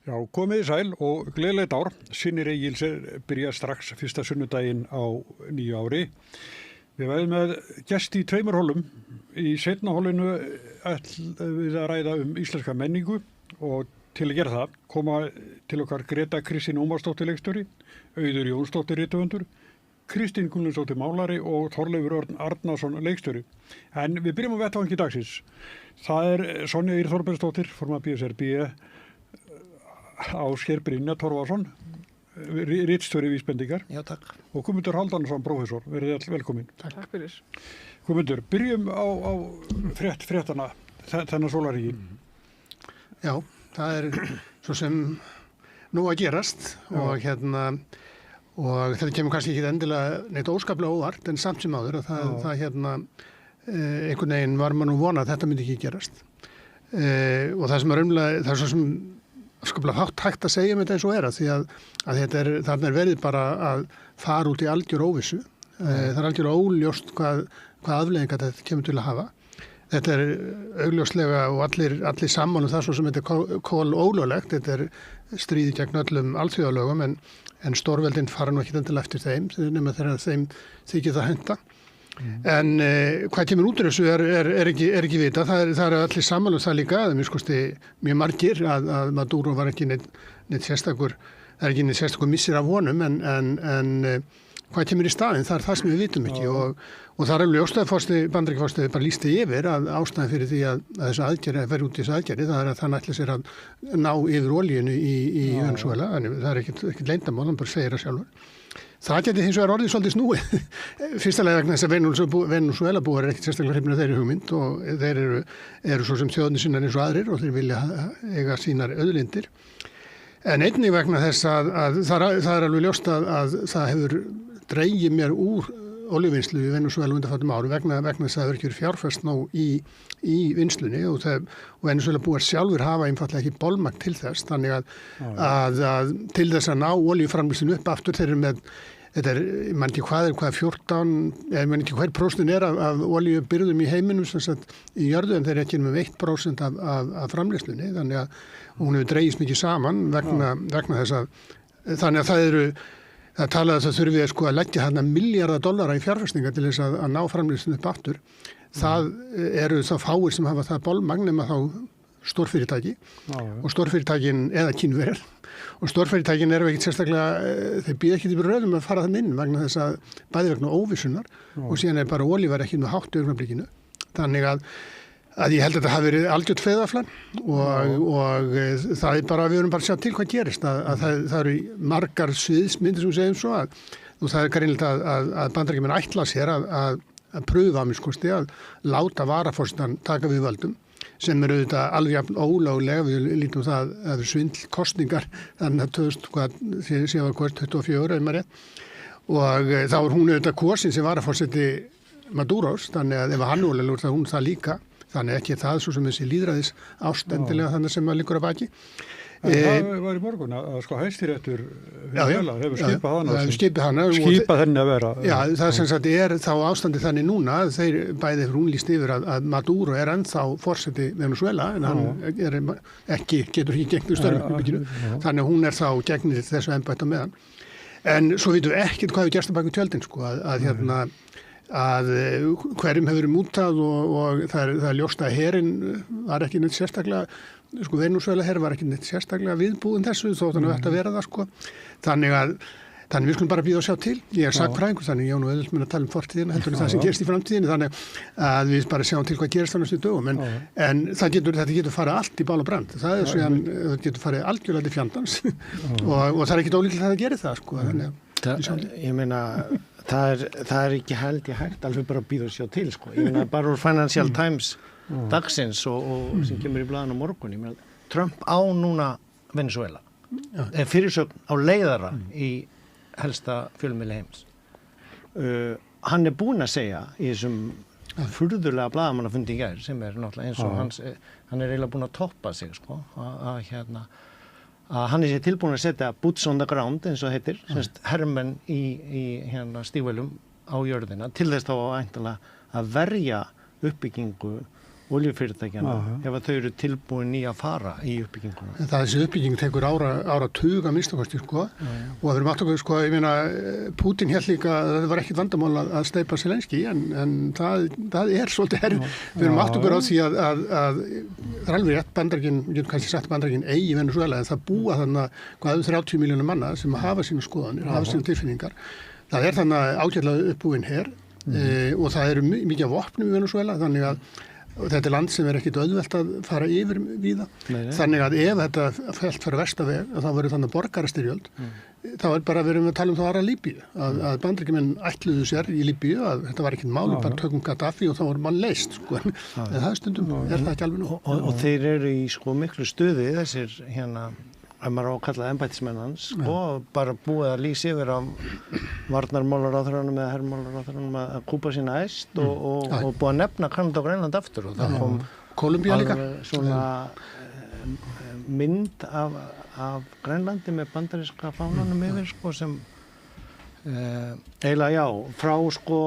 Já, komið í sæl og gleðilegt ár. Sinnir Egils byrja strax fyrsta sunnudaginn á nýju ári. Við verðum með gesti í 2 hólum. Í seinna hólinu ætlum við að ræða íslenska menningu og til að gera það koma til okkar Greta Kristín Ómarsdóttir leikstjóri, Auður Jónsdóttir rithöfundur, Kristín Gunnlaugsdóttir málari og Þorleifur Örn Arnarsson leikstjóri. En við byrjum á vettvangi dagsins. Það Sonja Ýr Þorbergsdóttir, formaður BSRB, Ásgeir Brynjar Torfason, ritstjóri vísbendingar. Já, takk. Og Guðmundur Halldórsson, prófessor. Verið all velkomin. Takk fyrir. Guðmundur, byrjum á fréttana þennan sólarhringinn. Já, það svo sem nú að gerast og þetta kemur kannski ekki endilega neitt óskaplega óvart en samt sem áður og það einhvern veginn var maður nú vona að þetta myndi ekki gerast. Og það sem það svo sem skaplega hægt að segja þetta eins og því að þarna verið bara að fara út í algjör óvissu. Það algjör óljóst hvað afleiðingar þetta kemur til að hafa. Þetta augljóslega og allir sammála það svo sem þetta kol ólöglegt. Þetta stríði gegn öllum alþjóðalögum en stórveldin fara nú ekki endilega eftir þeim nema þegar þeim þykir það henta. En hvað kemur út úr þessu er ekki vita. Það allir sammála það líka, það mjög margir að Maduro var ekki neitt sérstakur, það ekki neitt sérstakur missir af honum en hvað kemur í staðinn, það það sem við vitum ekki og það ljóst að Bandaríkjaforseti bara lýsti yfir að ástæðan fyrir því að þessu aðgerði, að vera út í þessu aðgerði, það að hann ætli sér að ná yfir olíunu í Venezuela, þannig það ekkert leyndarmál, hann bara segir það sjálfur. Það geti hins vegar orðið svolítið snúið. Fyrstulega vegna þess að Venezuela búar ekkert sérstaklega hrifnir af þeirri hugmynd og þeir eru svo sem þjóðnir sinnar eins og aðrir og þeir vilja eiga sínar auðlindir. En einnig vegna þess að það alveg ljóst að það hefur dregið mér úr olíuvinnslu í Venezuela undanfarnum árum vegna þess að það hefur ekki fjárfest nóg í vinnslunni og Venezuela búar sjálfur hafa einfaldlega ekki bolmagn til þess þannig að til þess að ná olíuframleiðslunni upp aftur þeir eru með þetta ég man ekki hvað 14 ég man ekki hver prósentin af olíubirgðum í heiminum sem sagt í jörðu en þeir eru ekki með 1% af framleiðslunni þannig að hún hefur dregist mikið saman vegna þess að þannig að það talaði að það þurfi að leggja hérna $milljarða í fjárfestingar til þess að ná framleiðslunni upp aftur. Það eru það fáir sem hafa það bolmagn nema þá stórfyrirtæki og stórfyrirtækin eða Kínverjar og stórfyrirtækin eru ekkert sérstaklega þeir býða ekki til röðum að fara þann inn vegna þess að bæði vegna óvissunar og síðan bara olíu var ekki með hátt í augnablikinu. Þannig að ég held að þetta hafi verið algjört feðaflan og það bara við erum bara að sjá til hvað gerist að það eru margar sviðsmyndir sem við segjum svo og það greinilegt að Bandaríkjamenn ætla sér að pröfa að láta varaforsetann taka við völdum sem eru auðvitað alveg jafn ólöglega við lítum það að það eru svindlkosningar þannig að 2024 og þá hún auðvitað kosin sem varaforseti Maduros þannig að ef hann ólöglegur þá hún það líka þannig ekki það svo sem þessi lýðræðis ástendilega þannig sem að liggur að baki. Það var í morgun að Hæstiréttur hefur skipað hana. Skipað henni að vera. Já, það sem sagt þá ástandið þannig núna að þeir bæði hefur hún lýst yfir að Maduro ennþá forseti Venezuela en hann getur ekki gegn störfinu. Þannig að hún þá gegnir þessu embætti á meðan. En svo vitum við ekkert hvað við gerst að baki tjöldin að hverjum hefur verið mútað og það er ljóst að herinn var ekki neitt sérstaklega Venezuela herr var ekki neitt sérstaklega viðbúinn þessu þótt hann ætti að vera það þannig við skulum bara bíða og sjá til ég sakfræðingur þannig ég á nú auðvitað að tala fortíðina heldur en það sem gerist í framtíðinni þannig að við bara sjáum til hvað gerist á næstu dögum en þetta getur farið allt í bál og brand það það getur farið algjörlega til fjandans og það er ekki ólíklegt að það gerir það ég meina það ekki held ég hægt alveg bara að bíða og sjá til ég meina bara úr Financial Times dagsins og sem kemur í blaðinu á morgun ég meina Trump á núna Venezuela fyrirsögn á leiðara í helsta fjölmiðli heims hann búinn að segja í þessum furðulega blaðamannafundi í gær sem náttúrulega eins og hann eiginlega búinn að toppa sig að hann sér tilbúin að setja boots on the ground eins og heitir, hermenn í stígvélum á jörðina til þess þá að verja uppbyggingu oljufyrirtækjana ef að þau eru tilbúin í að fara í uppbygginguna. Þessi uppbygging tekur áratug að minnstakosti sko og það verður aftur sko, ég meina Pútín hélt líka að það var ekkit vandamál að steypa Zelenský en það er svolítið við erum aftur á því að það er alveg rétt Bandaríkin, við getum kannski sagt Bandaríkin eigi Venesúela en það búa þannig hvað 30 milljónir manna sem hafa sína skoðanir, hafa sína tilfinningar. Það er þannig ágætlega uppbúin hér og það eru mikið af vopnum í Venesúela þannig að þetta er land sem ekkit auðvelt að fara yfir víða. Þannig að ef þetta felt fyrir verstaveg þá verður þannig borgarastyrjöld þá er bara við erum að tala um það aðra Líbíu að Bandaríkjamenn ætluðu sér í Líbíu að þetta var ekkit máli, bara tökum Gaddafi og þá var mann leyst sko. En það stundum er það ekki alveg nú. Og þeir eru í sko miklu stuði þessir hérna að maður á að kalla embættismennans og bara búið að lýsa yfir af varnarmálaráðherranum eða hermálaráðherranum að kúpa sína æst og búið að nefna Kanada og Grænland aftur og það kom Kólumbía líka svona mynd af Grænlandi með bandaríska fánanum yfir sko sem eiginlega frá sko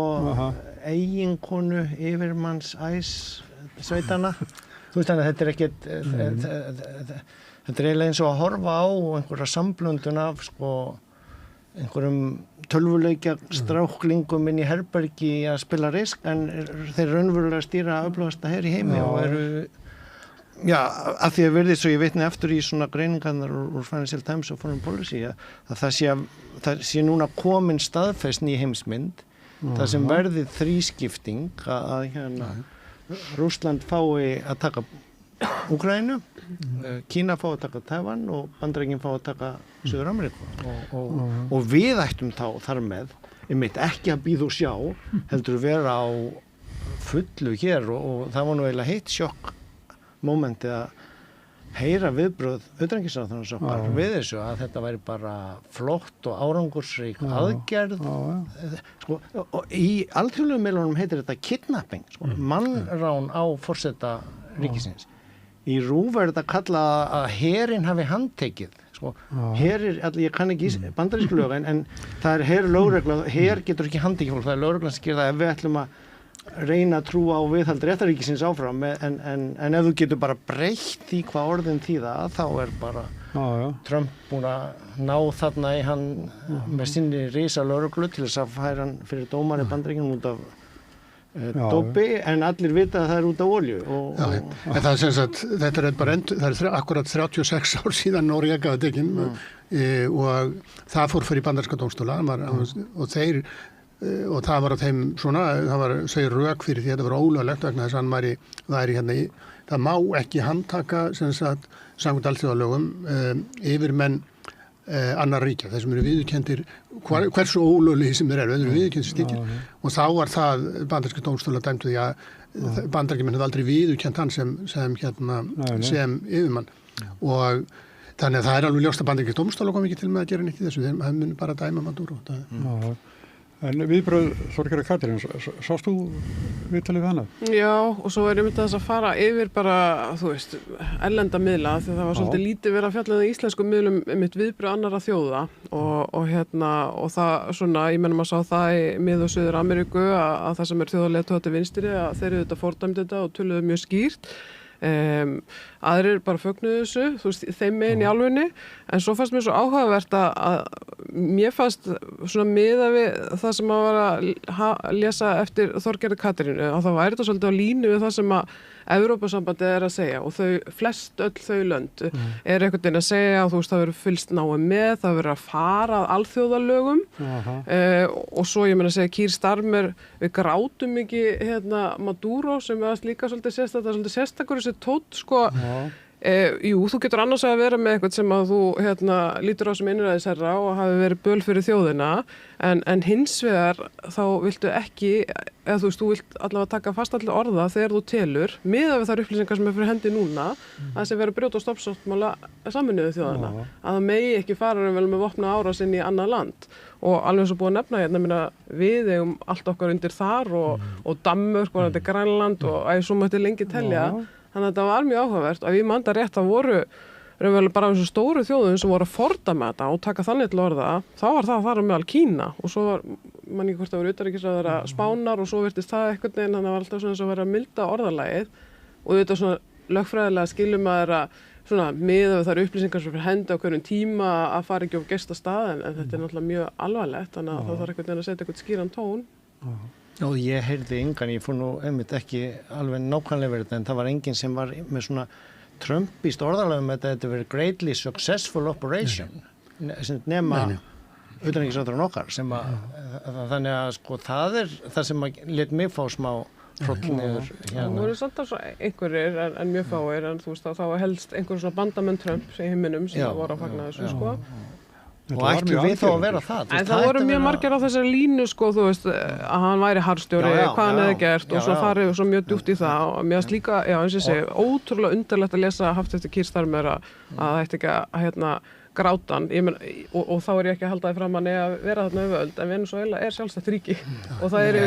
eiginkonu yfirmanns æs-sveitana þú veist þannig að þetta er ekkert þetta er eiginlega eins og að horfa á einhverja samblöndun af sko einhverjum tölvuleikja stráklingum inn í herbergi að spila risk en þeir raunverulega stýra öflugasta her í heimi og eru að því að verði svo ég vitni eftir í svona greiningarnar úr Financial Times og Foreign Policy að það sé núna komin staðfest ný heimsmynd það sem verði þrískipting að hérna Rússland fái að taka Úkraínu, Kína fá að taka Tævan og Bandaríkin fá að taka Suður-Ameríku og við ættum þar með einmitt ekki að bíða og sjá heldur vera á fullu hér og það var nú eiginlega heitt sjokk mómentið að heyra viðbrögð utanríkisráðherrans okkar við þessu að þetta væri bara flott og árangursrík aðgerð sko, og í alþjóðlegum miðlunum heitir þetta kidnapping sko, mannrán á forseta ríkisins í RÚV er þetta kallað að herinn hafi handtekið sko, herir, ég kann ekki bandarísku lög en það er herlögregla her getur ekki handtekið fólk, það er lögreglan sem gerir það ef við ætlum að reyna að trúa á viðhald réttaríkisins áfram en ef þú getur bara breytt því hvað orðin þýða þá er bara Trump búin að ná þarna í hann með sinni risa lögreglu til þess að færa hann fyrir dómari Bandaríkjunum út af dópi en allir vita að það er út af olju en það er sem sagt þetta er bara það er akkurat 36 ár síðan Noriega var tekin og það fór fyrir bandaríska dómstóla og þeir og það var á þeim svona það var segir rök fyrir því að þetta var ólöglegt vegna þess að hann væri hérna í það má ekki handtaka sem sagt samkvæmt alþjóðalögum yfirmenn annar ríkja, þeir sem eru viðurkenndir hversu ólöglegir sem þeir eru viðurkenndir slíkir og þá var það bandaríska dómstóla dæmdu því að bandaríkjamenn hefði aldrei viðurkennt hann sem yfirmann og þannig að það er alveg ljóst að bandaríska dómstóla kom ekki til með að gera neitt í þessu, þeir mun bara dæma Maduro. En viðbrögð Þorgerðar Katrín, sást þú viðtalið við hana? Já, og svo er einmitt þess að fara yfir bara, þú veist, erlenda miðla því það var svolítið lítið verið að fjalla í íslenskum miðlum einmitt viðbrögð annarra þjóða og það svona, ég menn maður sá það í Mið- og Suður-Ameríku að það sem er þjóðarleiðtogar til vinstri að þeir eru þetta fordæmdu þetta og töluðu mjög skýrt. Aðrir bara fögnuðu þessu, þú veist, þeim megin í alvunni en svo fannst mér svo áhugavert að mér fannst svona miða við það sem að var að lesa eftir Þorgerði Katrínu og það væri þetta svolítið á línu við það sem að Evrópusambandið er að segja og flest öll þau lönd er einhvern veginn að segja og þú veist það verður fylgst náið með, það verður að fara að alþjóðalögum og svo ég meina að segja Keir Starmer við grátum ekki Maduro sem er líka svolítið sérstakur þessi tótt sko jú, þú getur annars að vera með eitthvað sem að þú lítur á sem innræðisherra og hafi verið böl fyrir þjóðina en hins vegar þá viltu ekki eða þú veist, þú vilt allavega taka fast allir orða þegar þú telur miðað við þær upplýsingar sem er fyrir hendi núna að sem verið að brjóta á stofnsáttmála Sameinuðu þjóðanna að það megi ekki fara vel með vopna árás inn í annað land og alveg eins og búið að nefna hérna við eigum allt okkar undir þar og Danmörk og þetta Grænland og svo mætti lengi telja þannig að þetta var mjög áhugavert og ég man það rétt að voru bara eins og stóru þjóðum sem voru að fordæma þetta og taka þannig til orða þá var það að fara meðal Kína og svo var man ekki hvort það voru utanríkisráðherra Spánar og svo virtist það einhvern veginn þannig að það var alltaf svona eins og verið að milda orðalagið og þetta svona lögfræðilega skilur maður að svona miðað við þær upplýsingar sem fyrir hendi á hverjum tíma að fara ekki á gestastað en þetta er náttúrulega mjög alvarlegt þannig að það þarf einhvern veginn að setja eitthvað skýran tón. Og ég heyrði engan, ég fór nú einmitt ekki alveg nákvæmlega verið en það var enginn sem var með svona Trumpist orðalega með þetta verið greatly successful operation nema utanríkisráðherrann okkar sem að þannig að sko það er það sem að lét mig fá smá hrollniður hérna. Það voru samt að einhverjir en mjög fáir en þú veist þá helst einhver svona bandamenn Trump í heiminum sem það voru að fagna þessu sko. Og ættum við þá að vera það. En það voru mjög margir á þessari línu sko, þú veist, að hann væri harðstjóri, hvað hann hefði gert og svo farið svo mjög djúpt í það og mér finnst líka, eins og ég segi, ótrúlega undarlegt að lesa Hafstein Keir Starmer að það ætti ekki að gráta hann, og þá er ég ekki að halda því fram að að vera þarna öfuöld, en Venezuela er sjálfstætt ríki og það eru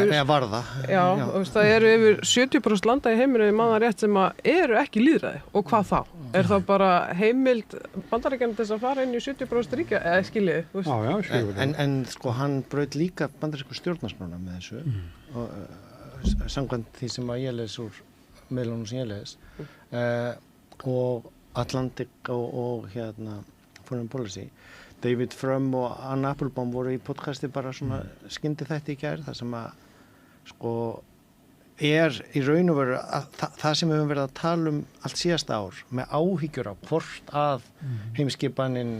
það eru yfir 70% landa í heiminum í manna rétt sem eru ekki lýðræði og hvað þá? Er það bara heimild Bandaríkjanna til þess að fara inn í 70% ríkja eða skiljið? En sko hann braut líka bandarísku stjórnarskrána með þessu og samkvæmt því sem að ég les úr miðlunum sem ég les og Atlantic og Foreign Policy. David Frum og Anna Applebaum voru í podcasti bara svona skyndi þetta í gær þar sem að sko er í raun og veru það sem við höfum verið að tala allt síðasta ár með áhyggjur á hvort að heimskipanin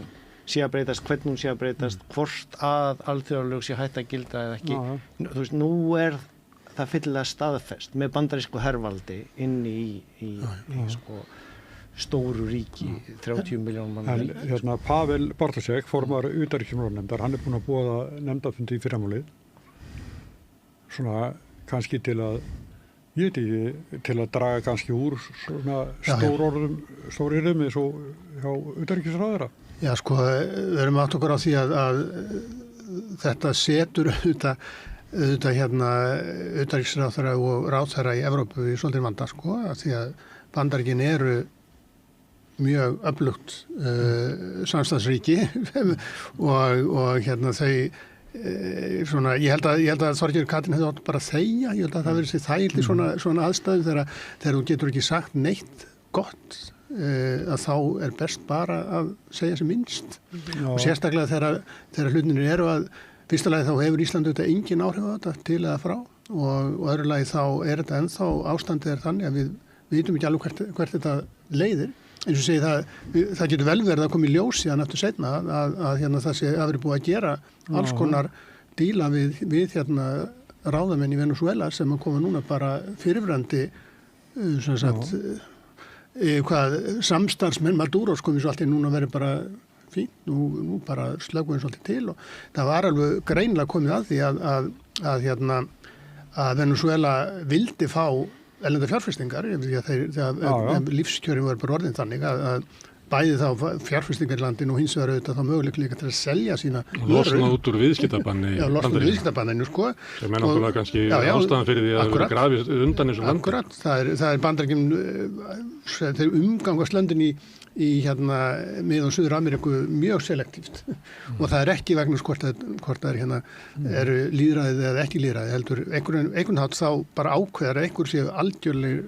sé að breytast, hvernig hún sé að breytast, hvort að alþjóðalög sé hætt að gilda eða ekki. Þú veist, nú er það fyllilega staðfest með bandarísku hervaldi inn í sko stóru ríki, 30 miljónum manna. Pavel Bartošek, formar utanríkismálanefndar, hann er búinn að boða nefndarfundi í fyrramálið. Svona kannski til að draga kannski úr svona stóryrðum eins og hjá utanríkisráðherra. Já, sko, við erum átt okkur á því að þetta setur auðvitað utanríkisráðherra og ráðherra í Evrópu í svolítið vanda, sko, að því að Bandaríkin eru mjög öflugt samstagsríki og þau svona, ég held að Þorgerður Katrín hefði átt bara að þegja, ég held að það verið sér þægilt í svona aðstæðum þegar þú getur ekki sagt neitt gott að þá er best bara að segja sem minnst og sérstaklega þegar hlutinir eru að fyrsta lagi þá hefur Ísland auðvitað engin áhrif á þetta til eða frá og öðru lagi þá er þetta ennþá ástandið er þannig að við vitum ekki alveg hvert þetta leiðir. Eins og segi það getur vel verið að koma í ljós síðan eftir seinna að það sé að verið búið að gera alls konar díla við ráðamenn í Venezuela sem að koma núna bara fyrirverandi samstarfsmenn Maduros komið svo alltaf núna verið bara fínt, nú bara slögum við svolítið til og það var alveg greinilega komið að því að Venezuela vildi fá erlenda fjárfestingar, þegar lífskjörin var bara orðin þannig að bæði þá fjárfestingar í landinu og hins vegar auðvitað þá möguleika til að selja sína losna út úr viðskiptabanni losna úr viðskiptabanninu, sko sem er náttúrulega kannski ástæðan fyrir því að vera grafið undan þessu landi. Akkurat, það er Bandaríkin þeir umgangast löndin í mið- og Suður-Ameríku mjög selektíft og það er ekki vegna hvort það er lýðræðið eða ekki lýðræðið heldur einhvern hátt þá bara ákveðar að einhver séu algjörlega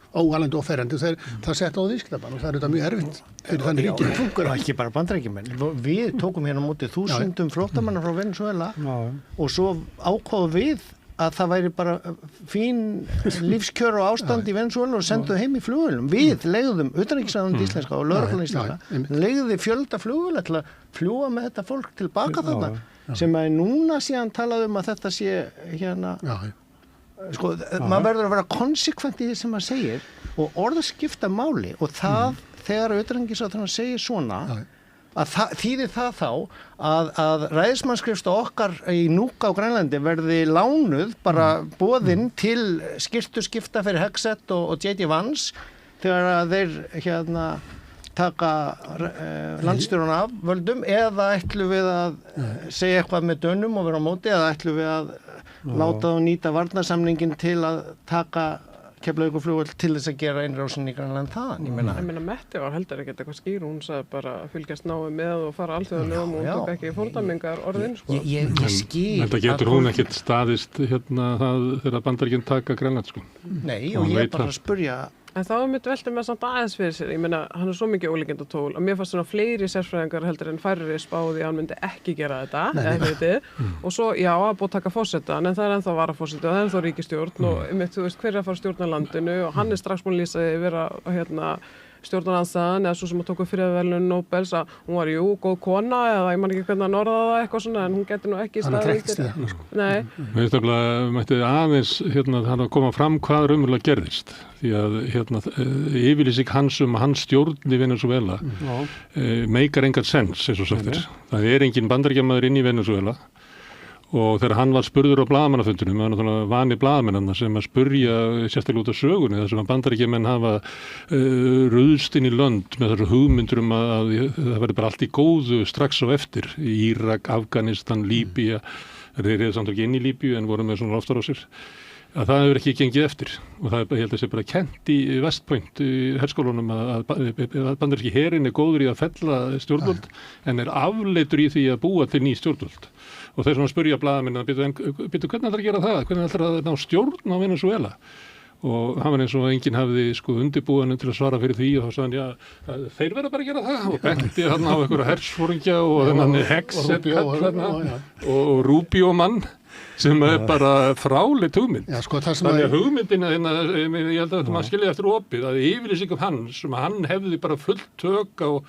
óalandi og ferandi það sett á viðskiptabann og það er þetta mjög erfitt fyrir þannig ríki. Það er ekki bara Bandaríkjamenn. Við tókum hérna á móti 1000 flóttamanna frá Venezuela og svo ákváðum við að það væri bara fín lífskjör og ástand í Venezuela og senduðu heim í flugvélum. Við leigðum utanríkisráðuneytið íslenska og lögreglan íslenska leigði fjölda flugvéla til að fljúga með þetta fólk tilbaka þarna sem að núna síðan talaðu að þetta sé sko, maður verður að vera konsekvent í því sem maður segir og orða skipta máli og það þegar utanríkisráðherrann segir svona að þýðir það þá að ræðismannsskrifstofa okkar í Nuuk á Grænlandi verði lánuð bara boðin til skipta fyrir Hexet og J.D. Vance þegar að þeir taka landstjórun af völdum eða ætlum við að segja eitthvað með dönum og vera á móti eða ætlum við að láta og nýta varnarsamningin til að taka Keflavíkurflugvöll til þess að gera innrásin í Grænland þaðan. Ég meina Mette var heldur ekkert eitthvað skýr, hún sagði bara að fylgjast náið með og fara alþjóðlegum og hún tók ekki fordæmingar orðin, sko. Ég skil. Þetta getur hún ekkert staðist það þegar Bandaríkin taka Grænland, sko. Nei, og ég bara að spurja En þá veltum við samt aðeins fyrir sér, ég meina, hann svo mikið ólíkindatól og mér fannst svona fleiri sérfræðingar heldur en færri spáði að hann myndi ekki gera þetta, og svo, já, að búið að taka forsetann, en það ennþá varaforseti og það ennþá ríkisstjórn og þú veist, hver að fara að stjórna landinu og hann strax búin að lýsa vera, stjórnarandstaðan eða svo sem að tóku friðarverðlaun Nóbels að hún var góð kona eða ég man ekki hvernig að orða það eitthvað svona en hún getur nú ekki staðið. Nei. Mér finnst að mætti aðeins það að koma fram hvað raunverulega gerðist því að yfirlýsing hans hans stjórn í Venezuela meikar engan sens eins og sagt. Það engin bandaríkjamaður inn í Venezuela og þegar hann var spurður á blaðamannafundunum, það var náttúrulega vani blaðamennanna sem að spurja sérstaklega út af sögunni, þar sem að bandaríkjamenn hafa ruðst inn í lönd með þessu hugmyndur að það verður bara allt í góðu strax á eftir, Írak, Afganistan, Líbía, þeir eru samt ekki inn í Líbíu en voru með svona loftarásir, að það hefur ekki gengið eftir og það ég held að sé bara kennt í West Point í herskólunum að bandaríski herinn góður í að fella stjórnvöld en afleitur í því að búa til ný stjórnvöld. Og þeir svona spurja blaðamenn að býtu hvernig ætlar að gera það? Hvernig ætlar að ná stjórn á Venezuela? Og hann var eins og enginn hafði undirbúin til að svara fyrir því og þá sagði hann, þeir verða bara að gera það og benti hann á einhverja hersforingja og þennan Hexet og Rubio mann sem bara fráleitt hugmynd. Já, þannig að hugmyndina, ég held að maður skilja eftir opið, að yfirlýsingum hans sem hann hefði bara fullt tök á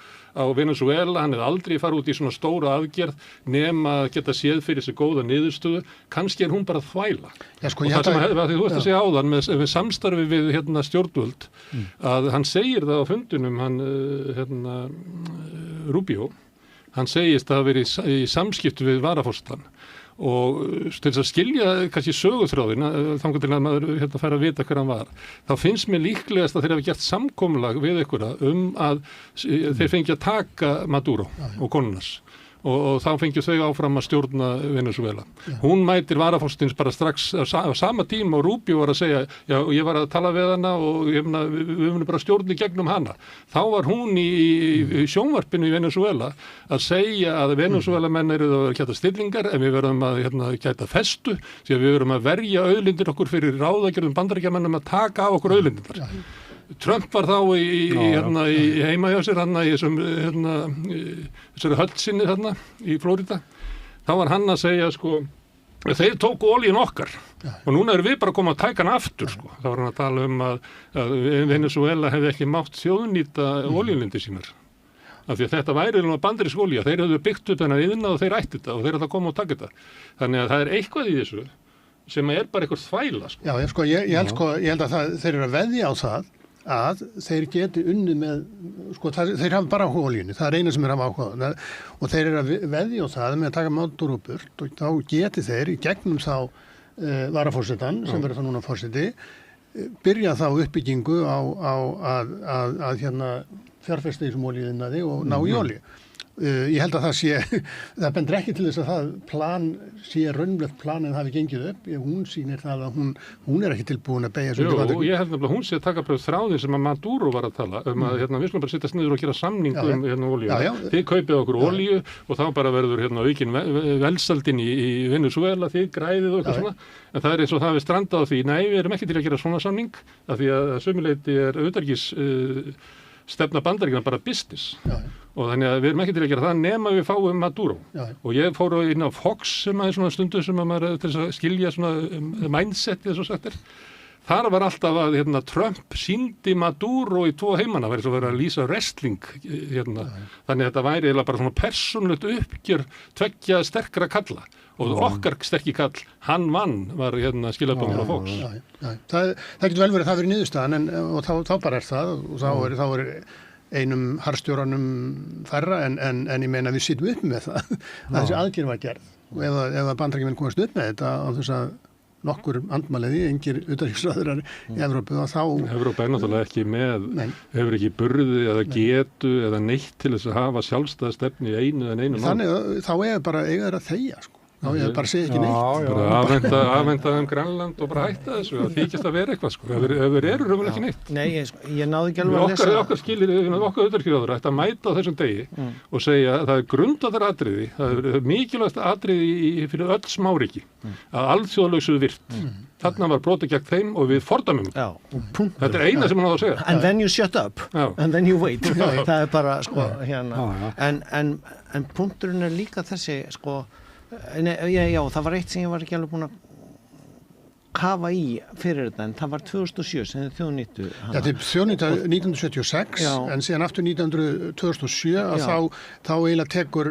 Venezuela, hann hefði aldrei farið út í svona stóra aðgerð nema að geta séð fyrir sig góða niðurstöðu, kannski hún bara þvæla. Já, og það sem þú ert að segja áðan með samstarfi við stjórnvöld, að hann segir það á fundunum, Rubio, hann segist að hafa verið í samskiptu við varaforsetann og til þess að skilja kannski söguþráðina þangað til að maður fær að vita hver hann var þá finnst mér líklegast að þeir hafa gert samkomulag við einhverja að þeir fengi að taka Maduro og konunars og þá fengjum þau áfram að stjórna Venezuela. Hún mætir varaforsetins bara strax á sama tíma og Rubio var að segja, já, ég var að tala við hana og við munum bara stjórna í gegnum hana. Þá var hún í sjónvarpinu í Venezuela að segja að Venezuela menn eru að gæta stillingar en við verðum að gæta festu því að við verðum að verja auðlindir okkur fyrir ráðagjörðum bandaríkjamennum að taka á okkur auðlindirnar. Trump var þá í heima hjá sér í þessari höllsinni í Flórida. Þá var hann að segja þeir tóku olíun okkar og núna erum við bara að koma að tæka hann aftur Þá var hann að tala að Venezuela hefði ekki mátt þjóðnýta olíunlindir sínar. Af því að þetta væri bandarísk olía, þeir hefðu byggt upp þennan iðnað og þeir ætti þetta og þeir ætla að koma og taka þetta. Þannig að það eitthvað í þessu sem bara eitthvað þvæla. Já, ég held að þeir eru að veðja á það að þeir geti unnið með þeir hafa bara áhuga á olíunni, það eina sem hafa áhuga og þeir eru að veðja á það með að taka Maduro burt og þá geti þeir í gegnum þá varaforsetann sem verður þá núna forseti byrja þá uppbyggingu á að fjárfesta í þessum olíuiðnaði og ná í olíu. Ég held að það bendir ekki til þess að það plan sé raunlegt plan en hafi gengið upp. Hún sýnir það að hún ekki tilbúin að beygja sig. Jú, ég held nefnilega hún sé að taka bara þráðin sem að Maduro var að tala að við skulum bara sittast niður og gera samning olíu. Þið kaupið okkur olíu og þá bara verður aukin velsaldin í Venezuela, þið græðið og eitthvað svona. En það eins og það við strandað á því, nei, við erum ekki til að gera svona samning af því að sömuleyti utanríkis stefna Bandaríkjanna bara business og þannig að við erum ekki til að gera það nema við fáum Maduro og ég fór inn á Fox sem að svona stundu sem að maður til að skilja svona mindset eins og sagt þar var alltaf að Trump sýndi Maduro í 2 heimana verið svo verið að lýsa wrestling þannig að þetta væri eiginlega bara svona persónulegt uppgjör 2 sterkra kalla og okkar sterki kall, hann vann var skilabóngur á Fox. Það getur vel verið það verið niðurstaðan og þá bara það og þá er einum harðstjóranum færra en ég meina við sittum upp með það að þessi aðgerð var gerð og ef að Bandaríkjamenn komast upp með þetta á þess að nokkur andmæliði, engir utanríkisráðherrar í Evrópu og þá... Evrópa náttúrulega ekki hefur ekki burði eða getu eða neitt til þess að hafa sjálfstæða stefnu í einu en einu. Þannig þá bara eiga þeir að þegja Já, ég bara segi ekki neitt. Bara afhenda Grænland og bara hætta þessu, það þykist að vera eitthvað, sko. Ef þeir eru raunverulega ekki neitt. Nei, ég náði ekki alveg að lesa. Okkar skilir, okkar utanríkisráðherra ætti að mæta á þessum degi og segja að það grundvallaratriði, það er mikilvægast atriði fyrir öll smáríki, að alþjóðalögsu virt. Þarna var brotið gegn þeim og við fordæmum. Já, þetta er eina sem hann á að segja. And then you shut up, and then you wait. Það er bara, sko, hérna. En punkturinn er líka þessi, sko, já, það var eitt sem ég var ekki alveg búin að kafa í fyrir þetta, en það var 2007 sem þjóðnýttu. Já, þetta er þjóðnýtta 1976, en síðan aftur 2007 að þá eiginlega tekur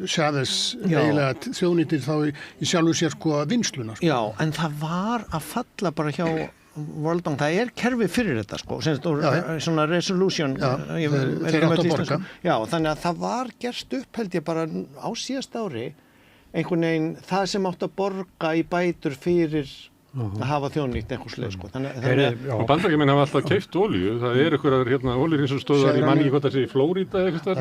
Chávez eiginlega þjóðnýttir þá í sjálfu sér sko vinsluna. Sko. Já, en það var að falla bara hjá World Bank, það er kerfi fyrir þetta sko, svona resolution. Þeir áttu að borga. Já, þannig að það var gerst upp held ég bara á síðast ári einhvern veginn það sem átt að borga í bætur fyrir að hafa þjóðnýtt eitthvað sleið sko. Og Bandaríkjamenn hafa alltaf keypt olíu, það er einhverjar olíuhreinsunarstöðvar, ég man ekki hvað það sé í Flórída eitthvað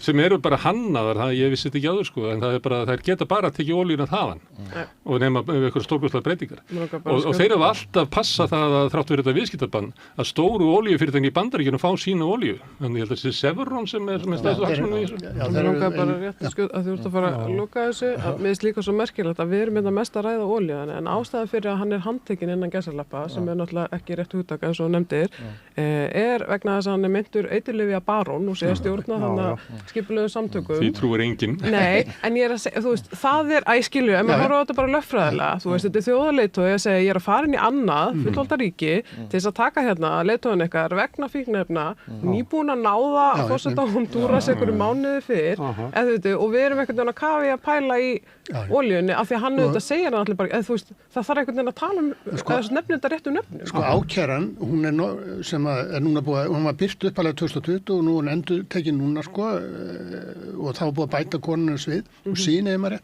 sem eru bara hannaðar, ég vissi þetta ekki áður sko, en það er bara, þær geta bara að tekja olíuna þaðan og nema einhverjar stórkostlegar breytingar og þeir hafa alltaf passað það að þrátt fyrir þetta viðskiptabann að stóru olíufyrirtæki í Bandaríkjunum fá sína olíu, þannig ég held að þessi Chevron sem er stærstu hagsmunum í þessu. Mér langar bara rétt að þú ert að fara að loka þessu, mér finnst líka svo merkilegt að við erum þetta mest að ræða olíu, en ástæða fyrir að hann er handtekinn innan gæsalappa sem er náttúrulega ekki rétt hugtak eins og nefndir er vegna þess að hann er meintur eiturlyfja barón og sé að stjórna þannig skipulögum samtökum. Því trúir enginn. Nei, en ég er að segja, þú veist, það er æskilju, en maður horfa á þetta bara lögfræðilega, þú veist, þetta er þjóðarleiðtogi að segja ég er að fara inn í annað fullvalda ríki til þess að taka hérna leiðtoginn ykkar vegna fíkniefna, nýbúin að náða að forseta Hondúras einhverju mánuði fyrr, og við erum einhvern veginn að kafi að pæla í olíunni af því að hann auðvitað segir hann allir bara, þú veist, það þarf einhvern veginn að tala nefnir þetta réttu nefnum. Sko ákæran, hún er sem er núna búið, hún var birt uppalega 2020 og nú er hún endur tekin núna sko og þá búið að bæta konunum svið og sín eða maður.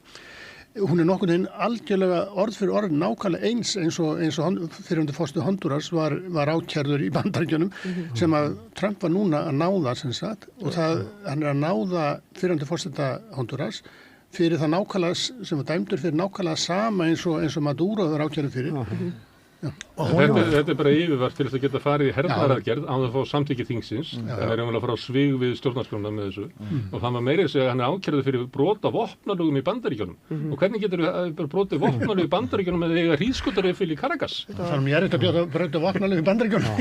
Hún er nokkurn veginn algjörlega orð fyrir orð nákvæmlega eins og fyrirhundi fórstu Honduras var ákærður í Bandaríkjunum sem að Trump var núna að náða sem sagt og hann er að náða fyrirhundi fórsteta Honduras fyrir það nákvæmlega sem var dæmdur fyrir nákvæmlega sama eins og Maduro var ákærður fyrir. Þetta er bara yfirvart til þess að geta farið í hernaðaraðgerð án að fá samþykki þingsins. Það er að fara á svig við stjórnarskránna með þessu. Og það var meira að segja að hann er ákærður fyrir brot á vopnalögum í Bandaríkjunum. Og hvernig getur við brotið vopnalög í Bandaríkjunum með eiga hríðskotarifil í Caracas? Þannig ég er þetta að brota vopnalög í Bandaríkjunum.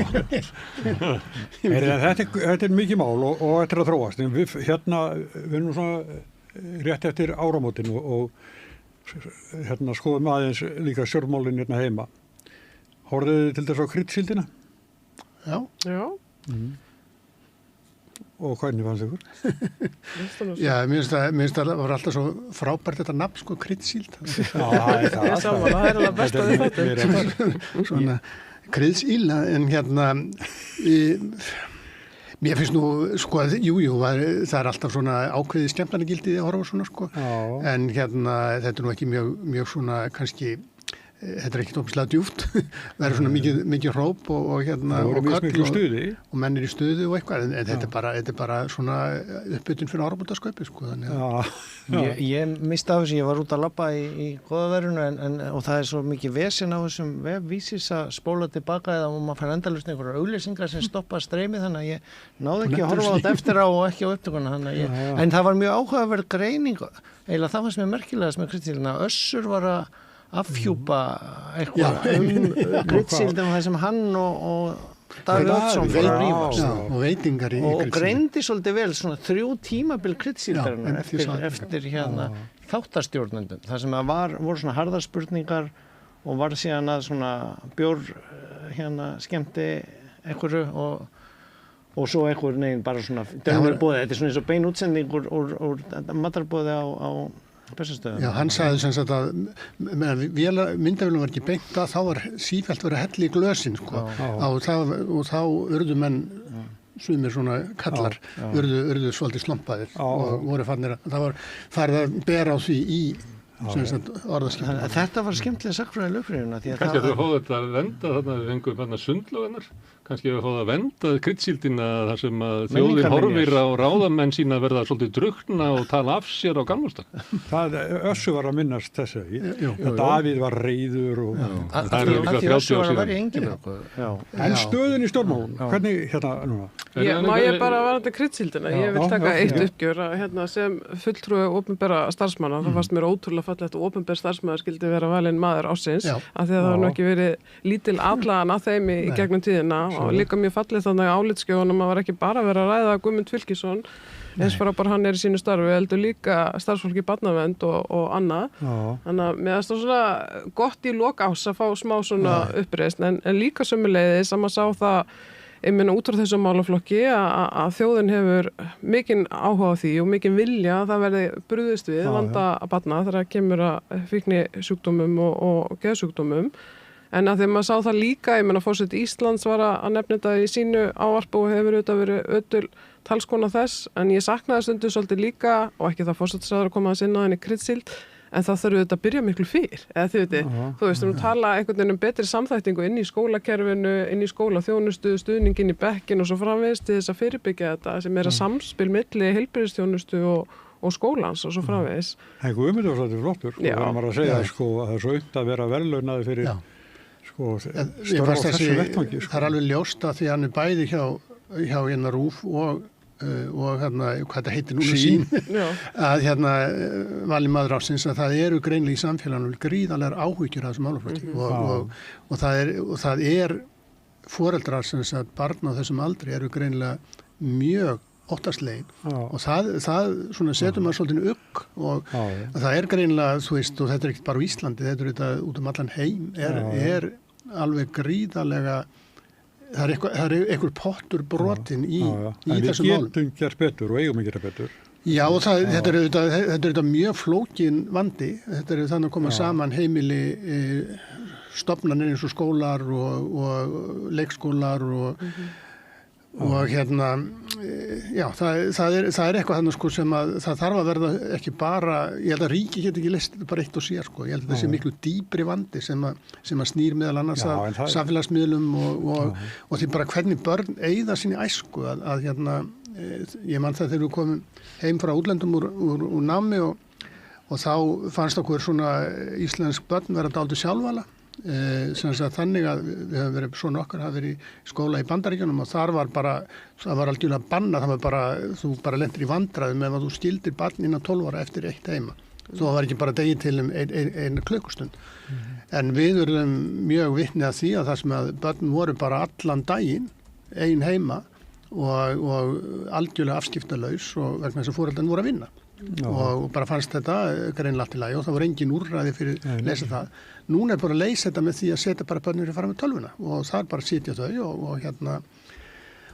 Þetta er mikið mál og þetta er að þróast. Við erum svona rétt eftir áramótin og skoðum aðeins líka stjórnmálin hérna heima. Horfðu þið til þess á kryddsíldina? Já. Og hvernig fannst ykkur? Já, mér finnst það var alltaf svo frábært þetta nafn, sko, kryddsíld. Það er alveg best að þið þetta. Svona kryddsíld, en hérna, mér finnst nú, sko, það er alltaf svona ákveðið skemmtarnagildið að horfa svona, sko. En hérna, þetta er nú ekki mjög svona, kannski, þetta er ekkert óbíslega djúpt, það er svona mikið hróp og hérna og menn er í stuði og eitthvað, en þetta er bara svona uppbytun fyrir áramótasköpi, sko, þannig að Ég misti af þessu, ég var út að labba í góðaverðinu og það er svo mikið vesen á þessum vefvísis að spóla tilbaka eða maður fær endalaust einhverjar auglýsingar sem stoppa streymið, þannig að ég náði ekki að horfa á þetta eftir á og ekki á upptökuna, en það var mjög áhugaverð greining, eiginlega það fannst mér merkilegast með kryddsíldina, Össur var að afhjúpa eitthvað kryddsíldum það sem hann og Davíð Oddsson fyrir að rífast og veitingar í og greindi svolítið vel svona 3 tímabil kryddsíldarinnar eftir hérna þáttarstjórnendum þar sem voru svona harðarspurningar og var síðan að svona bjór hérna skemmti einhverju og svo einhver neginn bara svona dömurboði, þetta er svona eins og bein útsending úr matarbóði á Bessastöðum. Já, hann sagði sem sagt að myndavélum var ekki beint að þá var sífellt verið að hella í glösin sko. Og þá urðu menn sumir svona kallar urðu svolítið slompaðir og voru farnir að það var farið að bera á því orðaskiptum. Þetta var skemmtilega sakfræði lögfræðina. Kannski að þú fóðu þetta að venda þarna við fengum sundlögunar, kannski að þú fóðu að venda kryddsíldina þar sem að þjóðin horfir á ráðamenn sína að verða svolítið drukkna og tala af sér á gamlustag. Það Össu var að minnast þessu. Davíð var reiður og... Það er líka 30 ár síðan. En stöðun í stjórnmálum, hvernig núna? Má ég bara varandi kryddsíldina? Ég vil taka eitt uppgjör að sem fulltrúi opinbera starfsmanna, það fannst mér ótrúlega fallegt og opinber starfsmaður skildi vera valinn maður ársins, af því að það var nú ekki verið lítil atlagan að þeim í gegnum tíðina og líka mjög fallið þannig að álitsskjóðunum að var ekki bara verið að ræða Guðmund Fylkisson, eins bara hann í sínu starfi, heldur líka starfsfólki í barnavernd og annað. Þannig að mér finnst það svona gott í lok ás að fá smá svona uppreisn, en líka sömuleiðis að maður sá það ég meina út frá þessum málaflokki að þjóðin hefur mikinn áhuga á því og mikinn vilja að það verði brugðist við vanda að barna þegar kemur að fíknisjúkdómum og geðsjúkdómum. En að þegar maður sá það líka, ég meina forseti Íslands var að nefna þetta í sínu ávarpi og hefur auðvitað verið ötul talskona þess, en ég saknaði stundu svolítið líka, og ekki það forsætisráðherra að koma að sinna henni kryddsíld, en það þarf auðvitað að byrja miklu fyrr, eða þú veist, tala einhvern veginn betri samþættingu inn í skólakerfinu, inn í skólaþjónustu, stuðningin í bekkin og svo framvegis til þess að fyrirbyggja þetta sem að samspil milli heilbrigðisþjónustu og skólans og svo framvegis. En Guðmundur var svolítið flottur, það var að segja að það er svo unnt að vera verðlaunaði fyrir störf á þessu vettvangi. Það er alveg ljóst að því hann er bæði hjá RÚV og hvað þetta heitir núna sín að valin maður ársins að það eru greinlega í samfélaginu gríðarlegar áhyggjur af þessum málaflokki og það er foreldrar sem sagt barn á þessum aldri eru greinlega mjög óttaslegin og það svona setur maður svolítið ugg og það er greinlega þú veist og þetta er ekkert bara á Íslandi þetta er þetta út allan heim er alveg gríðarlega það er einhver pottur brotin í þessum málum. En við getum gert betur og eigum að gera betur. Já, og þetta er auðvitað mjög flókin vandi. Þetta er þannig að koma saman heimili, stofnanir eins og skólar og leikskólar og það er eitthvað þannig sko sem að það þarf að verða ekki bara, ég held að ríki geti ekki leyst þetta bara eitt og sér sko, ég held að það sé miklu dýpri vandi sem að snýr meðal annars að samfélagsmiðlum og því bara hvernig börn eyða sinni æsku að ég man það þegar við komum heim frá útlendum úr námi og þá fannst okkur svona íslensk börn vera dálítið sjálfvala. Þannig að við höfum verið svona okkar hafa verið í skóla í Bandaríkjunum og þar var bara, það var algjörlega banna það var bara, þú bara lentir í vandræðum ef að þú skildir barn innan 12 ára eftir eitt heima þú var ekki bara degi til eina klukkustund en við erum mjög vitni að því að það sem að börn voru bara allan daginn ein heima og algjörlega afskiptalaus og vegna þess að foreldrarnir voru að vinna og bara fannst þetta greinlega allt í lagi og það voru engin úrræði fyrir að leysa það. Núna er bara að leysa þetta með því að setja bara börnir að fara með tölvuna og það er bara að sitja þau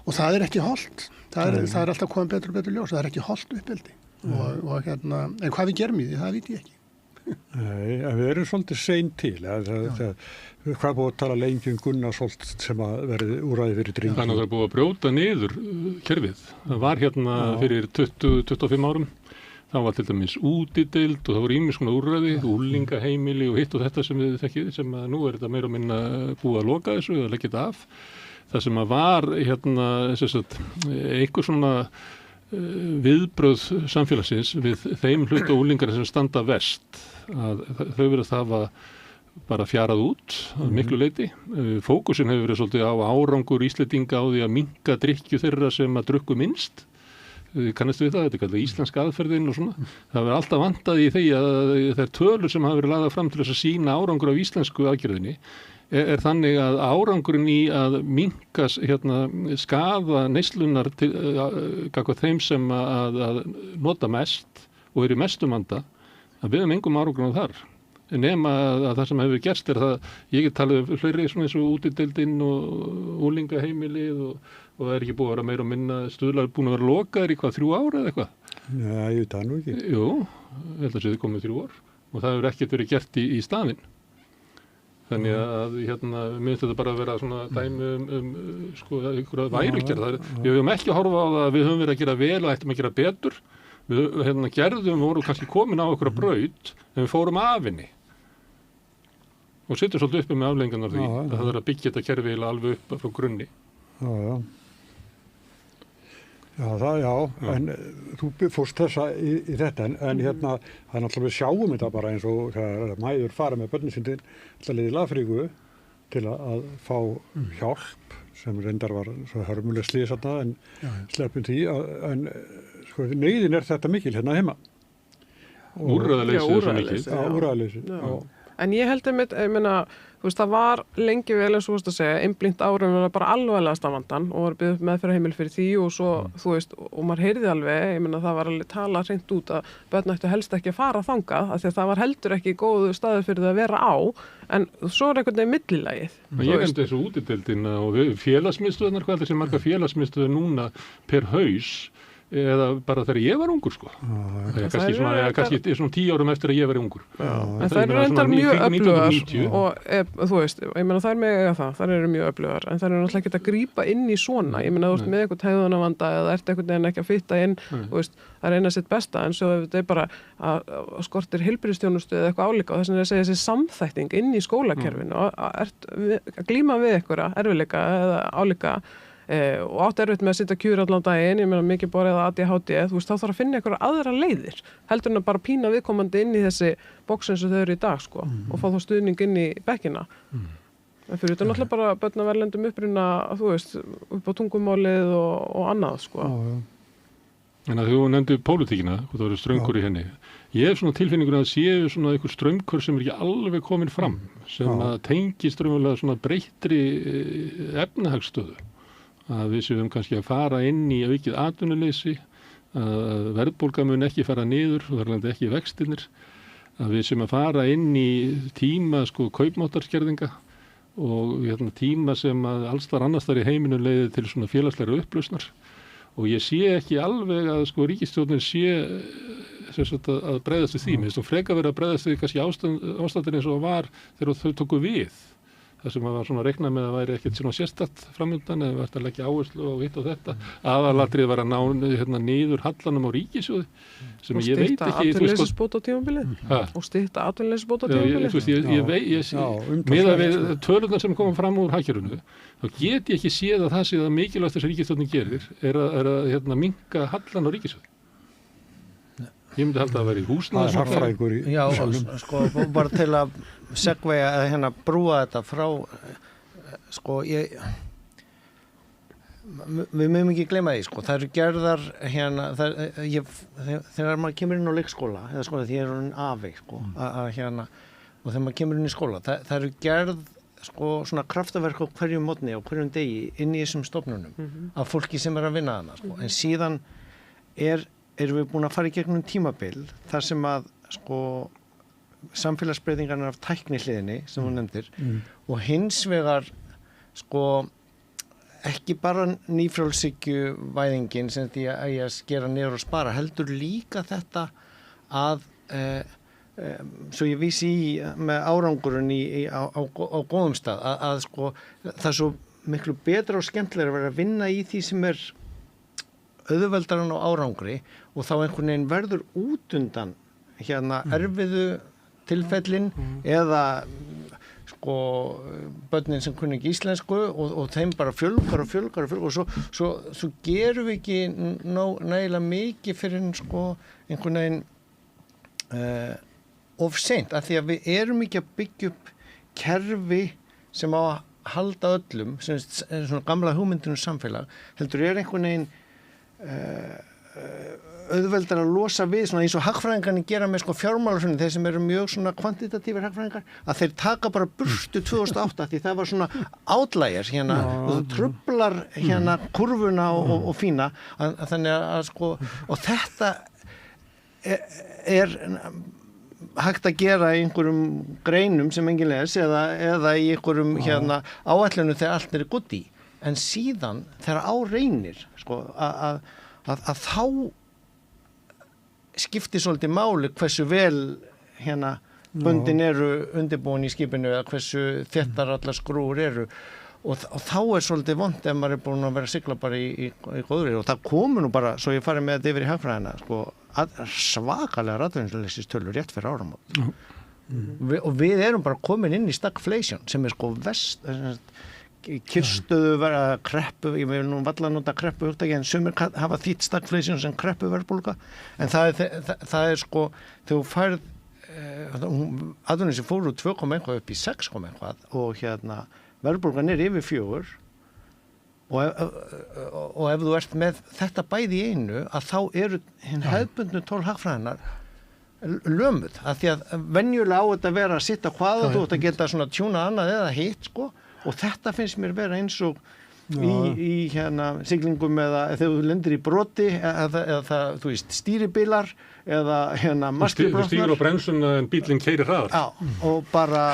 og það er ekki hollt. Það er alltaf komið betur og betur ljós. Það er ekki hollt uppeldi en hvað við gerum í því, það veit ég ekki. Nei, við erum svolítið sein til hvað búið að tala lengi Gunnarsholt sem að verði úrræði fyrir drengi. Þannig að það er búið að brjóta niður kerfið. Það var fyrir 20-25 árum þá var til dæmis útideild og það voru ýmis konar úrræði, úlingaheimili og hitt og þetta sem við þekkið sem að nú er þetta meira og minna búið að loka þessu eða leggja þetta af. Það sem að var einhver svona viðbröð samfélagsins við þeim hluta úlingar sem standa verst að þau verið að hafa bara fjarað út að miklu leyti. Fókusin hefur verið svolítið á árangur Íslendinga á því að minnka drykkju þeirra sem að drukku minnst. Kannast við það, þetta er kallað íslenska aðferðin og svona. Það verið alltaf vandað í því að þær tölur sem hafa verið lagðar fram til þess að sýna árangur af íslensku aðgerðinni er þannig að árangurinn í að minnka skaða neyslunar gagnvart þeim sem að nota mest og eru í mestum vanda að við höfum engum árangurinn á þar. Nema að það sem hefur gerst er það, ég get talið fleiri svona eins og útideildinn og úlingaheimilið og það er ekki búið að vera meira og minna stuðlar búin að vera lokaðir í 3 ára eða eitthvað? Já, ég veit það nú ekki. Jú, ég held að það komið 3 ár og það hefur ekkert verið gert í staðinn. Þannig að mér finnst þetta bara að vera svona dæmi einhverja værugerð. Við höfum ekki að horfa á það að við höfum verið að gera vel og ættum að gera betur. Við vorum kannski komin á okkur braut en við fórum af henni og sittum svolítið uppi með afleiðingarnar því að það er að byggja þetta kerfi alveg upp frá grunni. En þú fórst þessa í þetta en hérna, það er náttúrulega við sjáum þetta bara eins og þegar mæður fara með börnin sín til Lafríku til að fá hjálp sem reyndar var svo hörmuleg slys en sleppum því en sko, neyðin þetta mikil hérna heima. Úrræðaleysi er svo mikil. Úrræðaleysi. En ég held ég meina, þú veist, það var lengi vel eins og þú veist að segja, einblínt árum var bara alvarlegasta vandan og var byggð upp meðferðarheimili fyrir því og svo, þú veist, og maður heyrði alveg, ég meina það var alveg talað hreint út að börn ættu helst ekki að fara þangað, af því að það var heldur ekki góðu staður fyrir það að vera á, en svo er einhvern veginn millilagið. Ég held þessu útideildina og félagsmiðstöðunar, hvað er þessi marga félagsmiðstöður núna per haus, eða bara þegar ég var ungur sko. Kannski svona 10 árum eftir að ég var ungur. En það eru endar mjög öflugar og þú veist, ég meina það með það eru mjög öflugar, en það eru náttúrulega ekki að grípa inn í svona, ég meina þú veist með eitthvað hegðunarvanda eða ert einhvern veginn ekki að fitta inn, þú veist, það reyna sitt besta en svo ef þetta bara að skortir heilbrigðisþjónustu eða eitthvað álíka og þess vegna er að segja þessi samþætting inn í skólakerfinu að glíma við einhverja erfiðleika eða álíka og átt erfitt með að sitja kjur allan daginn, ég meina mikið borið að ADHD, þú veist, þá þarf að finna einhverja aðra leiðir, heldur en að bara pína viðkomandi inn í þessi box eins og þau eru í dag, sko, og fá þá stuðning inn í bekkina. En fyrir þetta náttúrulega bara börn af erlendum uppruna, þú veist, upp á tungumálið og annað, sko. En að þú nefndu pólitíkina, og það eru ströngur í henni, ég hef svona tilfinningur að séu svona einhver strömmkur sem er ekki alveg komin fram, sem að tengist strömmulega svona breyttri efnahagsstöðu. Að við séum kannski að fara inn í aukið atvinnuleysi, að verðbólga mun ekki fara niður og þar landi ekki vextirnir, að við séum að fara inn í tíma sko kaupmáttarskerðinga og tíma sem að alls þar annars þar í heiminum leiðir til svona félagslegra upplausnar og ég sé ekki alveg að sko ríkisstjórnin sé að bregðast við því, mér finnst þú frekar verið að bregðast við kannski ástandin eins og var þegar þau tóku við. Það sem var svona reiknað með að væri ekkert svona sérstætt framöndan eða vært að leggja áherslu og hitt og þetta. Aðalatrið var að ná niður hallanum á ríkissjóði sem ég veit ekki. Og stytta atvinnuleysisbótatímabilið. Miðað við tölurnar sem koma fram úr hagkerfinu, þá get ég ekki séð að það sé að mikilvægt þessi ríkisstjórnin gerir er að minnka hallan á ríkissjóði. Ég myndi halda að vera í húsnæði. Það er harfræðingur í salnum. Sko, bara til að segveja eða brúa þetta frá, sko, við mögum ekki gleyma því, sko, það eru gerðar þegar maður kemur inn á leikskóla, eða sko, því er hún afi, sko, og þegar maður kemur inn í skóla, það eru gerð, sko, svona kraftaverk á hverjum mótni og hverjum degi inn í þessum stofnunum, af fólki sem er að vinna þarna, sko, en síðan erum við búin að fara í gegnum tímabil þar sem að sko samfélagsbreytingarnar af tæknihliðinni sem hún nefndir og hins vegar sko ekki bara nýfrjálshyggjuvæðingin sem því að skera niður og spara heldur líka þetta að svo ég vísi í með árangurinn á góðum stað að sko það er svo miklu betra og skemmtilega að vera að vinna í því sem er auðveldaran á árangri og þá einhvern veginn verður út undan erfiðu tilfellin eða sko börnin sem kunni ekki íslensku og þeim bara fjölgar og svo gerum við ekki nægilega mikið fyrir sko einhvern veginn of seint af því að við erum ekki að byggja upp kerfi sem á að halda öllum sem er svona gamla hugmyndinu samfélag heldur einhvern veginn auðveldar að losa við svona eins og hagfræðingarnir gera með sko fjármálahrunið þeir sem eru mjög svona kvantitatífir hagfræðingar að þeir taka bara burtu 2008 því það var svona outliers og það truflar kurvuna og fína þannig að sko og þetta er hægt að gera í einhverjum greinum sem enginn les eða í einhverjum áætlunum þegar allt er gutt í en síðan þegar á reynir sko, að þá skiptir svolítið máli hversu vel böndin eru undirbúin í skipinu eða hversu þéttar allar skrúur eru og þá svolítið vont ef maður búin að vera að sigla bara í góðri og það komu nú bara, svo ég farið með þetta yfir í hagfræðina, sko, svakalega atvinnuleysistölur rétt fyrir áramót. Og við erum bara komin inn í stagflation sem sko kyrrstöðu vera kreppu, ég vil nú valla nota kreppu hugtaki, en sumir hafa þýtt stagflation sem kreppu verðbólga, en það sko, þegar þú færð atvinnuleysi fór úr 2,1 upp í 6,1 og verðbólgan yfir 4 og ef þú ert með þetta bæði í einu að þá eru hinn hefðbundnu 12 hagfræðinar lömuð, af því að venjulega á þetta vera að sitta hvað og þú ert að geta svona tjúna annað eða hitt sko, og þetta finnst mér vera eins og í siglingum eða þegar þú lendir í broti eða þú veist stýribílar eða mastribrotnar. Þú stýrir á bremsuna en bílinn keyrir hraðar. Já, og bara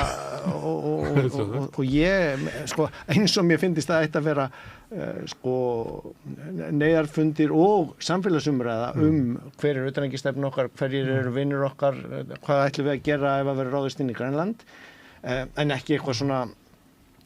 og ég sko eins og mér finnst það eitt að vera sko neyðarfundir og samfélagsumræða hver utanríkisstefna okkar, hverjir eru vinir okkar, hvað ætlum við að gera ef að vera ráðist inn í Grænland, en ekki eitthvað svona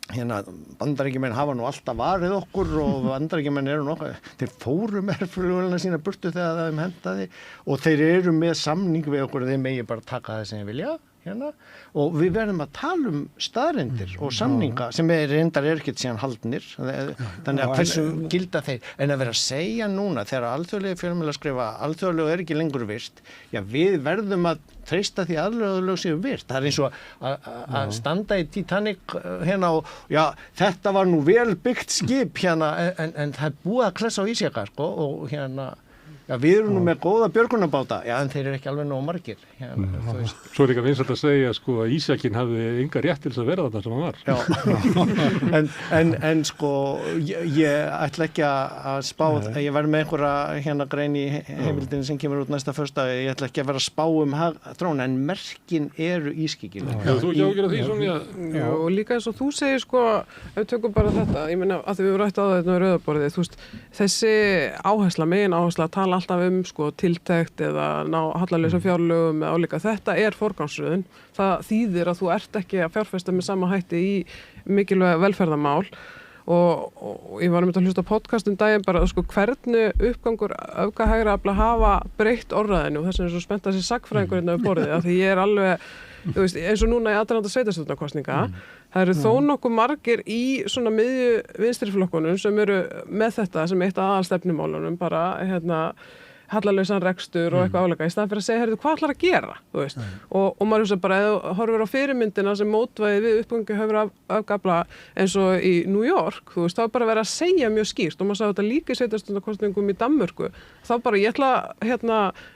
Bandaríkjamenn hafa nú alltaf varið okkur og Bandaríkjamenn eru nokkuð, þeir fóru með flugvélina sína burtu þegar það hentaði og þeir eru með samning við okkur og þeir megi bara taka það sem þeir vilja og við verðum að tala staðreyndir og samninga sem reyndar ekkert síðan haldnir, þannig að hversu gilda þeir, en að vera að segja núna þegar alþjóðlega fjölmiðlar skrifa alþjóðlega ekki lengur virt, já við verðum að treysta því alþjóðlega séu virt, það eins og að standa í Titanic og já þetta var nú vel byggt skip en það búið að klessa á ísjaka sko, og já, við erum nú með góða björgunarbáta, já, en þeir eru ekki alveg nógu margir. Svo líka vinsælt að segja, sko, að ísjakinn hafði enga rétt til þess að vera þarna sem hann var. Já, en sko, ég ætla ekki að spá, ég verð með einhverja grein í heimildin sem kemur út næsta föstudag, ég ætla ekki að vera að spá þróun, en merkin eru ískyggileg. Já, þú ekki ágjör því svona, já, og líka eins og þú segir, sko, ef við tökum bara þetta, ég meina, að við rætt á þetta með rauðaborðið, þú veist, þessi megin áhersla að tala alltaf sko tiltekt eða ná hallarlausa fjárlögum eða álíka, þetta forgangsröðun, það þýðir að þú ert ekki að fjárfesta með sama hætti í mikilvæg velferðarmál og ég var að hlusta á podcast daginn bara sko hvernig uppgangur öfgahægra afla hafa breytt orðræðinu og þess vegna er svo spennt að sé sagfræðingur hérna við borðið, af því ég er alveg þú veist, eins og núna í aðdraganda sveitarstjórnarkosninga það eru þó nokkuð margir í svona miðju vinstriflokkunum sem eru með þetta sem eitt af aðalstefnumálunum bara hallarlausan rekstur og eitthvað áleika í staðan fyrir að segja, hvað ætlar að gera, þú veist og maður hugsa bara, ef horfir á fyrirmyndina sem mótvæði við uppgangi höfra afgafla eins og í New York, þú veist, þá er bara verið að segja mjög skýrt og maður sagði þetta líka í sveitarstjórnarkosningum í Danmörku, þá bara ég ætla,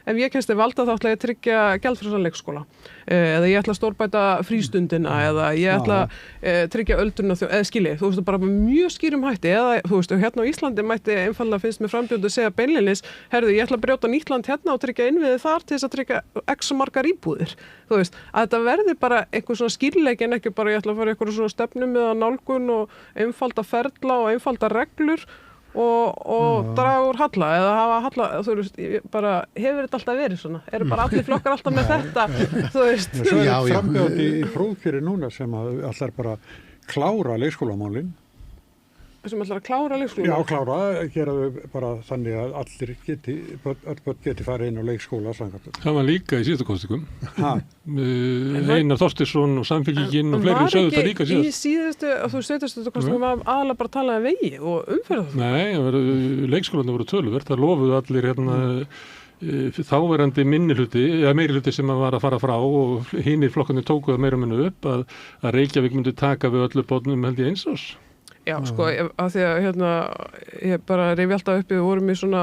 ef ég kemst valda þá ætla ég að tryggja gjaldfrjálsan leikskóla eða ég ætla að stórbæta frístundina eða ég ætla að tryggja öldruna eða skilji, þú veist, bara mjög skýrum hætti eða, þú veist, hérna á Íslandi mætti einfallega finnst með frambjóðu að segja beinlínis, herðu, ég ætla að brjóta nýtt land hérna og tryggja innviði þar til þess að tryggja x margar íbúðir, þú veist, að þetta verði bara eitthvað svona skýrleiki en ekki bara ég ætla að fara eitthvað svona stefnum eða nálgun og einfalda ferla og einfalda reglur og draga úr halla eða hafa halla, þú veist, bara hefur þetta alltaf verið svona, eru bara allir flokkar alltaf með þetta, þú veist. Svo er frambjóð í prófkjöri núna sem að allar bara klára leikskólamálin. Sem ætlar að klára leikskóla? Já, klára, gera þau bara þannig að allir öll börn geti farið inn á leikskóla samkvæmt. Það var líka í síðustu kosningum. Einar Þorsteinsson og Samfylkingin og fleiri sögðu þetta líka síðast. Var ekki í síðustu, þú síðustu kosningum var aðalega bara að tala um vegi og umferð? Nei, leikskólarnir voru töluvert, það lofuðu allir þáverandi minnihluti, eða meirihluti sem var að fara frá og hinir flokkarnir tókuðu meira og minna upp að Reykjavík myndi taka við öllu börnum held í eins árs. Já, sko, af því að ég bara reyfi alltaf uppi, við vorum í svona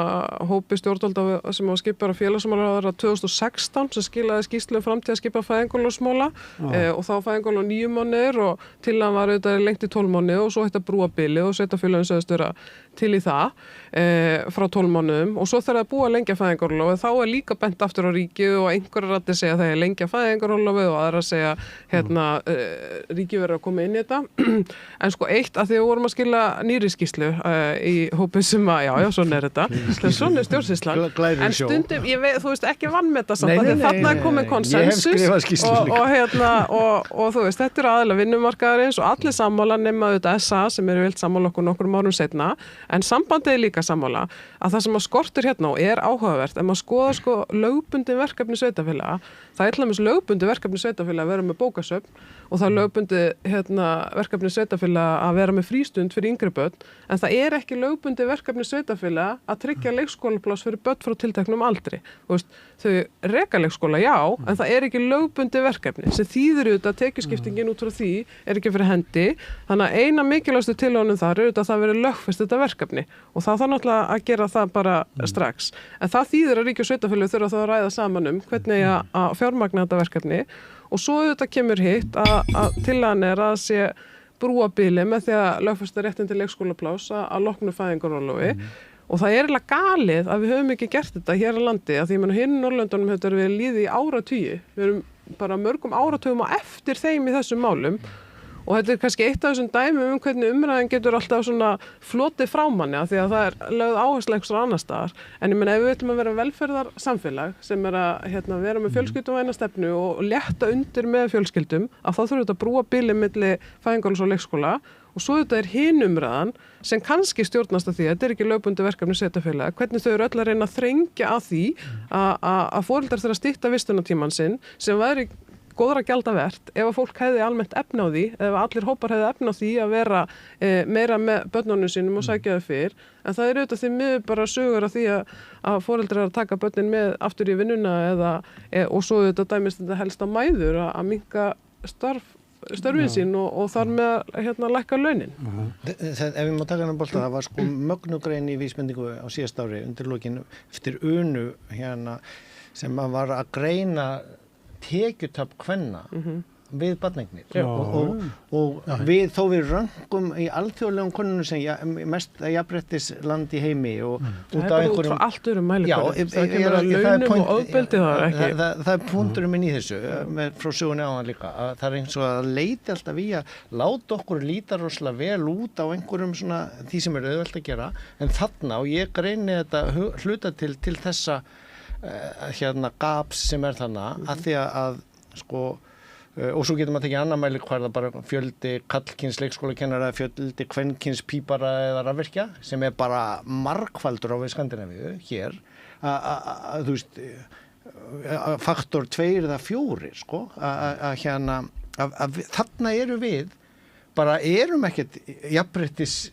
hópi stjórnvalda sem var skipar að félagsmálaráðherra 2016 sem skilaði skýrslu framtíð að skipa fæðingarorlofsmála og þá fæðingarorlof 9 mánuðir og tillagan var auðvitað lengt í 12 mánuði og svo hætti að brúa bilið og sveitarfélögin sögðust vera til í það frá 12 mánuðum og svo þegar það búið að lengja fæðingarorlofið þá er líka bent aftur á ríkið og einhverjar rættir segja að það er lengja fæðingarorlofið og aðra segja ríkið verður að koma inn í þetta en sko eitt að því vorum að skila nýri skýrslu í hópi sem að, já, svona þetta svona stjórnsýslan, en stundum ég veit, þú veist, ekki vanmeta samt að þarna er komin konsensus og þú veist, þetta er aðalega vinnumarkaðarins og allir sammála nema auðvitað SA sem eru vilt sammála okkur nokkrum árum seinna, en sambandið er líka sammála að það sem að skortur hérna og er áhugavert, ef maður skoðar lögbundin verkefni sveitarfélaga, það er til dæmis lögbundin verkefni sveitarfélaga að vera með bókasöfn og það er lögbundin verkefni sveitarfélaga að vera með frístund fyrir yngri börn, en það er ekki lögbundin verkefni sveitarfélaga að tryggja leikskólapláss fyrir börn frá tilteknum aldri. Þú veist, þau reka leikskóla, já, en það er ekki lögbundin verkefni sem þýðir auðvitað tekjuskiptingin út frá því er ekki fyrir hendi, þannig að eina mikilvægstu tilhjónum þar er auðvitað að það veri lögfest þetta verkefni og það þarf náttúrulega að gera það bara strax. En það þýðir að ríki og sveitarfélög þurfa þá að ræða saman hvernig að fjármagna þetta verkefni og svo auðvitað kemur hitt að tillagan er að sé brúabili með því að lögfesta réttin til leikskólapláss að loknu fæðingarorlofi og það er eiginlega galið að við höfum ekki gert þetta hér á landi að því að hinn Norðurlöndunum hefur við líðið í áratugi. Við erum bara mörgum áratugum á eftir þeim í þessum málum og þetta er kannski eitt af þessum dæmum hvernig umræðin getur alltaf svona flotið frá manni af því að það er lögð áhersla einhverstaðar annars staðar. En ég meina ef við ætlum að vera velferðarsamfélag sem er að vera með fjölskylduvæna stefnu og létta undir með fjölskyldum að þá þurfum við að brúa bilið milli fæðingarorlofs og leikskóla og svo þetta er hin umræðan sem kannski stjórnast af því að þetta er ekki lögbundi verkefni sveitarfélaga, hvernig þau eru öll að reyna að þrengja að því að foreldrar þurfa að stytta vistunartímann sinn sem væri góðra gjalda vert ef að fólk hefði almennt efni á því, ef allir hópar hefði efni á því að vera meira með börnunum sínum og sækja þau fyrr, en það er auðvitað því miður bara sögur af því að foreldrar að taka börnin með aftur í vinnuna og svo auðvitað dæmist þetta helst á mæður að minnka störfin sín og þar með að lækka launin. Ef við má taka hann bolta, það var mögnugrein í vísbendingu á síðast ári undir lokinu eftir Unu sem var að greina tekjutap kvenna við barneignir og við þó við röngum í alþjóðlegum konunum sem mest jafnréttisland í heimi og út af einhverjum allt eru mælikvarði, það kemur að launum og ofbeldi það er punkturinn minn í þessu frá sögunni á hann líka að það er eins og að leiti alltaf í að láta okkur líta rosalega vel út á einhverjum svona því sem er auðvelt að gera en þarna og ég greini þetta hluta til þessa gaps sem er þannig að því að og svo getur maður tekið annar mælikvarða bara fjöldi karlkyns leikskólakennara, fjöldi kvenkyns pípara eða rafvirkja sem er bara margfaldur á við Skandinavíu hér að þú veist faktor 2 eða 4 að þarna eru við bara erum ekkert jafnréttis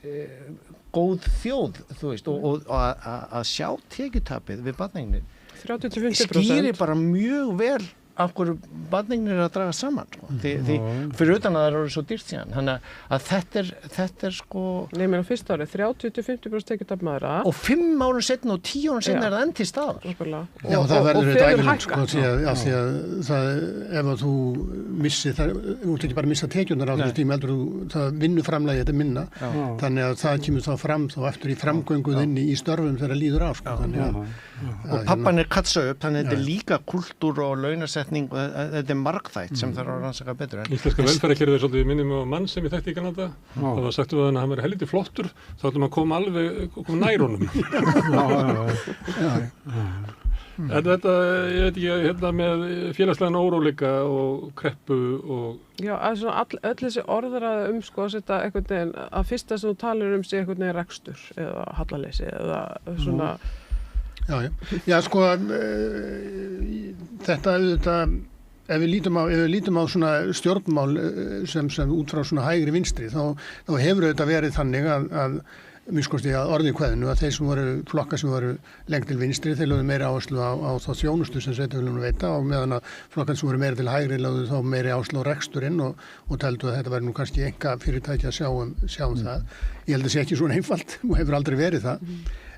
góð þjóð þú veist og að sjá tekjutapið við barneignir 30-50% skýrir bara mjög vel af hverju barneignir er að draga saman því fyrir utan að það eru svo dýrt síðan þannig að þetta er Nei, menn á fyrsta ári 30-50% tekjutap maðra og 5 árum setna og 10 árum setna er það enn til staðar Já, það verður þetta ægilegt því að það, ef að þú missir það, þú ert ekki bara að missa tekjunar á þessu tíma heldur það vinnuframlagið þetta minna þannig að það kemur þá fram þá eftir í framgönguðinni í störfum þegar líður á þannig að og pappan er katsa upp, þannig að þetta er líka kultúr og launasetning og þetta er margþætt sem þarf að rannsaka betur. Íslenska velferðarkerfið er svolítið minnum á mann sem ég þekkti í Kanada. Það var sagt við hann að hann verið helviti flottur, þá ætlum að koma nær honum. En þetta, ég veit ekki, með félagslegan óróleika og kreppu og Já, öll þessi orðræða þetta einhvern veginn, að fyrsta sem þú talar sé einhvern veginn rekstur eða hallaleysi eða svona Já, þetta auðvitað, ef við lítum á svona stjórnmál sem út frá svona hægri vinstri, þá hefur auðvitað verið þannig að orðið kveðinu að þeir sem voru flokkar sem voru lengt til vinstri, þeir lögðu meira áherslu á þá þjónustu sem sveitarfélögin veita og meðan að flokkar sem voru meira til hægri lögðu þá meiri áherslu á reksturinn og teldu að þetta væri nú kannski enga fyrirtæki að sjá um það. Ég held að sé ekki svona einfalt og hefur aldrei verið það.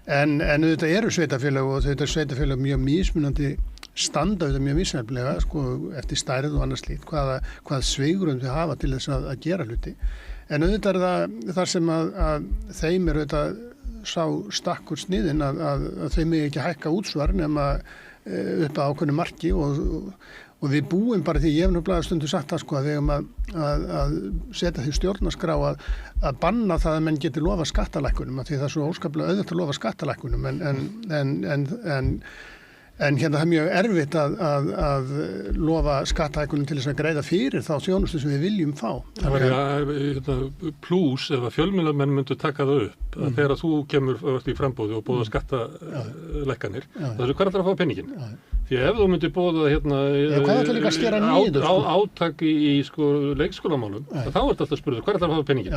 En auðvitað eru sveitarfélög og þetta er sveitarfélög mjög mismunandi standa auðvitað mjög mismunandi eftir stærð og annars slíkt, hvað svigrúm þau hafa til þess að gera hluti. En auðvitað er það þar sem að þeim er auðvitað sá stakkur sniðin að þeim er ekki hækka útsvar nema upp að ákveðnu marki og við búum bara því, ég hef náttúrulega stundu sagt það sko að við hefum að setja því stjórnarskrá að banna það að menn geti lofa skattalækkunum, því það er svo óskaplega auðvitað að lofa skattalækkunum en hérna það er mjög erfitt að lofa skattahækkunum til þess að greiða fyrir þá þjónustu sem við viljum fá. Það var plús ef að fjölmiðlamenn myndu taka það upp að þegar þú kemur í frambóði og bóða skattalækkanir, það hvað ætlar að fá penningin? Því ef þú myndir bóða átak í sko leikskólamálum, þá er þetta alltaf spurður, hvað ætlar að fá penningin?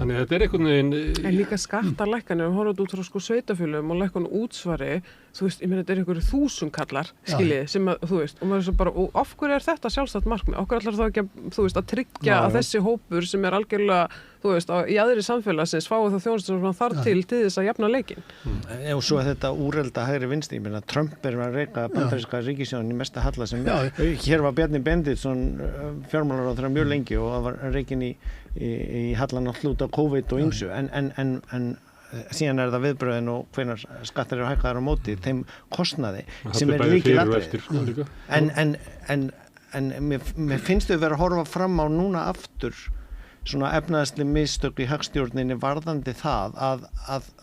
Þannig að þetta er einhvern veginn... En líka skattalækkanir, við horfum út frá sko sveitafélögum og lækkun útsvari, þú veist, ég meina þetta er einhverju 1000 kallar, skiljið, sem að, þú veist, og maður er svo bara, og af hverju er þetta sjálfstætt markmið? Okkur ætlar þá ekki að, þú veist, að tryggja að þessi hópur sem er algjörlega, þú veist, í aðri samfélagsins fái það þjónustu sem hann þarf til þess að jafna leikinn. Og svo er þetta úrelda hægri vinstri, ég meina, Trump er að reyka bandaríska ríkissjóðan í mesta halla sem hér var Bjarni Benediktsson fjármálaráðherra mjög lengi og það var reikinn í hallan að hluta COVID og ýmsu, en síðan er það viðbröðin og hvenær skattar eru hækkaðar á móti þeim kostnaði sem er lykilatriði. En mér finnst þau vera að horfa fram á núna aftur svona efnaðsleg mistök í hagstjórninni varðandi það að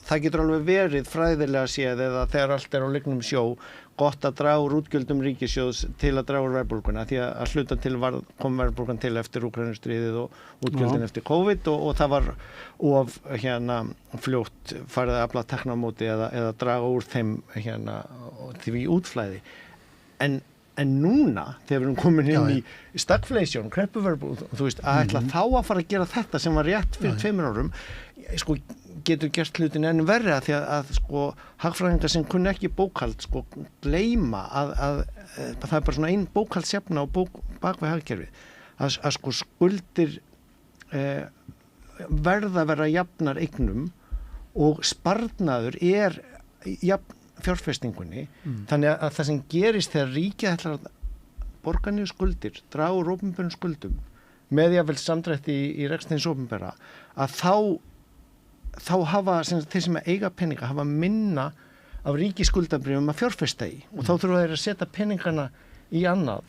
það getur alveg verið fræðilega séð eða þegar allt er á lygnum sjó gott að draga úr útgjöldum ríkissjóðs til að draga úr verðbólguna því að hluta til kom verðbólgan til eftir Úkraínustríðið og útgjöldin eftir COVID og það var of fljótt farið að afla tekna á móti eða draga úr þeim því útflæði. En núna, þegar við erum komin inn í stagflation, kreppuverðbólgu, þú veist, að ætla þá að fara að gera þetta sem var rétt fyrir 2 árum, sko, getur gert hlutin enn verri því að sko, hagfræðingar sem kunni ekki bókhald, sko, gleyma að það er bara svona ein bókhaldsjafna og bakvið hagkerfið, að sko skuldir verða að vera jafnar eignum og sparnaður er jafn fjárfestingunni, þannig að það sem gerist þegar ríkið ætlar að borga niður skuldir, draga úr opinberum skuldum, með jafnvel samdrætti í rekstins opinbera, að þá hafa þeir sem eiga peninga hafa minna af ríkisskuldabréfum að fjárfesta í og þá þurfa þeir að setja peningana í annað.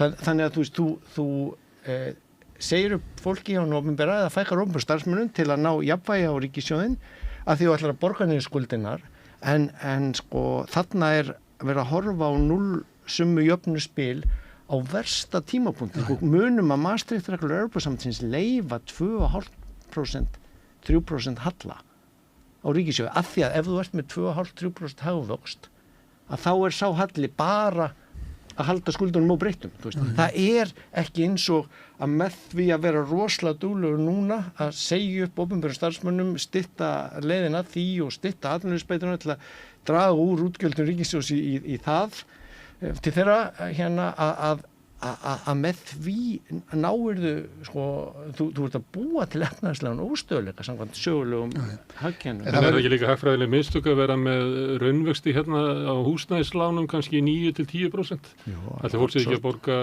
Þannig að þú segir upp fólki á opinbera eða fækkar opinberum starfsmönnum til að ná jafnvægi á ríkissjóðin að því þú ætlar að borga niður skuldinar en sko þarna er verið að horfa á 0 jöfnuspil á versta tímapunkti. Munum að Maastricht-reglur Evrópusambandsins leyfa 2,5%, 3% halla á ríkissjóði af því að ef þú ert með 2,5-3% hagvöxt að þá er sá halli bara að halda skuldunum óbreyttum. Það er ekki eins og að með því að vera rosalega duglegur núna að segja upp opinberum starfsmönnum, stytta leiðina því og stytta atvinnuleysisbæturnar til að draga úr útgjöldum ríkissjóðs í það til þeirra að með því náirðu sko, þú ert að búa til efnahagslegan óstöðuleika samkvæmt sögulegum hagkennum. En er það ekki líka hagfræðileg mistök að vera með raunvexti á húsnæðislánum kannski 9-10%? Ætli fólk sé ekki að borga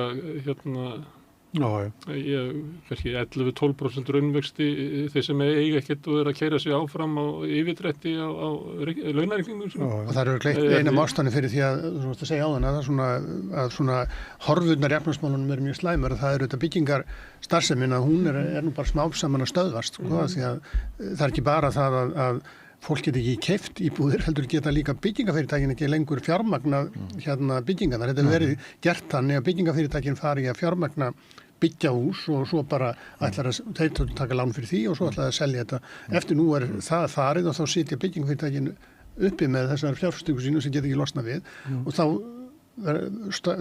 kannski 11-12% raunvexti þeir sem eiga ekkert og eru að keyra sig áfram á yfirdrætti á launareikningum. Og það eru gleitt einum ástæðan fyrir því að þú veist að segja áðan að svona horfurnar í efnahagsmálunum eru mjög slæmar og það eru þetta byggingar starfsemin að hún er nú bara smám saman að stöðvast sko, því að það er ekki bara það að fólk geta ekki keypt íbúðir, heldur geta líka byggingafyrirtækin ekki lengur fjármagna byggingarnar. Þetta er verið gert þannig að byggingafyrirtækin fari að fjármagna byggja hús og svo bara ætlar að þeir taka lán fyrir því og svo ætlar að selja þetta. Eftir nú er það farið og þá sitja byggingafyrirtækin uppi með þessar fjárfestingu sínu sem geta ekki losna við og þá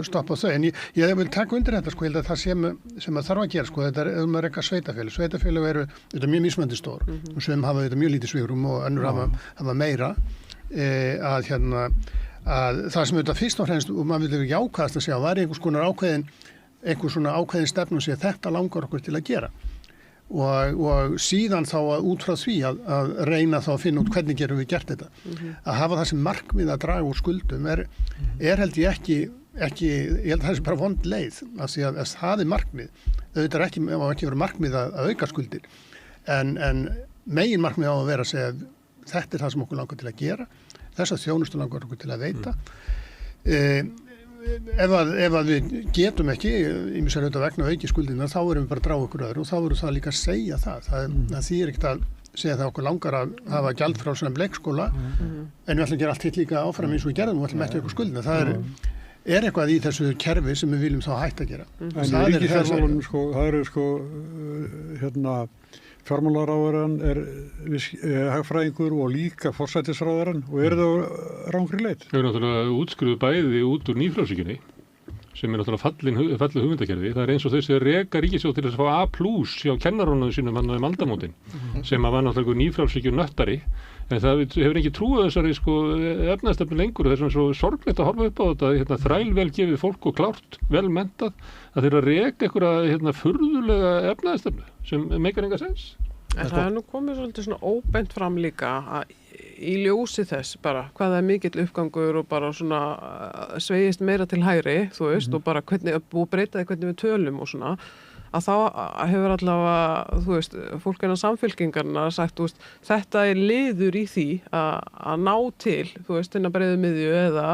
stoppa þau. En ég vil taka undir þetta sko, held að það sem að þarf að gera sko, þetta er að reka sveitafélög. Sveitafélög eru þetta mjög mismunandi stór og sem hafa þetta mjög lítið svigrúm og önnur hafa meira að það sem þetta fyrst og fremst og maður vil jákvæðast að segja var einhver svona ákveðin stefnu sem þetta langar okkur til að gera og síðan þá að út frá því að reyna þá að finna út hvernig gerum við gert þetta. Að hafa það sem markmið að draga úr skuldum er held ég ekki, ég held að það sé bara vond leið af því að það er markmið. Auðvitað ekki vera markmið að auka skuldir en megin markmið á að vera að segja þetta er það sem okkur langar til að gera, þess að þjónustu langar okkur til að veita. ef að við getum ekki ýmsar auðvitað vegna auki skuldina, þá erum við bara að draga okkur öðru og þá verður það líka að segja það þýðir ekkert að segja það okkur langar að hafa gjaldfrjálsan leikskóla en við ætlum að gera allt hitt líka áfram eins og við gerðum og ætlum ekki okkur skuldina. Það er eitthvað í þessu kerfi sem við viljum þá hætta að gera. En ríkisfjármálunum það eru fjármálaráðherrann hagfræðingur og líka forsætisráðherrann og eru það rangri leið? Þau eru náttúrulega útskrifuð bæði út úr nýfrjálshyggjunni sem náttúrulega fallið hugmyndakerfi. Það eins og þau sem reka ríkissjóð til þess að fá A+ hjá kennarónum sínum hann um aldamótin sem var náttúrulega nýfrjálshyggju nöttari. En það hefur ekki trúið þessari efnaðarstefnu lengur og þess vegna svo sorglegt að horfa upp á þetta þrælvel gefið fólk og klárt, vel mentað að þeir að reka einhverja furðulega efnaðarstefnu sem meikar enga sens. En það nú komið svolítið svona óbeint fram líka að í ljósi þess bara hvað það mikill uppgangur og bara svona sveigist meira til hægri, þú veist, og bara hvernig búið breytaði hvernig við tölum og svona að þá hefur allavega, þú veist, fólk innan samfylkingarna sagt, þú veist, þetta liður í því að ná til, þú veist, inn að breiðu miðju eða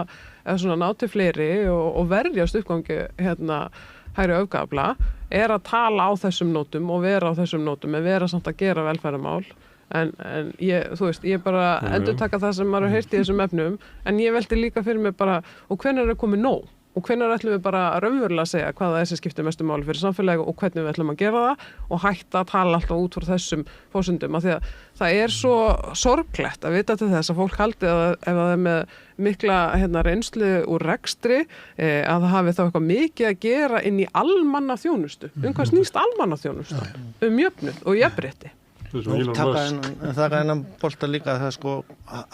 svona ná til fleiri og verjast uppgangi hægri öfgafla að tala á þessum nótum og vera á þessum nótum en vera samt að gera velferðarmál. En ég, þú veist, ég bara endurtaka það sem maður heyrt í þessum efnum en ég velti líka fyrir mig bara og hvenær komið nóg? Og hvenær ætlum við bara raunverulega að segja hvað það sem skiptir mestu máli fyrir samfélagi og hvernig við ætlum að gera það og hætta að tala alltaf út frá þessum forsendum af því að það svo sorglegt að vita til þess að fólk haldi að ef það með mikla reynslu úr rekstri að það hafi þá eitthvað mikið að gera inn í almannaþjónustu. Hvað snýst almannaþjónustu? Jöfnuð og jafnrétti. Taka þennan bolta líka að það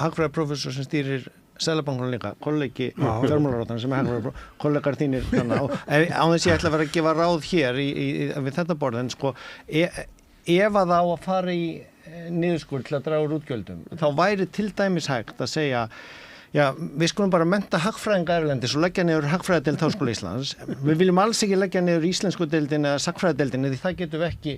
hagfræðiprófessor sem stýrir Seðlabankanum líka, kollegi fjármálaráðherra sem hagfræðiprófessor, kollegar þínir á þess ég ætla að vera að gefa ráð hér við þetta borð en ef að á að fara í niðurskurð til að draga úr útgjöldum þá væri til dæmis hægt að segja já, við skulum bara mennta hagfræðinga erlendis og leggja niður hagfræðideild Háskóla Íslands. Við viljum alls ekki leggja niður íslensku deildin eða sagnfræðideildin því það getum við ekki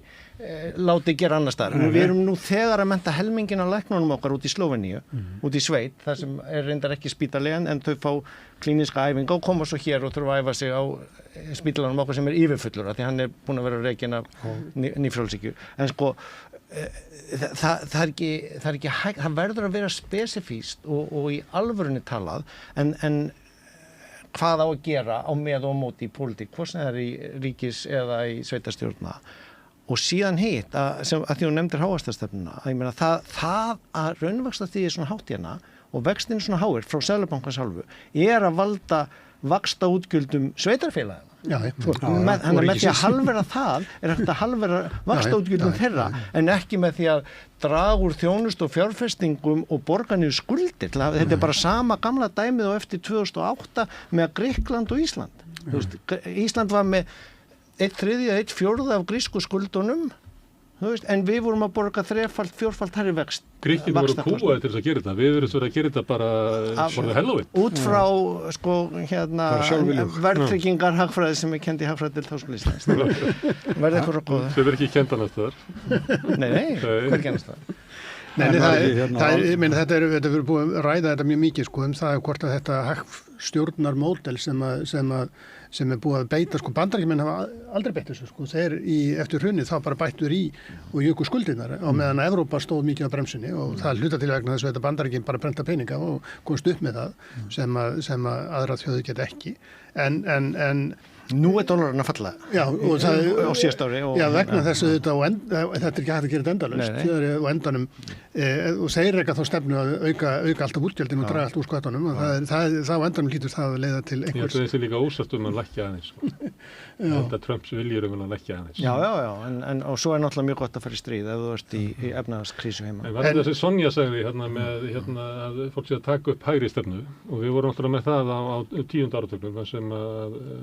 látið gera annars staðar. Við erum nú þegar að mennta helmingin af læknunum okkar út í Slóveníu, út í sveit, það sem reyndar ekki spítalegan en þau fá klíníska æfingu og koma svo hér og þurfa að æfa sig á spítalanum okkar sem yfirfullur af því hann búinn að vera rekinn af nýfrjálshyggju. En það verður að vera spesifíst og í alvörunni talað en hvað á að gera á með og móti í pólitík, hvort sem það í ríkis eða í sveitarstjórna og síðan hitt að því hún nefndir hávaxtastefnuna að ég meina það að raunvaxtastigið svona hátt hérna og vextin svona háir frá Seðlabankans hálfu að valda vaxta útgjöldum sveitarfélagana. Með því að halvera það hægt að halvera vaxta útgjöldum þeirra en ekki með því að draga úr þjónustu og fjárfestingum og borga niður skuldir. Þetta bara sama gamla dæmið og eftir 2008 með Grikkland og Ísland. Ísland var með 1/3 af grísku skuldunum en við vorum að borga 3-4 hærri vext. Gríkin voru kúaði til þess að gera þetta. Við erum að gera þetta bara hellóið. Út frá verðtryggingar hagfræði sem kendi hagfræðideild Háskóla Íslands. Verði eitthvað góða. Þau verður ekki kend annars staðar. Nei, hver kennast það? Þetta verður búið að ræða þetta mjög mikið það hvort að þetta stjórnarmódel sem búið að beita bandaríkjamenn hafa aldrei beitt þessu þeir eftir hrunið þá bara bættur í og juku skuldirnar á meðan að Evrópa stóð mikið á bremsunni og það hluta til vegna þess að þetta bandaríkjamenn bara brenta peninga og komst upp með það sem aðra þjóðir geta ekki en nú dollarinn að falla á síðast ári vegna þess að þetta ekki hægt að gera þetta endalaust og endanum og þeir reka þá stefnu að auka alltaf útgjöldin og draga allt úr skvættunum og það á endanum lítur það að leiða til einhvers. Ég finnst líka ósátt að lækka aðeins þetta Trumps viljur að lækka aðeins. Já, og svo náttúrulega mjög gott að fara í stríð ef þú ert í efnahagskrísu heima. En var þetta þessi Sonja sagði að fólk sé að taka upp hægri stefnu og við vorum náttúrulega með það á 10. áratugnum þar sem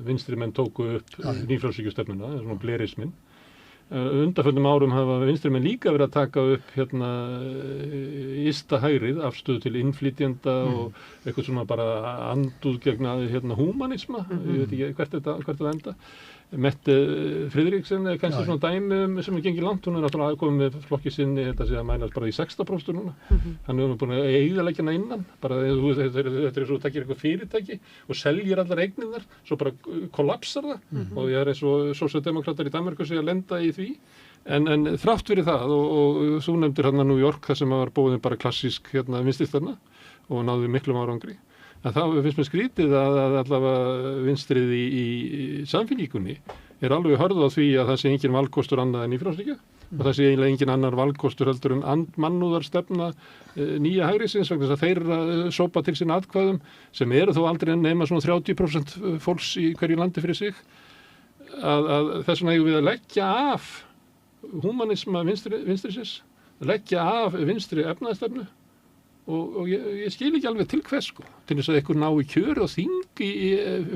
vinstri menn tóku upp nýfrjálshyggjustefnuna, svona blerismin. Undanförnum árum hafa vinstri menn líka verið að taka upp ysta hægrið, afstöðu til innflytjenda og eitthvað svona bara andúð gegn húmanisma, ég veit ekki hvert það enda. Mette Friðriksen er kannski svona dæmi sem er gengið langt, hún er náttúrulega komið með flokki sinni, þetta sé að mælast bara í 16% núna. Hann er búin að eyðileggja hana innan, bara þetta er svo takkir eitthvað fyrirtæki og seljir allar eignirnar, svo bara kollapsar það og ég er eins og sósíaldemókratar í Danmörku sé að lenda í því. En þrátt fyrir það og þú nefndir hérna New York þar sem var bóðin bara klassísk vinstristefna og náði miklum árangri. En það finnst mér skrítið að allavega vinstrið í samfélíkunni er alveg hörð á því að það sé engin valkostur annað en í frjálshyggja og það sé eiginlega engin annar valkostur heldur en mannúðarstefna nýja hægrisins vegna þess að þeir sópa til sín atkvæðum sem eru þó aldrei nema svona 30% fólks í hverju landi fyrir sig að þess vegna eigum við að leggja af humanisma vinstrisins, leggja af vinstri efnaðarstefnu og ég skil ekki alveg til hvers til þess að eitthvað ná í kjör og þing í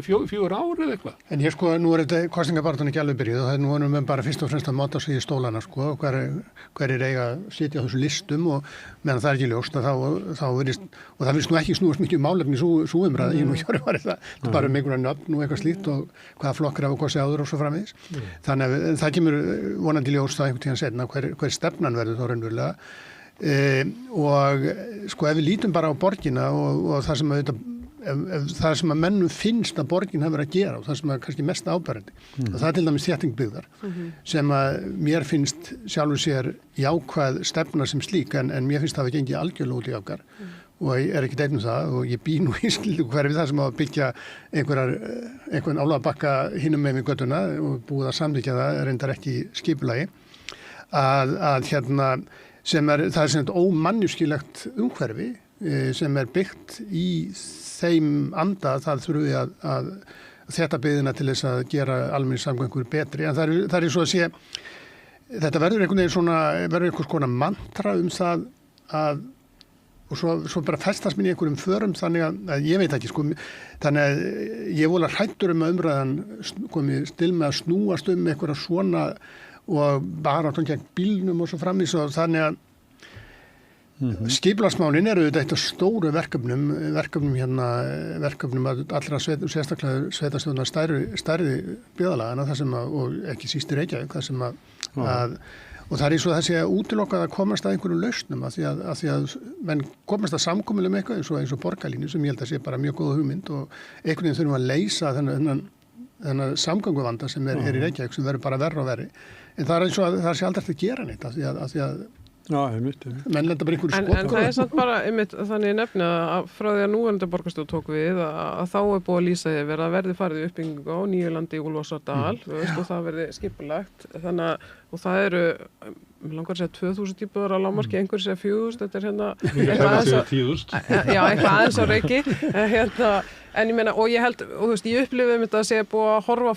4 ár eða eitthvað. En ég nú er þetta kosningabaráttan ekki alveg byrjuð og það nú erum við bara fyrst og fremst að máta sig í stólana hverjir eiga að sitja á þessu listum og meðan það er ekki ljóst að þá virðist, og það virðist nú ekki snúast mikið málefni sú umræða, ég nú hjá var þetta bara um einhverja nöfn og eitthvað slíkt og hvaða flokkar hafa kosið áður og svo framvegis. Þannig að það kemur vonandi ljóst það einhvern tíðan seinna hver stefnan verður þá raunverulega. Og ef við lítum bara á borgina og það sem að mennum finnst að borgin hafa verið að gera og það sem er kannski mest áberandi og það er til dæmis þétting byggðar sem að mér finnst sjálfur sér jákvæð stefna sem slík en mér finnst það að gengið algjörlega út í okkar og ég er ekki einn það og ég bý nú í skildu hverfi það sem á að byggja einhvern álfabakka hinum með göttuna og búið að samþykkja það reyndar ekki skipulagi að það er sem ómanneskilegt umhverfi sem er byggt í þeim anda að það þurfi að þetta byggðina til þess að gera almenningssamgöngur betri. En það er svo að sé, þetta verður einhvern veginn svona, verður einhvers konar mantra það að, og svo bara festast mér í einhverjum förum þannig að ég veit ekki, þannig að ég voru hræddur að umræðan til með að snúast einhverja svona og bara gegn bílnum og svo framvís og þannig að skipulagsmálin eru þetta stóru verkefnum allra sérstaklega sveitarstjórnar stærri byggðarlagana þar sem og ekki síst í Reykjavík þar sem og það er eins og það sé útilokað að komast að einhverjum lausnum af því að menn komast að samkomulum eitthvað eins og borgarlínu sem ég held að sé bara mjög góð hugmynd og einhvern veginn þurfum að leysa þennan samgönguvanda sem er í Reykjavík sem verður bara verra og verri. En það er eins og að það sé aldrei eftir að gera neitt af því að menn lenda bara einhverju skot. En það er samt bara þannig nefni að frá því að núverandi borgarstjórn tók við að þá er búið að lýsa yfir að verði farið uppbyggingu á Nýjulandi í Úlfarsárdal og það verði skipulagt og það eru mér langar að segja 2000 íbúðar á lágmarki, einhver segja 4000, þetta er eitthvað aðeins á Reyki, en ég meina, og ég held, og þú veist, ég upplifði þetta að segja búið að horfa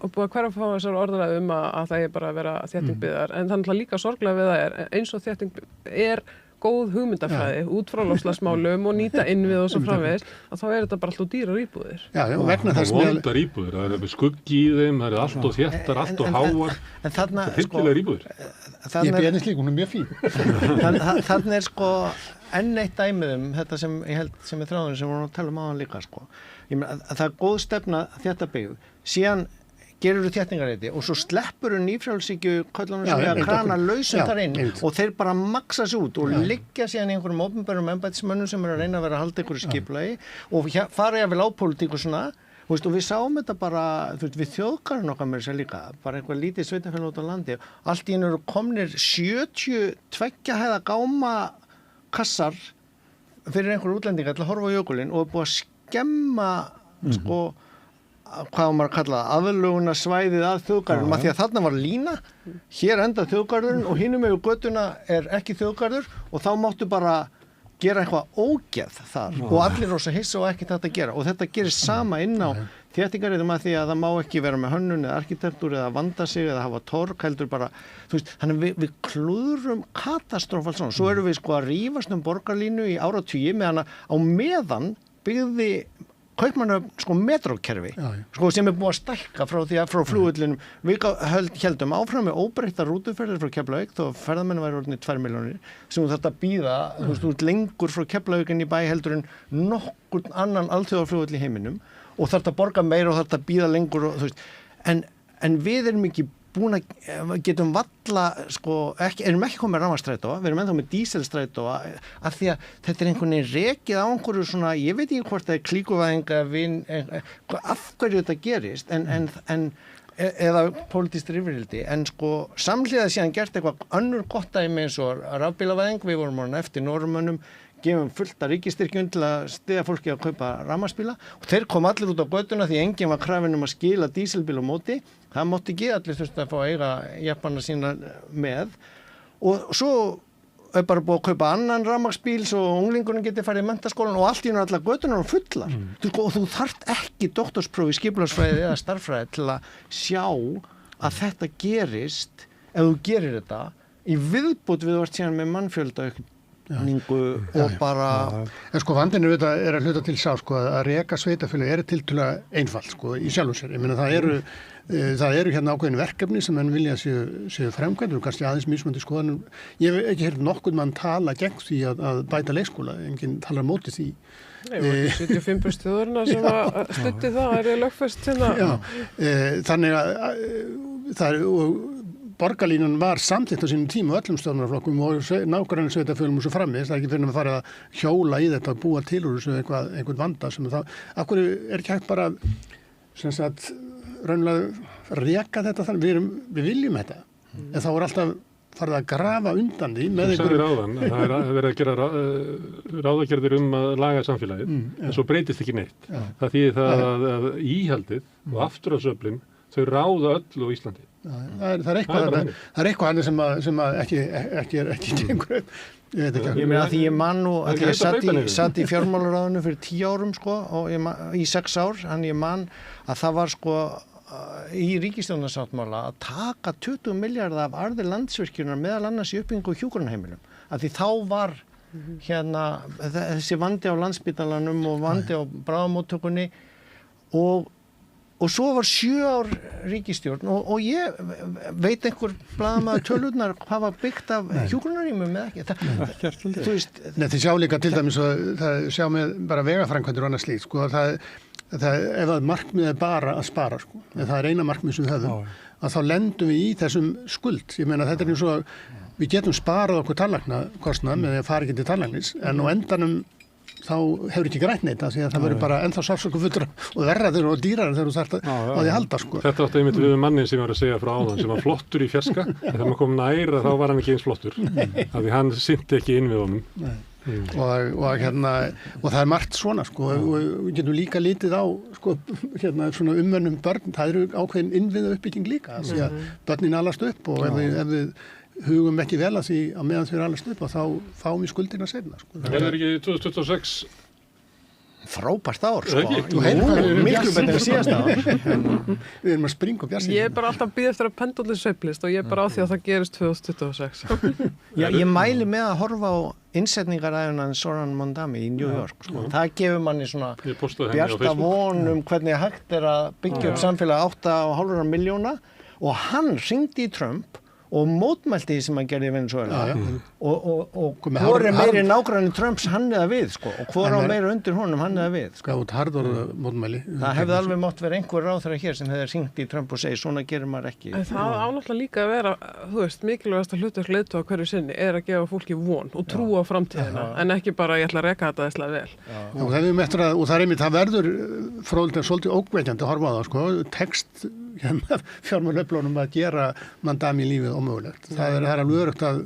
búið að hverfa frá þessar orðræðu að það er bara að vera þéttingbyggðar, en þannig að líka sorglega við það er, eins og þétting er góð hugmyndafræði út frá loftslagsmálum og nýta innvið og svo framvegis að þá er þetta bara alltaf dýrar íbúðir. Já, vegna þess að vondar íbúðir, það er skuggi í þeim, það er allt og þéttar, allt og háar. En þarna hildilegar íbúðir. Ég beðist líka, hún er mjög fín. Þarna er enn eitt dæmið þetta sem ég held sem er þráðurinn sem vorum að tala áðan líka Ég meina að það er góð stefna þetta byggð. Síðan gerur þú þéttingareiti og svo sleppur þú nýfrjálshyggju köllunum sem er að krana lausum þar inn og þeir bara maksa sig út og liggja síðan í einhverjum opinberum embættismönnum sem eru að reyna að vera að halda einhverju skipulagi og fara jafnvel á pólitík og svona og við sáum þetta bara við þjóðgarðin okkar með þess að líka bara eitthvað lítið sveitarfélag út á landi allt í einu eru komnir 72 hæða gáma kassar fyrir einhverju útlendinga til að horfa á jökulinn og búið að skemma hvað maður kalla aðlöguna svæðið að þjóðgarðinum af því að þarna var lína hér enda þjóðgarðurinn og hinum með göttuna er ekki þjóðgarður og þá máttu bara gera eitthvað ógeð þar og allir rosa hissa og ekki þetta að gera og þetta gerir sama inn á þéttingareitum að því að það má ekki vera með hönnun eða arkitektúr eða vanda sig eða hafa torg heldur bara, þannig við klúðrum katastrófalt svona, svo erum við að rífast borgarlínu í áratugi meðan á meðan byggði Kaupmannahöfn metrókerfi sem er búið að stækka frá flugvellinum við heldum áfram með óbreyttar rútuferðir frá Keflavík þó að ferðamenn væri orðinni 2 milljónir sem þú þarft að bíða þú lengur frá Keflavík í bæ heldur en nokkurn annan alþjóðarflugvell í heiminum og þarft að borga meira og þarft að bíða lengur og, en við erum ekki búin að getum valla erum ekki komið rafmagnsstrætó, við erum ennþá með díselstrætó af því að þetta er einhvern veginn rekið á einhverju svona, ég veit ekki hvort það er klíkuvæðinga af hverju þetta gerist en eða pólitískt yfirhildi, en samhliða síðan gert eitthvað önnur gott dæmi eins og rafbílavæðing, við vorum orðin eftir Norðmönnum, gefum fullt af ríkisstyrkjum til að styðja fólki að kaupa rafmagnsbíla og þeir kom allir út á götuna því enginn var krafinn að skila díselbíl á móti, það mátti ekki, allir þurfti að fá að eiga jeppanna sína með og svo er bara búið að kaupa annan rafmagnsbíl svo unglingurinn geti farið í menntaskólan og allt í allar götunar og fullar og þú þarft ekki doktorsprófi í skipulagsfræði eða starffræði til að sjá að þetta gerist ef þú gerir þetta í viðbót við vart síðan með mannfjölda og bara en vandinn er að hluta til sá að reka sveitafélög er tiltölulega einfalt í sjálfum sér, ég meina það eru hérna ákveðin verkefni sem menn vilja séu fremkvæmd og kannski aðeins mismunandi skoðanum, ég hef ekki heyrt nokkurn mann tala gegn því að bæta leikskóla, enginn talar móti því. Nei, 75% þjóðurna sem að stutti það er lögfest hérna. Já, þannig að það er borgarlínan var samþykkt á sínum tíma öllum stjórnarflokkum og nágrannar sveitarfélögum og svo framvegis, það er ekki fyrir að fara að hjóla í þetta og búa til úr þessu einhvern vanda sem það, af hverju er ekki hægt bara sem sagt raunlega reka þetta þannig, við viljum þetta, en þá er alltaf farið að grafa undan því með einhverjum ráðan, það er verið að gera ráðagerðir að laga samfélagið, en svo breytist ekki neitt. Það þýðir það að íhaldið og afturhaldsöflin, þau ráða öll á Íslandi. Það er eitthvað sem ekki gengur upp. Ég meina að því ég man nú að ég satt í fjármálaráðinu fyrir 10 árum og í 6 ár, en ég man að það var í ríkisstjórnarsáttmála að taka 20 milljarða af arði Landsvirkjunar meðal annars í uppbyggingu hjúkrunarheimilum. Að því þá var þessi vandi á Landspítalanum og vandi á bráðamóttökunni og svo var 7 ár ríkisstjórn og ég veit einhver blaðamaður tölurnar hvað var byggt af hjúkrunarrýmum eða ekki. Nei, þið sjá líka til dæmis það sjá með bara vegaframkvæmdir og annað slíkt, ef að markmið er bara að spara, ef það er eina markmið sem við höfum, að þá lendum við í þessum skuld. Ég meina þetta er eins og við getum sparað okkur tannlæknakostnað með að fara ekki til tannlæknis, en á endanum þá hefur ekki grætt neitt því að það verður bara ennþá sársökufullra og verraður og dýrar þegar þú þarft á því að halda. Þetta átti einmitt við mannin sem var að segja frá áðan sem var flottur í fjarska, en þegar maður kom nær þá var hann ekki eins flottur, af því hann sinnti ekki inn við honum. Og það er margt svona og við getum líka litið á svona umönnum börn, það eru ákveðin innviða uppbygging líka því að börnin alast upp og ef við hugum ekki vel að því að meðan þau eru alast upp og þá fáum við skuldina seinna. Það er ekki 2026 frábært ár miklu betur en síðasta ár. Við erum að springa og bjartsýn. Ég er bara alltaf að bíða eftir að pendulinn sveiflist og ég er bara á því að það gerist 2026. Já, ég mæli með að horfa á innsetningaræðuna Zoran Mondami í New York. Það gefur manni svona bjarta von hvernig hægt er að byggja upp samfélag 8,5 milljóna og hann hringdi í Trump og mótmælti því sem hann gerði í Venezuela og hvor er meiri nágranni Trumps hann eða við og hvor á meira undir honum hann eða við mótmæli. Það hefði alveg mátt vera einhver ráðherra hér sem hefði hringt í Trump og segið svona gerir maður ekki. En það ánáttúrulega líka að vera mikilvægast að hlutverk leiðtoga hverju sinni er að gefa fólki von og trú á framtíðina en ekki bara ég ætla að reka þetta eðslega vel. Og það er einmitt, það verður fróðilegt svolítið ógnvekjandi að horfa á það text fjármálaöflunum að gera Mondami lífið ómögulegt. Það er alveg öruggt að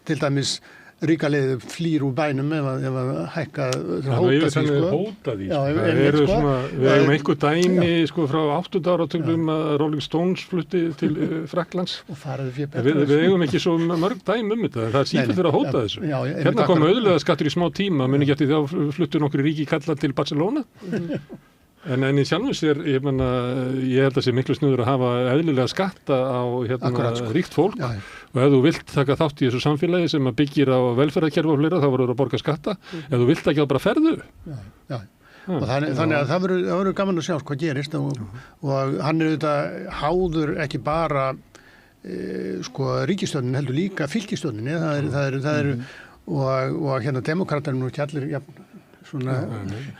til dæmis ríka liðið flýr úr bænum ef að hækka hóta því. Við hefum einhver dæmi frá 8. áratögnum að Rolling Stones flutti til Frakklands. Við eigum ekki svo mörg dæmi þetta. Það er sífellt fyrir að hóta þessu. Hérna kom auðvitað skattur í smá tíma, muni ekki eftir þá fluttu nokkri ríki kalla til Barcelona. En í sjálfum sér, ég held að sé miklu snuður að hafa eðlilega skatta á ríkt fólk og ef þú vilt taka þátt í þessu samfélagi sem byggir á velferðarkerfi og fleira þá verður að borga skatta, ef þú vilt ekki þá bara ferðu. Og þannig að það verður gaman að sjá hvað gerist og hann er auðvitað háður ekki bara ríkisstjórnin heldur líka fylkisstjórninni, það eru og demókratar nú ekki allir svona...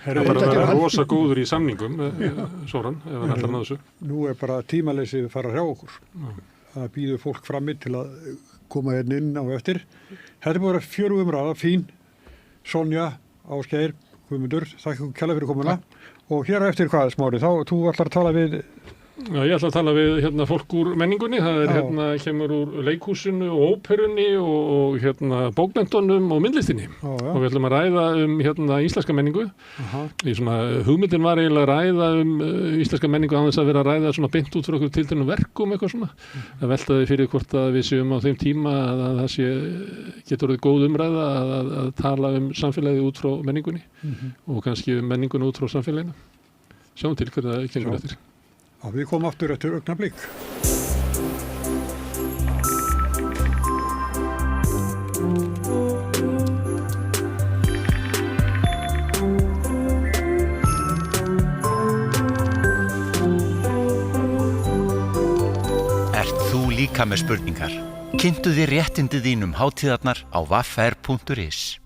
Það bara að vera rosa góður í samningum, Soran, ef hann ætlar að ná þessu. Nú bara tímaleysið fara hjá okkur. Það býður fólk frammi til að koma hérna inn á eftir. Þetta búið að vera 4 umræða, fín, Sonja, Ásgeir, Guðmundur, þakka ykkur kærlega fyrir komuna. Og hér á eftir hvað, Smári, þú ætlar að tala við... Já, ég ætla að tala við fólk úr menningunni, það kemur úr leikhúsinu og óperunni og bókmenntunum og myndlistinni og við ætlum að ræða íslenska menningu. Hugmyndin var eiginlega að ræða íslenska menningu án þess að vera að ræða svona beint út frá okkur tilteknum verkum eitthvað svona. Það veltaði fyrir hvort að við séum á þeim tíma að það getur orðið góð umræða að tala samfélagið út frá menningunni og kannski menninguna út frá samfélaginu. Sjáum til hvernig það gengur eftir. Já, við komum aftur eftir augnablik. Ert þú líka með spurningar? Kynntu þér réttindi þín hátíðarnar á wafr.is.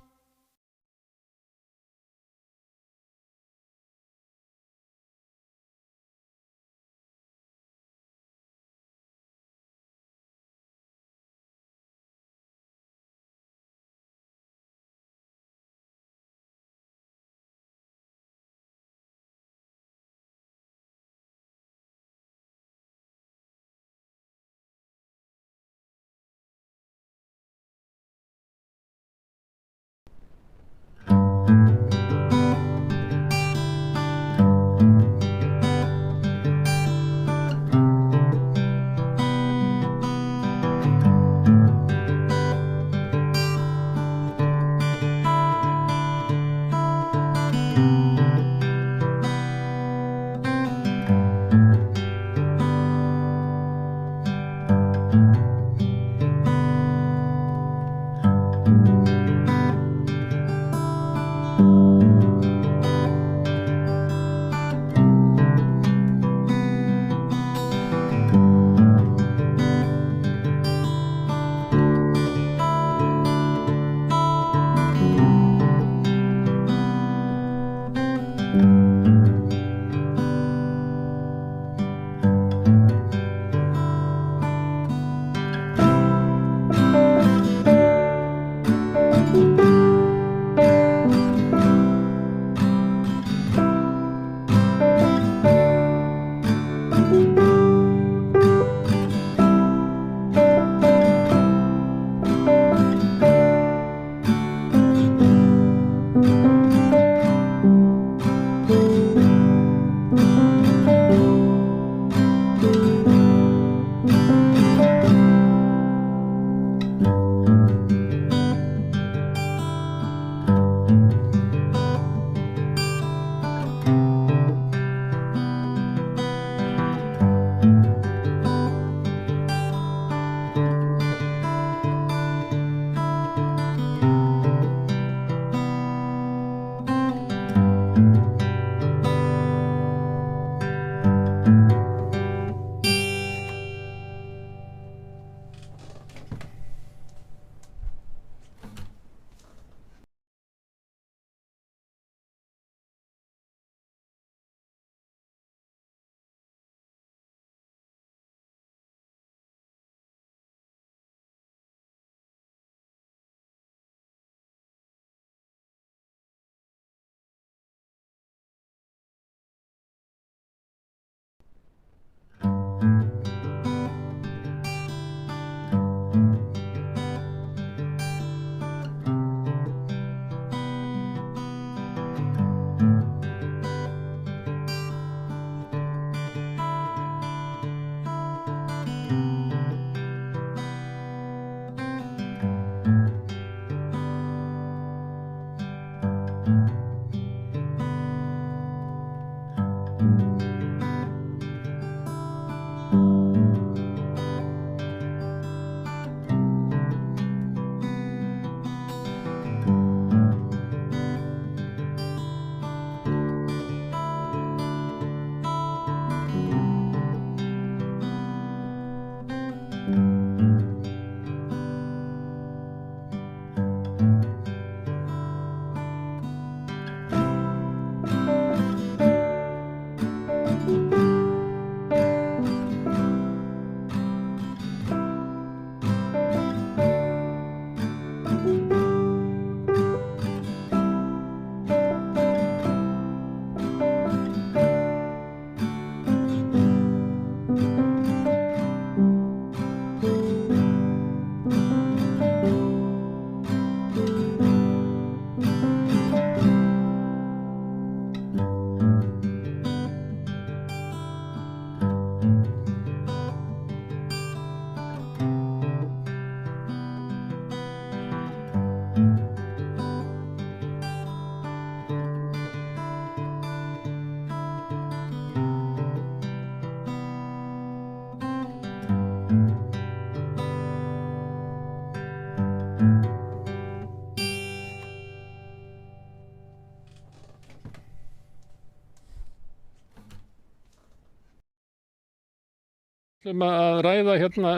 Að ræða hérna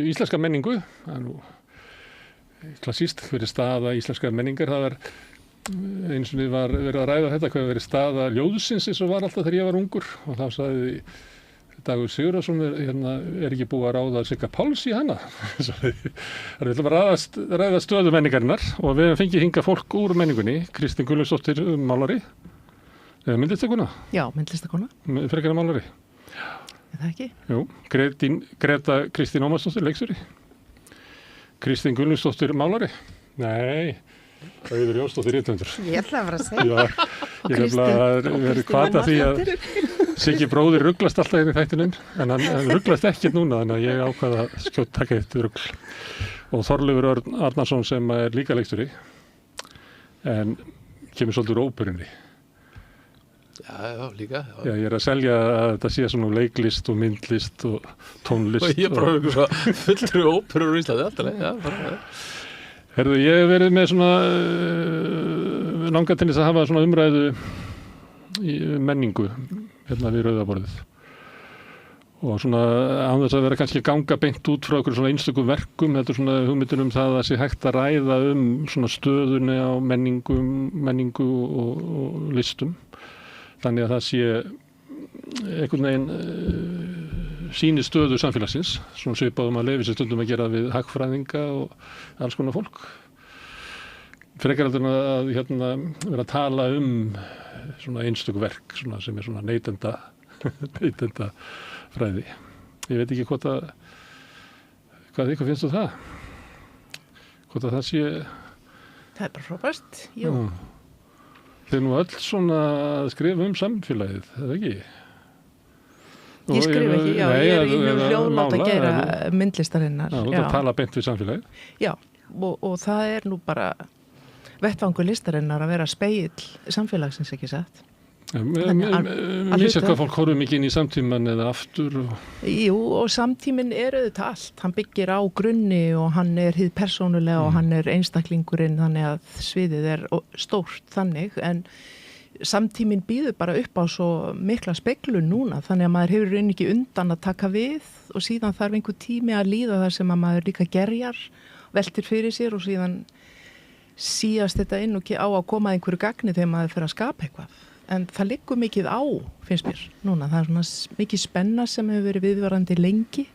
íslenska menningu, það er nú klassíst fyrir staða íslenska menningar, það var eins og var verið að ræða þetta, hvað verið staða ljóðsins eins og var alltaf þegar ég var ungur og þá sagði Dagur Sigurðarson er ekki búið að ráða Sigga Páls í hana. Það er vel að ræða stöðu menningarinnar og við hefum fengið hinga fólk úr menningunni, Kristín Gunnlaugsdóttir málari, eða myndlistakona? Já, myndlistakona. Frekara málari. Er það ekki? Jú, Greta Kristín Ómarsdóttir, leikstjóri. Kristín Gunnlaugsdóttir málari? Nei, Auður Jónsdóttir rithöfundur. Ég ætla að vera að segja. Já, ég ætla að vera hvata því að Siggi bróðir rugglast alltaf inn í þættinum, en hann rugglast ekkert núna, þannig að ég ákvaða að skjótt taka eitt rugl. Og Þorleifur Örn Arnarsson sem er líka leikstjóri, en kemur svolítið úr óperunni. Já, líka. Já, ég er að selja að þetta sé svona leiklist og myndlist og tónlist. Og ég bara eitthvað svo fullri óperur í Íslandi, alltaf, já, bara. Herðu, ég hef verið með svona, langar til þess að hafa svona umræðu í menningu hérna við Rauðaborðið og svona án þess að vera kannski ganga beint út frá okkur svona einstökum verkum, þetta svona hugmyndin það að sé hægt að ræða svona stöðunni á menningu og listum, þannig að það sé einhvern veginn sýni stöðu samfélagsins, svona svipað að leyfi sér stundum að gera við hagfræðinga og alls konar fólk frekar heldur að vera að tala svona einstök verk svona, sem er svona neytenda fræði. Ég veit ekki hvað finnst þú það? Hvort að það sé... Það er bara frábært, jú. Þið er nú öll svona að skrifa samfélagið, eða ekki? Ég skrif ekki, já, ég er í hljóðlátt að gera myndlistarinnar. Já, þú ert að tala beint við samfélagið. Já, og það er nú bara vettvangur listarinnar að vera spegill samfélagsins, ekki satt. Mér sé hvað fólk horfum ekki inn í samtíman eða aftur. Jú, og samtíminn er auðvitað allt. Hann byggir á grunni og hann er hið persónulega og hann er einstaklingurinn, þannig að sviðið er stórt þannig, en samtíminn býður bara upp á svo mikla speglun núna, þannig að maður hefur raun ekki undan að taka við og síðan þarf einhver tími að líða þar sem að maður líka gerjar, veltir fyrir sér og síðan síast þetta inn og á að koma að einhverju gagni þegar maður fyrir að skapa eitthvað. En það liggur mikið á, finnst mér, núna. Það er svona mikið spenna sem hefur verið viðvarandi lengi.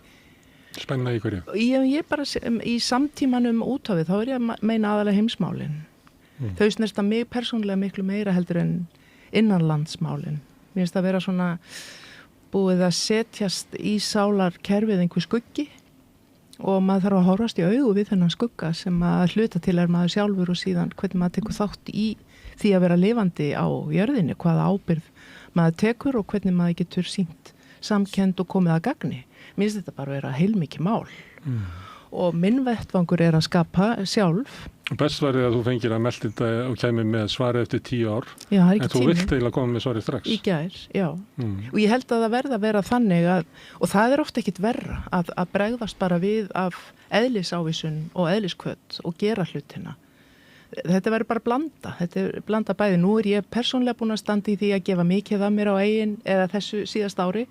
Spenna í hverju? Ég bara, í samtímanum út á við, þá er ég að meina aðalega heimsmálin. Þau snerta mig persónulega miklu meira heldur en innanlandsmálin. Mér finnst að vera svona búið að setjast í sálarkerfið einhver skuggi og maður þarf að horfast í augu við þennan skugga sem að hluta til er maður sjálfur og síðan hvernig maður tekur þátt í því að vera lifandi á jörðinni, hvaða ábyrgð maður tekur og hvernig maður getur sýnt samkennd og komið að gagni. Mér finnst þetta bara að vera heilmikið mál. Og minn vettvangur er að skapa sjálf. Best var að þú fengir að melda þetta og kæmi með svari eftir 10 ár. Já, það er ekki en þú vilt eiginlega koma með svari strax. Í gær, já. Og ég held að það verða að vera þannig að, og það er ofta ekkit verra, að bregðast bara við af eðlisávísun og eðliskvöt og gera hlutina. Þetta verður bara blanda. Þetta er blanda bæði. Nú er ég persónlega búin að standa í því að gefa mikið af mér á eigin eða þessu síðast ári,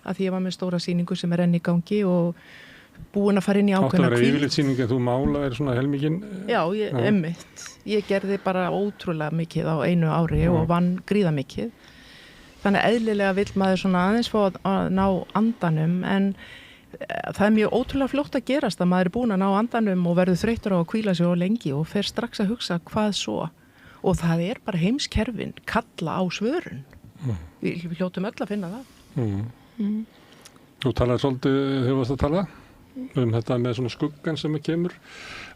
að því ég var með stóra sýningu sem er enn í gangi og búin að fara inn í ákveðna hvíld. Áttu að vera yfirleitt sýning að þú mála er svona helmikinn? Já, einmitt. Ég gerði bara ótrúlega mikið á einu ári og vann gríða mikið. Þannig eðlilega vill maður svona aðeins fá að ná andanum, en það er mjög ótrúlega fljótt að gerast að maður er búin að ná andanum og verður þreyttur á að hvíla sig á lengi og fer strax að hugsa hvað svo. Og það er bara heimskerfin kalla á svörun. Við hljótum öll að finna það. Þú talaði svolítið, hefur varst að tala þetta með svona skuggan sem kemur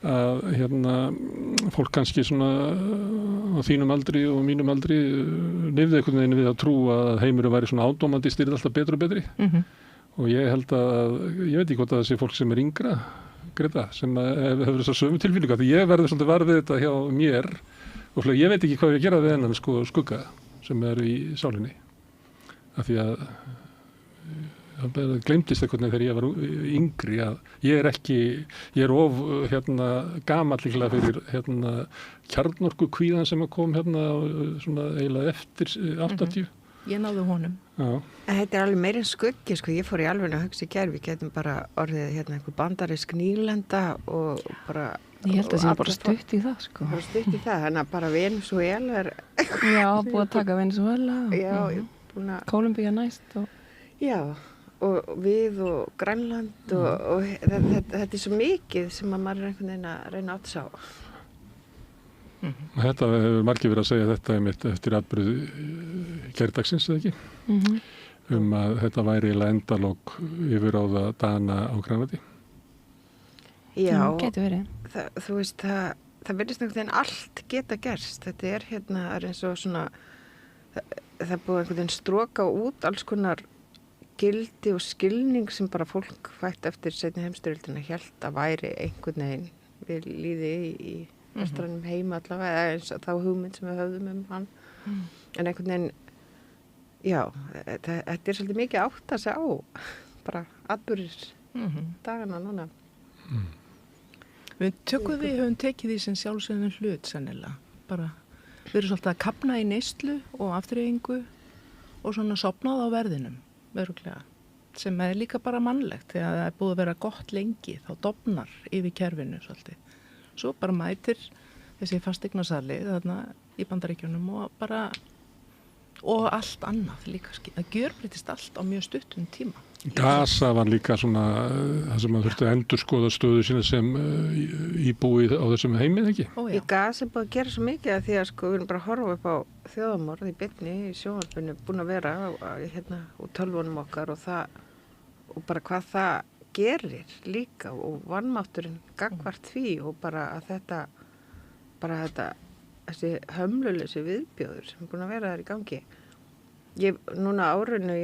að fólk kannski svona á þínum aldri og mínum aldri lifði einhvern veginn við að trú að heimurinn væri svona ádómandi styrði alltaf betur og betri og ég held að, ég veit ekki hvort að það sé fólk sem er yngra, Greta, sem hefur þess að sömu tilfinningu, því ég verði svolítið varfið þetta hjá mér og ég veit ekki hvað ég gera við hennan skugga sem er í sálinni af því að það gleymdist einhvern veginn þegar ég var yngri að ég er of gamall líklega fyrir kjarnorku kvíðan sem kom svona eiginlega eftir 80 Ég náði honum. En þetta alveg meira en skuggi, sko. Ég fór í alveg að hugsa í gær, við getum bara orðið einhver bandarisk nýlenda og bara... Ég held að það sé bara stutt í það, sko. Bara stutt í það, þannig að bara Venezuela Já, búið að taka Venezuela. Já, búin að... Kólumbía næst og... Já, og við og Grænland og þetta svo mikið sem að maður einhvern veginn að reyna átt sá. Þetta hefur margir verið að segja þetta einmitt eftir atburði gærdagsins, eða ekki? Að þetta væri endalok yfirráða Dana á Grænlandi. Já, getur verið. Þú veist, það verðist einhvern veginn allt geta gerst. Þetta er eins og svona, það búið einhvern veginn stroka út alls konar gildi og skilning sem bara fólk fætt eftir seinni heimsstyrjöldina hélt að væri einhvern veginn við líði í vestrænum heima allavega, eða eins og þá hugmynd sem við höfðum hann. En einhvern veginn, já, þetta svolítið mikið átt að segja á, bara atburðir dagana núna. Við höfum tekið því sem sjálfsögðum hlut sennilega, bara við erum svolítið að kapna í neyslu og aftreyingu og svona sofnað á verðinum, örugglega, sem líka bara mannlegt, þegar það búið að vera gott lengi, þá dofnar yfir kerfinu svolítið. Svo bara mætir þessi fasteignasali þarna í Bandaríkjunum og allt annað líka. Það gjörbreytist allt á mjög stuttum tíma. Gaza var líka svona það sem maður þurfti að endurskoða stöðu sína sem íbúið á þessum heimið, ekki? Í Gaza er búið að gera svo mikið að því að við erum bara að horfa upp á þjóðamorð í beinni í sjónvarpinu, búin að vera úr tölvunum okkar og bara hvað það gerir líka og vanmátturinn gagnvart því og bara að þessi hömluleysi viðbjóður sem er búin að vera þar í gangi. Núna árinu,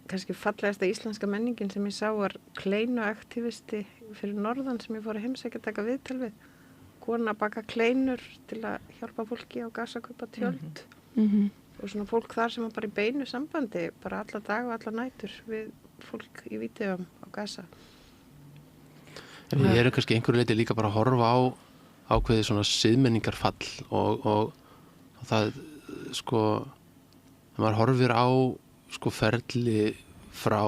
kannski fallegasta íslenska menningin sem ég sá var kleinuaktivisti fyrir norðan sem ég fór að heimsækja að taka viðtal við. Kona baka kleinur til að hjálpa fólki á Gaza að kaupa tjöld. Og svona fólk þar sem var bara í beinu sambandi, bara alla dag og alla nætur við fólk í Vídeóum á Gaza. Við erum kannski einhverju leiti líka bara að horfa á ákveðið svona siðmenningarfall og það sko, maður horfir á sko ferli frá,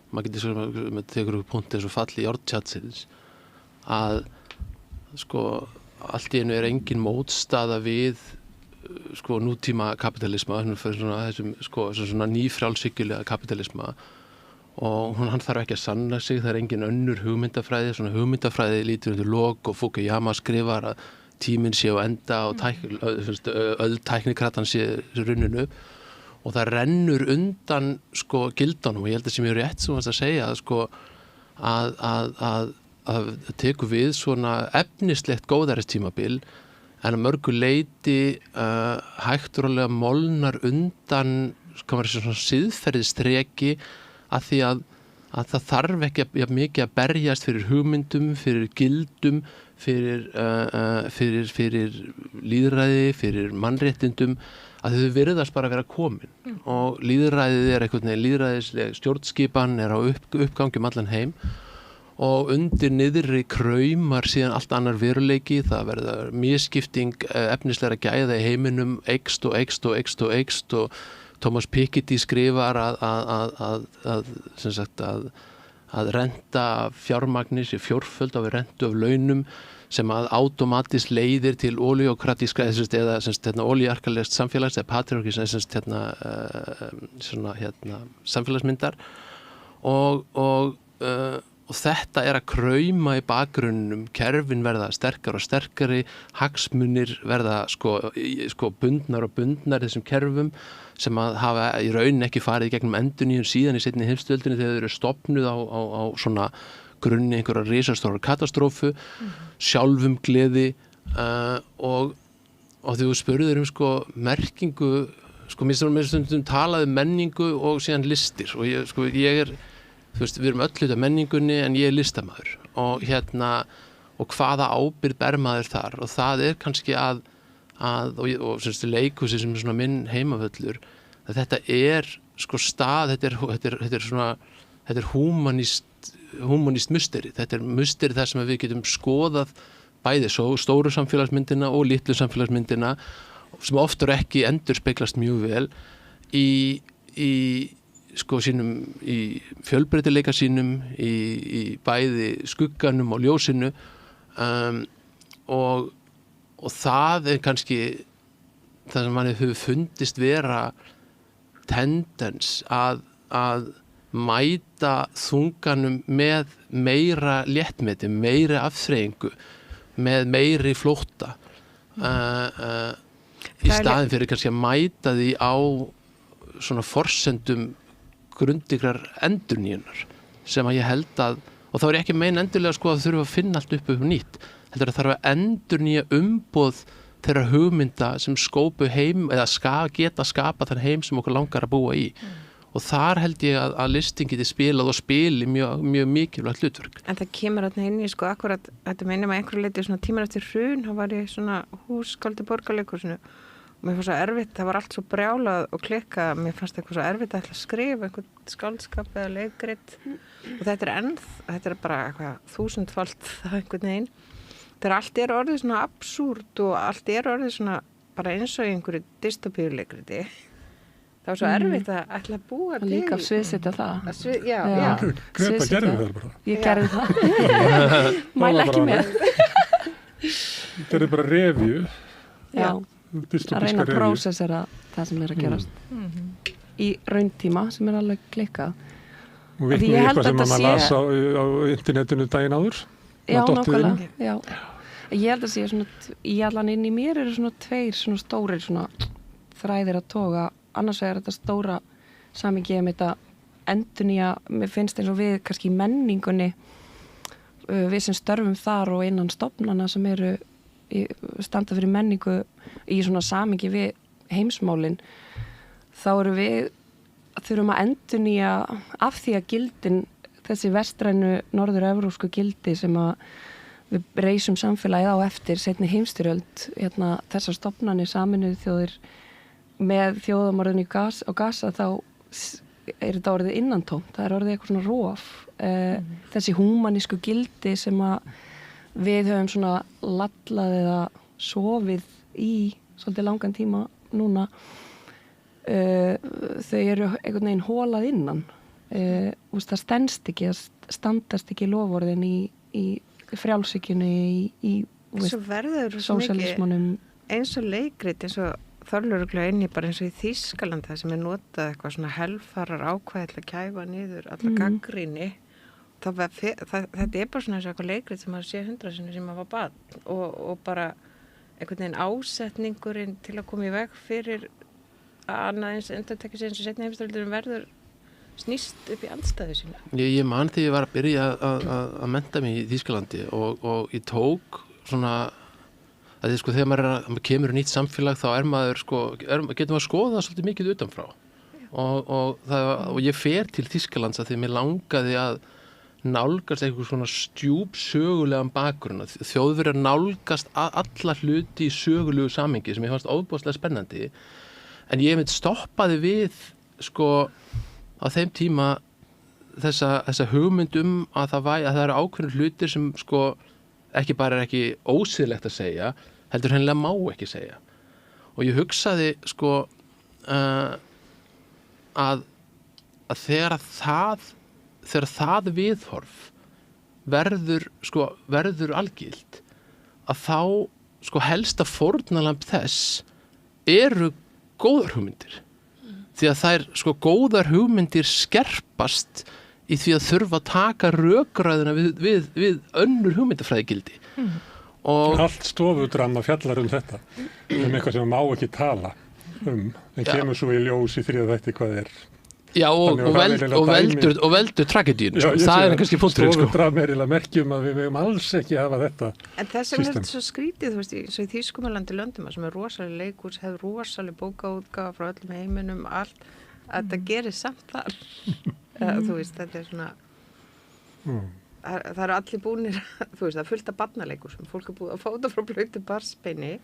maður getur svona, maður tekur upp punkt eins og falli járntjatsins, að sko allt í einu er engin mótstaða við sko nútíma kapitalisma, þessum sko svona nýfrjálshyggjulega kapitalisma. Og hann þarf ekki að sanna sig, það engin önnur hugmyndafræði, svona hugmyndafræði lítur undir lok og Fukuyama skrifar að tíminn sé á enda og tæknikratan sé runninu og það rennur undan sko gildunum og ég held að sem ég rétt sem að segja að sko að tekur við svona efnislegt góðæristímabil en að mörgu leiti hægt og rólega molnar undan svona siðferðistreki að því að það þarf ekki mikið að berjast fyrir hugmyndum, fyrir gildum, fyrir lýðræði, fyrir mannréttindum, að þau virðast bara að vera komin. Og lýðræðið er einhvern veginn, lýðræðisleg stjórnskipan er á uppgangi allan heim og undir niðri kraumar síðan allt annar veruleiki, það verður misskipting efnislega gæða í heiminum, eykst og Thomas Piketty skrifar að renta fjármagni sé fjórföld af rentu af launum sem að automatist leiðir til olíokratíska eða olíarkalegt samfélags eða patriarkis samfélagsmyndar og þetta er að krauma í bakgrunnum, kerfin verða sterkar og sterkari, hagsmunir verða sko bundnar og bundnar þessum kerfum sem að hafa í raun ekki farið gegnum endurnýjun síðan í seinni heimsstyrjöldinni þegar þau eru stofnuð á svona grunni einhverja risastóra katastrófu, sjálfum gleði og þegar þú spurðir sko merkingu, sko mér stundum talaði menningu og síðan listir og ég er, þú veist, við erum öll hluti af menningunni en ég er listamaður og og hvaða ábyrgð ber maður þar og það er kannski og leikhúsi sem er svona minn heimavöllur að þetta er sko stað, þetta er humanist musteri, þetta er musteri þar sem við getum skoðað bæði stóru samfélagsmyndina og litlu samfélagsmyndina sem oftar ekki endurspeglast mjög vel í sko sínum, í fjölbreytileika sínum, í bæði skugganum og ljósinu, og það kannski það sem manni hefur fundist vera tendens að mæta þunganum með meira léttmeti, meiri afþreyingu, með meiri flótta, í staðin fyrir kannski að mæta því á svona forsendum grundigrar endurnýjunar sem að ég held að, og þá er ég ekki meina endurlega sko að þurfa að finna allt upp nýtt, heldur að þarf að endurnýja umboð þeirra hugmynda sem skópu heim eða geta skapa þann heim sem okkur langar að búa í. Og þar held ég að listin geti spilað og spili mjög mikilvægt hlutverk. En það kemur þarna inn í sko akkurat, þetta meina með einhverju leiti svona tímar eftir hrun, þá var ég svona hússkáldi Borgarleikhúsinu. Mér fannst svo erfitt, það var allt svo brjálað og klikkað, mér fannst eitthvað svo erfitt að ætla að skrifa einhvern skáldskap eða leikrit og þetta er bara eitthvað 1000-falt það einhvern veginn. Þegar allt er orðið svona absúrt og allt er orðið svona bara eins og í einhverju dystopíuleikriti, það var svo erfitt að ætla að búa til. Líka að sviðsetta það. Já. Greta gerði það bara. Ég gerði það. Mæla ekki með. Þetta er bara review. Já. Að reyna að prósessera það sem er að gerast í rauntíma sem er alveg klikkað. Og vitnum við eitthvað sem maður las á internetinu daginn áður? Já, nákvæmlega. Já. Ég held að sé svona, í allan inn í mér eru svona 2 svona stórir svona þræðir að toga. Annars vegar þetta stóra samingi um þetta endurnýja, mér finnst eins og við kannski í menningunni, við sem störfum þar og innan stofnana sem eru standa fyrir menningu í svona samingi við heimsmálin, þá eru við þurfum að endurnýja af því að gildin, þessi vestrænu norður-evrópsku gildi sem að við reisum samfélagið á eftir seinni heimstyrjöld, þessar stofnanir Sameinuðu þjóðir með þjóðamorðinu á Gaza, þá er þetta orðið innantómt, það er orðið eitthvað svona rof, þessi húmanísku gildi sem að við höfum svona lallað eða sofið í svolítið langan tíma núna, þau eru einhvern veginn hólað innan, það stendst ekki, standast ekki loforðin í frjálshyggjunni, í sósíalismanum. Eins og leikrit, eins og þorluruglega inni bara eins og í Þýskalandi sem er notað eitthvað svona helfarar ákvæði til að kæfa niður alla gagnrýni. Þetta er bara svona eins og eitthvað leikrið sem maður sé 100 sinni sem maður var barn og bara einhvern veginn ásetningurinn til að koma í veg fyrir að annað eins endurtekja sig eins og seinni heimsstyrjöldin verður snýst upp í andstæðu sína. Ég man þegar ég var að byrja að mennta mig í Þýskalandi og ég tók svona að sko þegar maður kemur í nýtt samfélag þá er maður getur maður að skoða svolítið mikið utanfrá og ég fer til Þýskalands að því mér langaði að nálgast eitthvað svona stjúpsögulegan bakgrunn, Þjóðverjar nálgast alla hluti í sögulegu samhengi sem ég fannst ofboðslega spennandi, en ég stoppaði við sko á þeim tíma þessa hugmynd að það eru ákveðnir hlutir sem sko ekki bara er ekki ósiðlegt að segja, heldur hreinlega má ekki segja, og ég hugsaði sko að þegar það viðhorf verður algilt, að þá sko helsta fórnarlamb þess eru góðar hugmyndir, því að þær sko góðar hugmyndir skerpast í því að þurfa að taka rökræðina við önnur hugmyndafræðigildi. Allt stofudrama fjallar þetta, eitthvað sem má ekki tala en kemur svo í ljós í 3. þætti hvað er. Já, og veldur tragedíun, það er kannski punkturinn. Stofudrama er eiginlega merkjum að við megum alls ekki hafa þetta. En þess vegna er þetta svo skrítið, þú veist, svo í Þýskumalandi löndum sem er rosalega leikhús, hefur rosalega bókaútgáfa frá öllum heiminum, allt, að það gerir samt þar. Þú veist, þetta er svona það eru allir búnir, þú veist, það er fullt af barnaleikur sem fólk er búið að fóta frá blautu barsbeini,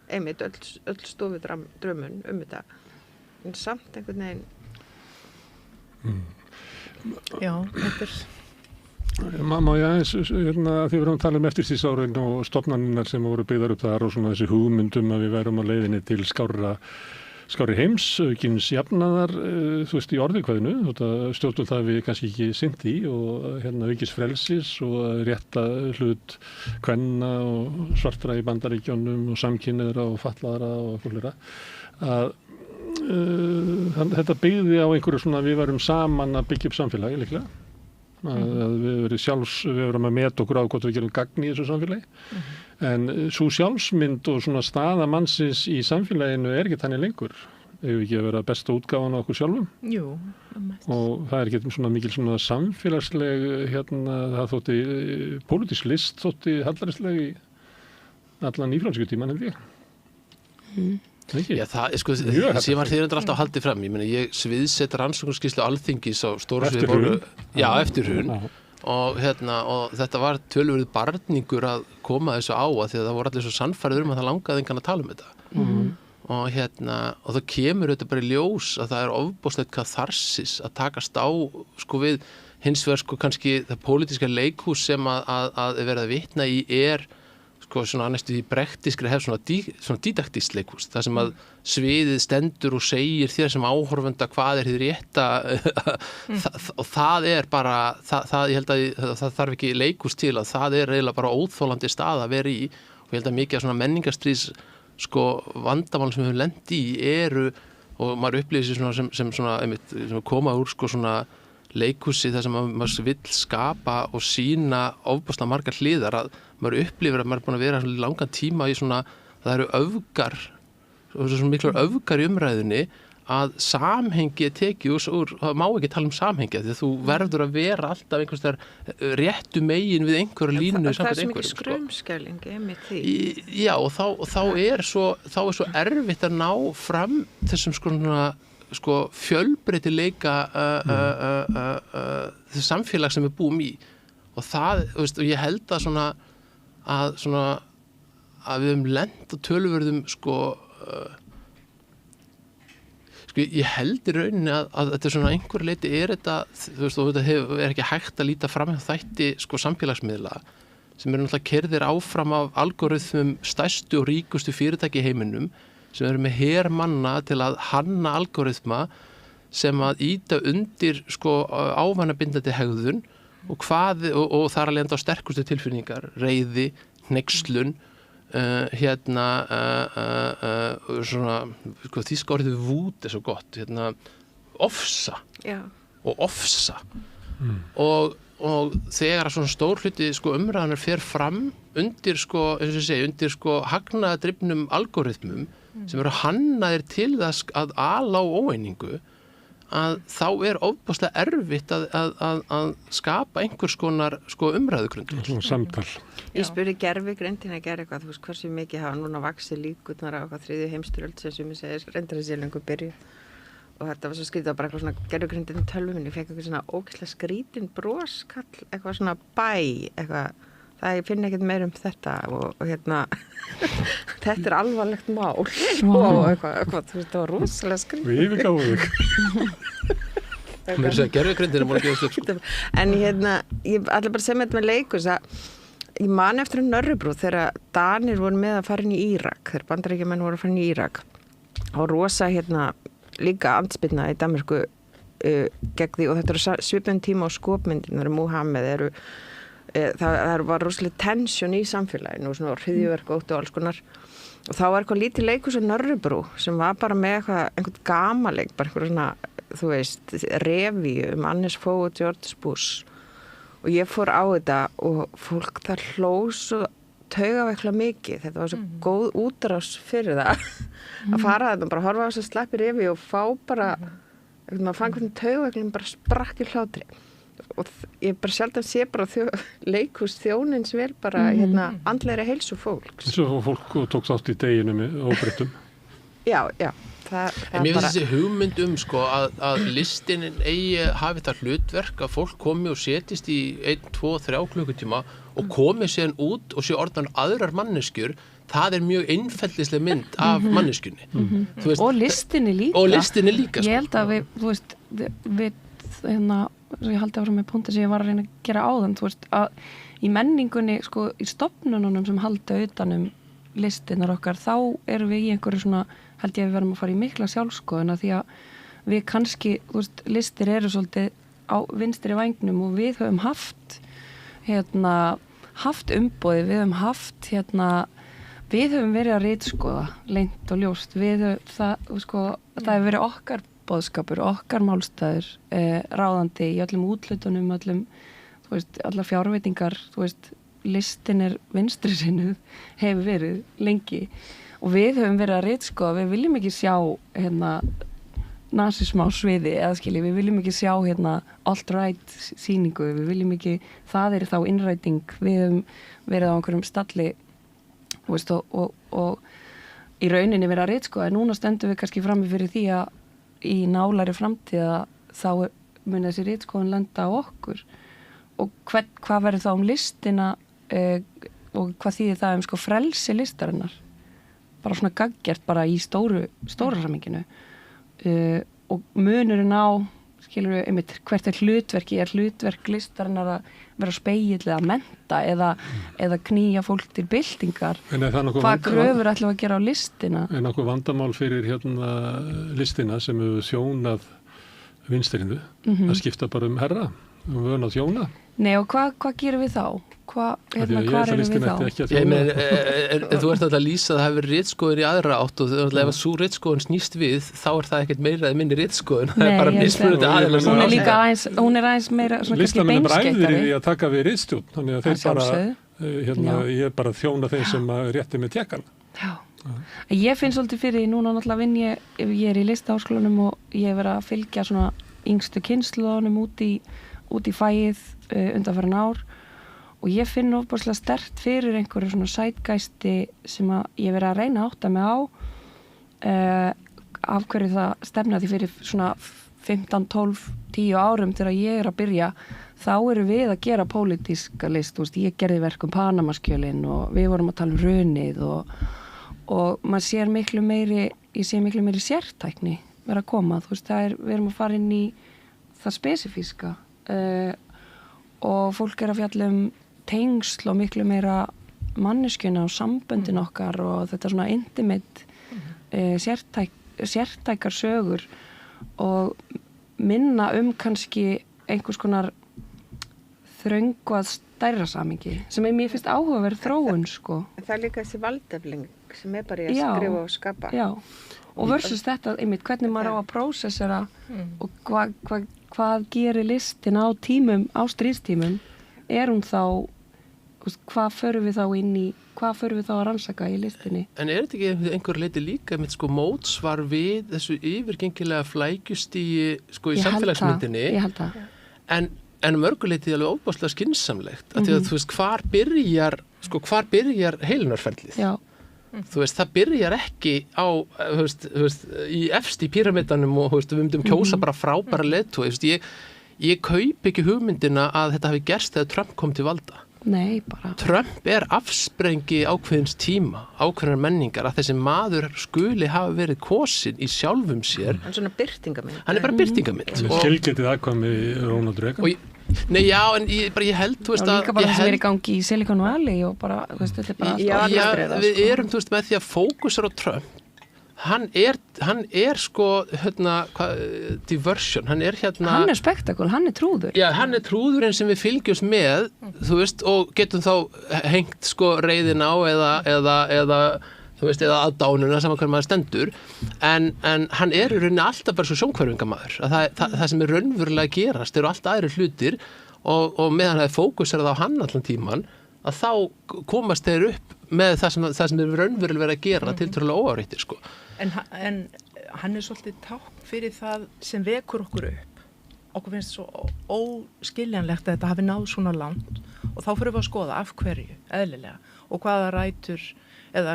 einmitt öll stofudrömmun þetta, en samt einhvern veginn. Já, þetta er Má ég aðeins, því við erum að tala eftirstríðsárin og stofnanirnar sem voru byggðar upp þar og svona þessi hugmyndum að við værum á leiðinni til skárra skári heims, aukins jafnaðar, þú veist, í orðikvæðinu, stjórnvöld það við kannski ekki sinnt í og aukis frelsis og rétta hlut kvenna og svartra í Bandaríkjónum og samkynniðra og fatlaðra og eitthvað að þetta byggði á einhverju svona við varum saman að byggja upp samfélagi líklega. Að við verum að meta okkur á hvort við gerum gagn í þessu samfélagi en svo sjálfsmynd og svona staða mannsins í samfélaginu ekki þannig lengur ef við ekki að vera besta útgáfan á okkur sjálfum. Jú, og það ekki svona mikil svona samfélagsleg það þótti pólitísk list þótti hallarisleg í allan íflónskutíman held ég. Já, það, sko, sem var þeir alltaf haldið fram, ég meina, ég sviðsett rannsóknarskýrslu Alþingis á stóra sviði eftir hrun og þetta var töluverið barningur að koma þessu á að því að það voru allir svo sannfærður að það langaði engan að tala um þetta og það kemur þetta bara í ljós að það ofboðslegt katharsis að takast á sko við hins vegar sko kannski það pólitíska leikhús sem að verða að vitna í sko svona næstu í brektiskri svona didaktískt leikhús, það sem að sviðið stendur og segir þér sem áhorfenda hvað þið rétta og það bara, ég held að það þarf ekki leikhús til að það eiginlega bara óþolandi stað að vera í og ég held að mikið af svona menningarstrís sko vandamál sem við höfum lent í og maður upplýðir sér svona sem svona einmitt, sem koma úr sko svona leikhúsi þar sem maður vill skapa og sína ofboðslega margar hliðar að maður upplifir að maður er búin að vera langan tíma í svona, það eru öfgar og svona miklar öfgar í umræðunni að samhengi tekið úr, það má ekki tala um samhengi því að þú verður að vera alltaf einhvers þar réttu megin við einhverju línu það er svo mikið skrumskæling með því. Já og þá er svo erfitt að ná fram þessum sko fjölbreytileika þess samfélag sem við búum í og það, veist, og ég held að að við höfum lent og töluverðum sko ég held í rauninni að þetta er svona einhver leiti þetta, þú veist, og þetta er ekki hægt að líta fram hjá þætti sko samfélagsmiðla sem eru náttúrulega keyrðir áfram af algoritmum stærstu og ríkustu fyrirtæki í heiminum sem eru með hermanna til að hanna algoritma sem að ýta undir sko ávanabindandi hegðun og þar að lenda á sterkustu tilfinningar, reiði, hneykslun, svona, sko, þýska orðið vút er svo gott, ofsa og ofsa og þegar að svona stór hluti sko umræðanar fer fram undir sko, eins og ég segi, undir sko hagnaðardrifnum algoritmum sem eru hannaðir til þess að ala á óeiningu að þá er ofboðslega erfitt að skapa einhvers konar sko umræðugrundur. Svona samtal. Ég spurði gervigreindin að gera eitthvað, þú veist hversu mikið hafa núna vaxið líkurnar á hvað 3. heimsstyrjöld sem sumir segir reyndar að sé lengur byrju og þetta var svo skrítið á bara eitthvað svona gervigreindin tölvuminni, ég fekk eitthvað svona ógeðslega skrítin broskall, eitthvað svona eitthvað það ég finn ekkert meir þetta og þetta er alvarlegt mál og eitthvað, þú veist, það var rosalega skrítið. Við yfirgáum þig. Mér er að gervigrindin múið að gefa upp. En ég ætla bara að segja með þetta með leikus að ég man eftir Nörrubrú þegar Danir voru með að fara inn í Írak, þegar Bandaríkjamenn voru að fara inn í Írak og rosa líka andspyrna í Danmörku gegn því og þetta eru svipun tíma á skopmyndinar Múhameð það var rosalega tensjón í samfélaginu og svona hryðjuverk og alls konar og þá var eitthvað lítið leikus á Nörrubrú sem var bara með einhvern gamaleik, bara einhver svona, þú veist, revíu Hannes Fogh og George Bush og ég fór á þetta og fólk það hló svo taugaveikla mikið, þetta var svo góð útrás fyrir það að fara þetta bara horfa á þess að sleppi revíu og fá bara, maður fann hvernig taugaveiklinn bara sprakk í hlátri og ég bara sjaldan sé bara leikhús þjónins vel bara andlegri heilsu fólks. Svo fólk tók þátt í deginu með óbreyttum. Já. En mér finnst þessi hugmynd sko að listinin hafi það hlutverk að fólk komi og setjist í 1, 2, 3 klukkutíma og komi síðan út og sé orðan aðrar manneskjur, það er mjög einfellisleg mynd af manneskjunni. Og listinni líka. Ég held að við ég haldi áfram með punkti sem ég var að reyna að gera áðan, þú veist, að í menningunni, sko, í stofnununum sem halda utanum listinnar okkar, þá erum við í einhverju svona held ég að við verðum að fara í mikla sjálfskoðuna því að við kannski, þú veist, listir eru svolítið á vinstri vængnum og við höfum haft umboði, við höfum haft við höfum verið að ritskoða leynt og ljóst, það hefur verið okkar boðskapur, okkar málstæður ráðandi í öllum útlutunum, þú veist, allar fjárveitingar, þú veist, listin vinstri sinnuð, hefur verið lengi og við höfum verið að ritskoða, við viljum ekki sjá nasisma á sviði, eða skilji, við viljum ekki sjá alt-right sýningu, við viljum ekki, það þá innræting, við höfum verið á einhverjum stalli, þú veist, og í rauninni verið að ritskoða, en núna stöndum við kannski frammi fyrir því að í nálæri framtíða þá mun þessi ritskoðun lenda á okkur og hvað verður þá listina og hvað þýðir það sko frelsi listarinnar, bara svona gaggjart bara í stóra samhenginu. Og munurinn á skilur við, einmitt, hvert hlutverk listarinnar að vera spegill eða mennta eða knýja fólk til byltingar, hvað kröfur ætlum að gera á listina? En okkur vandamál fyrir listina sem hefur þjónað vinstrinu, að skipta bara herra, vön að þjóna. Nei, og hvað gerum við þá? Hvað erum við þá? Þú ert alltaf að lýsa að það hefur ritskoðun í aðra átt og ef svo ritskoðun snýst við þá það ekkert meira eða minni ritskoðun, það bara mismunandi aðeins. Hún líka aðeins meira svona kannski beinskeyttari. Listamenn bræðir í að taka við ritstjórn, þannig að þeir bara ég bara þjóna þeim sem rétti með tjekkan. Já. Ég finn svolítið fyrir núna náttúrulega vinn ég í Listaháskólanum og ég verið að fylgja svona yngstu kynslóðunum út í fæið undanfarin ár og ég finn ofboðslega sterkt fyrir einhverju svona sætgæsti sem að ég verið að reyna að átta mig á af hverju það stefnaði fyrir svona 15, 12, 10 árum þegar ég að byrja, þá erum við að gera pólitíska list, þú veist, ég gerði verk Panamaskjölin og við vorum að tala hrunið og maður sér miklu meiri sértækni vera að koma, þú veist, við erum að fara inn í það spesifíska og fólk að fjalla tengsl og miklu meira manneskjuna og samböndin okkar og þetta svona intimate sértækar sögur og minna kannski einhvers konar þröngu að stærra samingi sem mér finnst áhugaverð þróun sko. Það líka þessi valdefling sem bara í að skrifa og skapa. Já, og versus þetta, einmitt, hvernig maður á að prósessera og hvað gerir listin á stríðstímum, hún þá, hvað förum við þá að rannsaka í listinni? En þetta ekki einhver leiti líka með mótsvar við þessu yfirgengilega flækjustíi í samfélagsmyndinni? Ég held það. En mörguleiti alveg óbáslega skynsamlegt, að því að þú veist, hvar byrjar heilunarferlið? Já. Þú veist, það byrjar ekki á, þú veist, í efst í píramídanum og við myndum kjósa bara frábæra leiðtoga. Ég kaup ekki hugmyndina að þetta hafi gerst þegar Trump kom til valda. Nei, bara. Trump afsprengi ákveðins tíma, ákveðnar menningar, að þessi maður skuli hafa verið kosin í sjálfum sér. Hann er svona birtingamynd. Hann er bara birtingamynd. Skilgetið aðkvæmi Ronald Reagan. Nei, já, en ég held, þú veist að... Og líka bara það sem er í gangi í Silicon Valley og bara, þú veist, þetta er bara allt aðstæða. Já, við erum, þú veist, með því að fókusar á Trump. Hann er sko, diversion, hann er Hann er spektakul, hann er trúður. Já, hann er trúðurinn sem við fylgjumst með, þú veist, og getum þá hengt sko reiðin á eða þú veist, eða aðdánuna saman hvernig maður stendur, en hann er í rauninni alltaf bara svo sjónkverfingamaður, að það sem er raunverulega gerast eru allt aðri hlutir og meðan það er fókusar á hann allan tíman, að þá komast þeir upp með það sem er raunverulega verið að gera tiltölulega óáreittir, sko. En hann er svolítið tákn fyrir það sem vekur okkur upp. Okkur finnst svo óskiljanlegt að þetta hafi náð svona langt og þá fyrir við að skoða af hverju, eðlilega, og hvaða rætur eða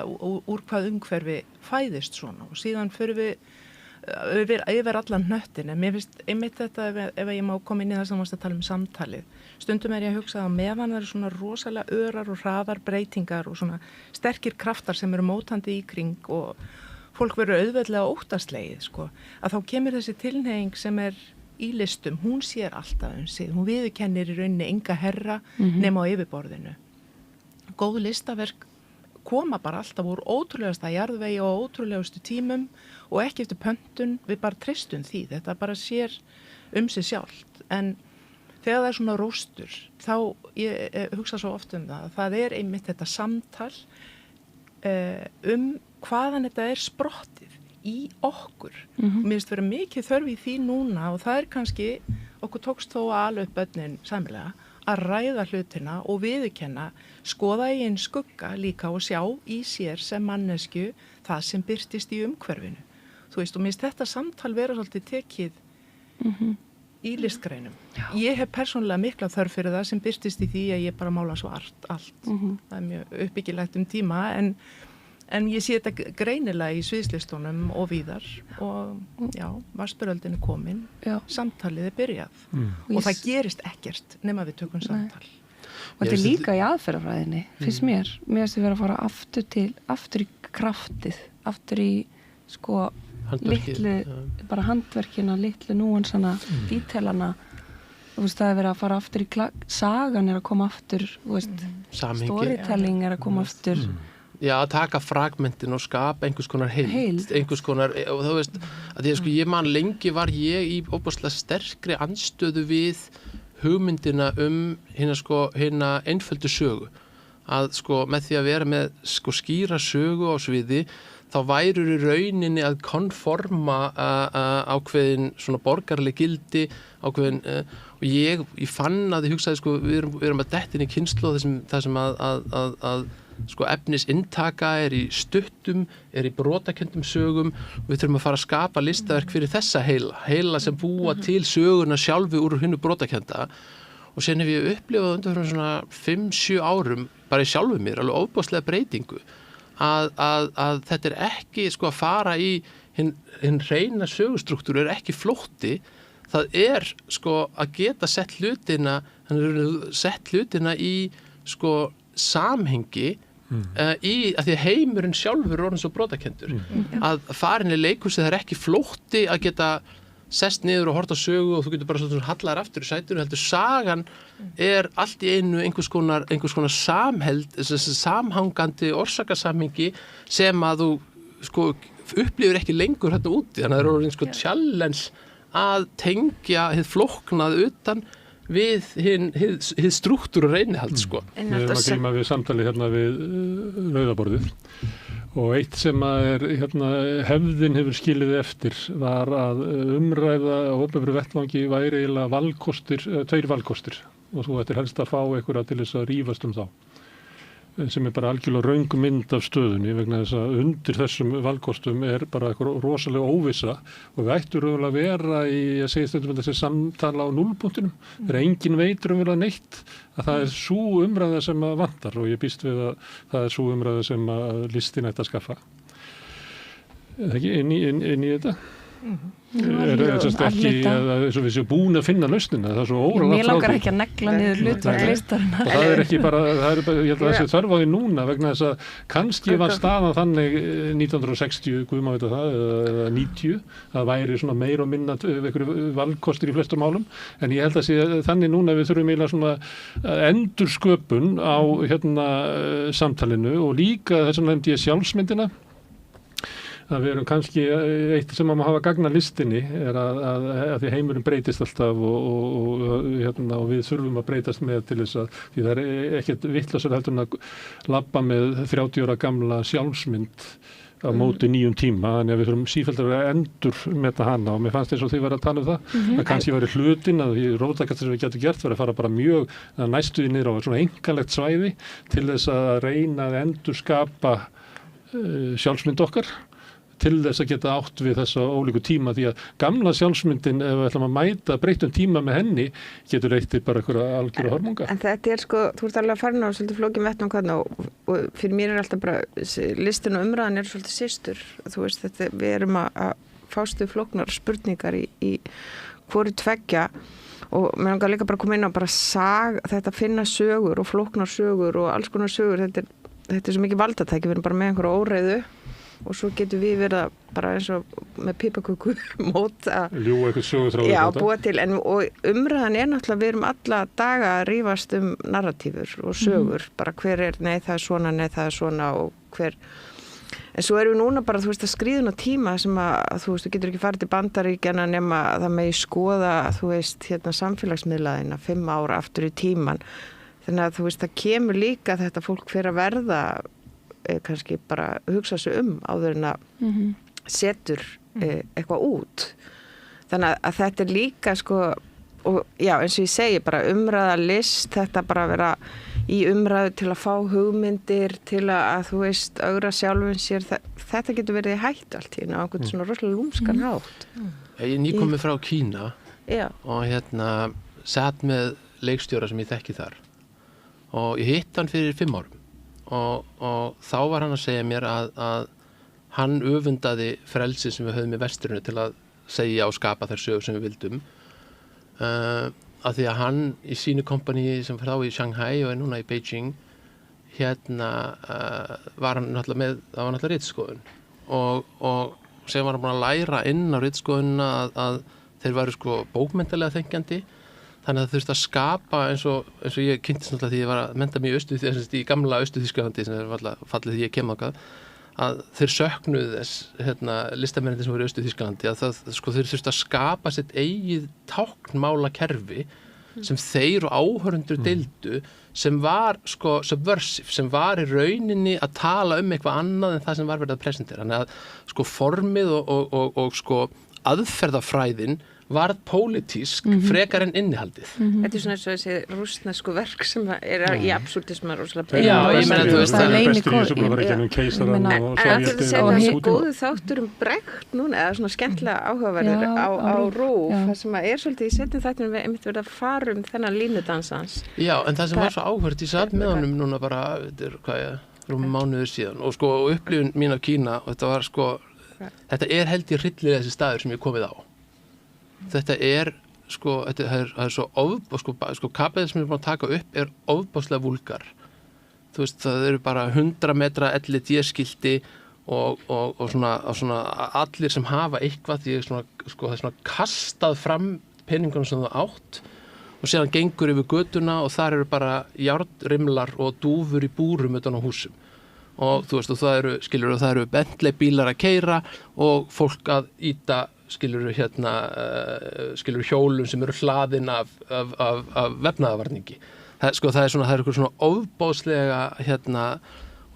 úr hvað umhverfi fæðist svona og síðan fyrir við yfir allan hnöttin, en mér finnst einmitt þetta ef ég má koma inn í það sem varst að tala samtalið. Stundum ég að hugsa að meðan það eru svona rosalega örar og hraðar breytingar og svona sterkir kraftar sem eru mótandi í kring og fólk verður auðveldlega óttaslegið, sko, að þá kemur þessi tilhneiging sem er í listum, hún sér alltaf sig, hún viðurkennir í rauninni enga herra nema á yfirborðinu. Góð listaverk koma bara alltaf úr ótrúlegasta jarðvegi og ótrúlegustu tímum og ekki eftir pöntun, við bara treystum því, þetta bara sér sig sjálft, en þegar það svona róstur, þá ég hugsa svo oft það einmitt þetta samtal hvaðan þetta sprottið í okkur. Mér finnst vera mikið þörf í því núna og það kannski, okkur tókst þó að ala upp börnin samlega, að ræða hlutina og viðurkenna, skoða í einn skugga líka og sjá í sér sem mannesku það sem birtist í umhverfinu. Þú veist, og mér finnst þetta samtal vera svolítið tekið í listgreinum. Ég hef persónulega mikla þörf fyrir það sem birtist í því að ég bara mála svo allt. Það mjög uppbyggilegt tíma, en ég sé þetta greinilega í sviðslistunum og víðar og já, vatnsberöldin komin, samtalið byrjað og það gerist ekkert nema við tökum samtal. Og þetta líka í aðferðafræðinni, finnst mér finnst við vera að fara aftur í kraftið, aftur í sko litlu, bara handverkina, litlu núansana, dítelana, þú veist, það verið að fara aftur í sagan að koma aftur, þú veist, storytelling að koma aftur. Já, að taka fragmentin og skapa einhvers konar heild, einhvers konar, og þú veist, að ég man lengi var ég í óbúslega sterkri andstöðu við hugmyndina hina einföldu sögu, að með því að vera með skýra sögu á sviði, þá værur í rauninni að konforma ákveðin svona borgarleg gildi, ákveðin, og ég fann að ég hugsaði, við erum að detta inn í kynslóð þar sem að efnisintaka í stuttum, í brotakenndum sögum, og við þurfum að fara að skapa listaverk fyrir þessa heila sem búa til söguna sjálfi úr hinnu brotakennda, og sen hef ég upplifað undir svona 5-7 árum bara í sjálfu mér, alveg ofboðslega breytingu, að þetta ekki að fara í hinn hreina sögustruktúr ekki flótti, það að geta sett hlutina í samhengi að því að heimurinn sjálfur er orðinn svo brotakendur, að farin í leikhúsið það ekki flótti að geta sest niður og horta sögu og þú getur bara svona hallar aftur í sætinu, heldur sagan allt í einu einhvers konar samhangandi orsakasamhengi sem að þú upplifir ekki lengur hérna úti, þannig að það er orðinn challenge að tengja hið flóknað utan við hið strúktúr og reynihald Við erum að glíma við samtali hérna við rauðaborðið og eitt sem hefðin hefur skilið eftir var að umræða á opinberum vettvangi væri eiginlega 2 valkostir og þú ættir helst að fá einhverja til þess að rífast þá sem bara algjörlega röng mynd af stöðunni vegna þess að undir þessum valkostum bara eitthvað rosalega óvissa og við ættum raunverulega að vera ég segi stundum þessi samtala á núllpunktinum þegar enginn veit raunverulega neitt að það sú umræða sem að vantar og ég býst við að það sú umræða sem að listin ætti að skaffa ekki inn í þetta ekki eins og við séum búin að finna lausnina það svo óráða Mér langar ekki að negla niður hlutverk listarinnar og það ekki bara, ég held að þessi þörf á því núna vegna þess að kannski var staðan þannig 1960, guð má vita það eða 90, það væri svona meir og minna valkostir í flestum málum en ég held að sé þannig núna við þurfum eiginlega svona endursköpun á samtalinu og líka þess að nefndi ég sjálfsmyndina að við erum kannski eitt sem að maður hafa gagna listinni að því heimurinn breytist alltaf og við þurfum að breytast með til þess að því það ekkert vitlausar heldur en að labba með 30 ára gamla sjálfsmynd á móti nýjum tíma, þannig að við þurfum sífellt að vera endur með hana og mér fannst eins og þið var að tala það kannski væri hlutin að því róttakast sem við getum gert var að fara bara mjög næstuði niður á svona einkalegt svæði til þess að reyna að endurskapa sjálfsmynd okkar til þess að geta átt við þessa ólíku tíma því að gamla sjálfsmyndin ef við ætlum að mæta breyttum tíma með henni getur eittir bara einhverja algjöra hörmunga. En þetta þú ert alveg að fara ná svolítið flókin vettvang þarna og fyrir mér alltaf bara listin og umræðan svolítið systur. Þú veist þetta, við erum að fást við flóknar spurningar í hvoru tveggja og mér langar líka bara að koma inn á bara þetta finna sögur og flóknar sögur og alls konar sögur, þetta er svo mikið valdatæki, við erum bara með einhverja óreiðu og svo getum við verið bara eins og með pipaköku móta ljúga eitthvað sögutráð já, búa til, og umræðan náttúrulega, við erum alla daga að rífast narratífur og sögur, bara hver nei það er svona, nei það er svona og hver, en svo erum við núna bara, þú veist, að skriðun á tíma sem að, þú veist, þú getur ekki farið til Bandaríkjanna nema það megi skoða, þú veist, samfélagsmiðlaðina 5 ára aftur í tíman, þannig að þú veist, það kemur líka þetta fólk fyrir að verða kannski bara hugsa sig áður en að setur eitthvað út. Þannig að þetta líka sko, og já, eins og ég segi bara umræða list, þetta bara vera í umræðu til að fá hugmyndir, til að þú veist, augra sjálfum sér, þetta getur verið í hættu allt í á einhvern svona rosalega lúmskan hátt. Ég er nýkomið frá Kína og satt með leikstjóra sem ég þekki þar og ég hitt hann fyrir 5 árum. Og þá var hann að segja mér að hann öfundaði frelsi sem við höfum í vesturinu til að segja og skapa þær sögur sem við vildum af því að hann í sínu kompani sem fyrir þá í Shanghai og er núna í Beijing var hann náttúrulega með, það var náttúrulega ritskoðun og sem var hann búin að læra inn á ritskoðunina að þeir væru sko bókmenntalega þengjandi. Þannig að það þurfti að skapa eins og ég kynntist náttúrulega því ég var að mennta mig í gamla Austur-Þýskalandi sem er fallið því ég kem þangað að þeir söknuðu þess listamennir sem voru í Austur-Þýskalandi að þeir þurfti að skapa sitt eigið táknmálakerfi sem þeir og áhorfendur deildu sem var sko subversive, sem var í rauninni að tala eitthvað annað en það sem var verið að presentera. Þannig að sko formið og sko aðferðafræðin varð pólitísk frekar en innihaldið. Þetta er svona eins og þessi rússnesku verk sem er í absúrdisma rosalega já, ég meina þú veist það er bestur í sem að vera ekki keisaran og þessi góðu þáttur Brecht núna, eða svona skemmtilega áhugaverðir á RÚV, það sem er svolítið í setjum þættinum við einmitt verið að fara þennan línudansans. Já, en það sem var svo áhugavert, ég satt með honum núna bara, rúmum mánuður síðan og sko upplifun mín af Kína og þetta var sko, þetta er held ég hryllilega þessi staður sem ég komið á. Þetta er sko, það er svo sko kapið sem ég er búin að taka upp er ofbáslega vúlgar. Þú veist, það eru bara 100 metra LED-skilti og svona allir sem hafa eitthvað því það er svona kastað fram peningunum sem það átt og síðan gengur yfir götuna og þar eru bara járnrimlar og dúfur í búrum utan á húsum. Og þú veist, og það eru Bentley bílar að keyra og fólk að íta skilur hjólum sem eru hlaðin af vefnaðarvarningi. Það er eitthvað svona ofbóðslega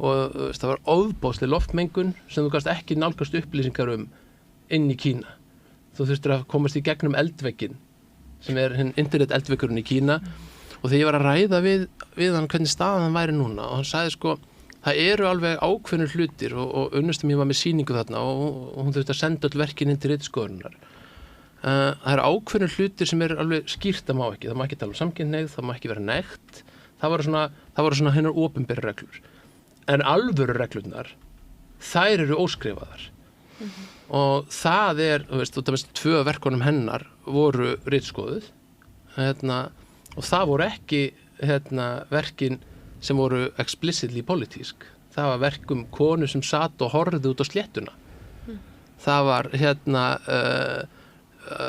og það var ofbóðslega loftmengun sem þú kannst ekki nálgast upplýsingar inn í Kína. Þú þurftir að komast í gegnum eldvegginn sem er internet eldvegurinn í Kína og þegar ég var að ræða við hann hvernig staðan hann væri núna og hann sagði sko það eru alveg ákveðnir hlutir og unnustum ég var með sýningu þarna og hún þurfti að senda öll verkin inn til ritskoðunar. Það eru ákveðnir hlutir sem eru alveg skýrt, það má ekki tala um samkynhneigð, það má ekki vera nekt, það voru svona hennar opinberar reglur. En alvöru reglurnar, þær eru óskrifaðar. Og það þú veist, það veist 2 verkunum hennar voru ritskoðuð og það voru ekki verkin sem voru explicitly politísk. Það var verkum konu sem satt og horfði út á sléttuna. Það var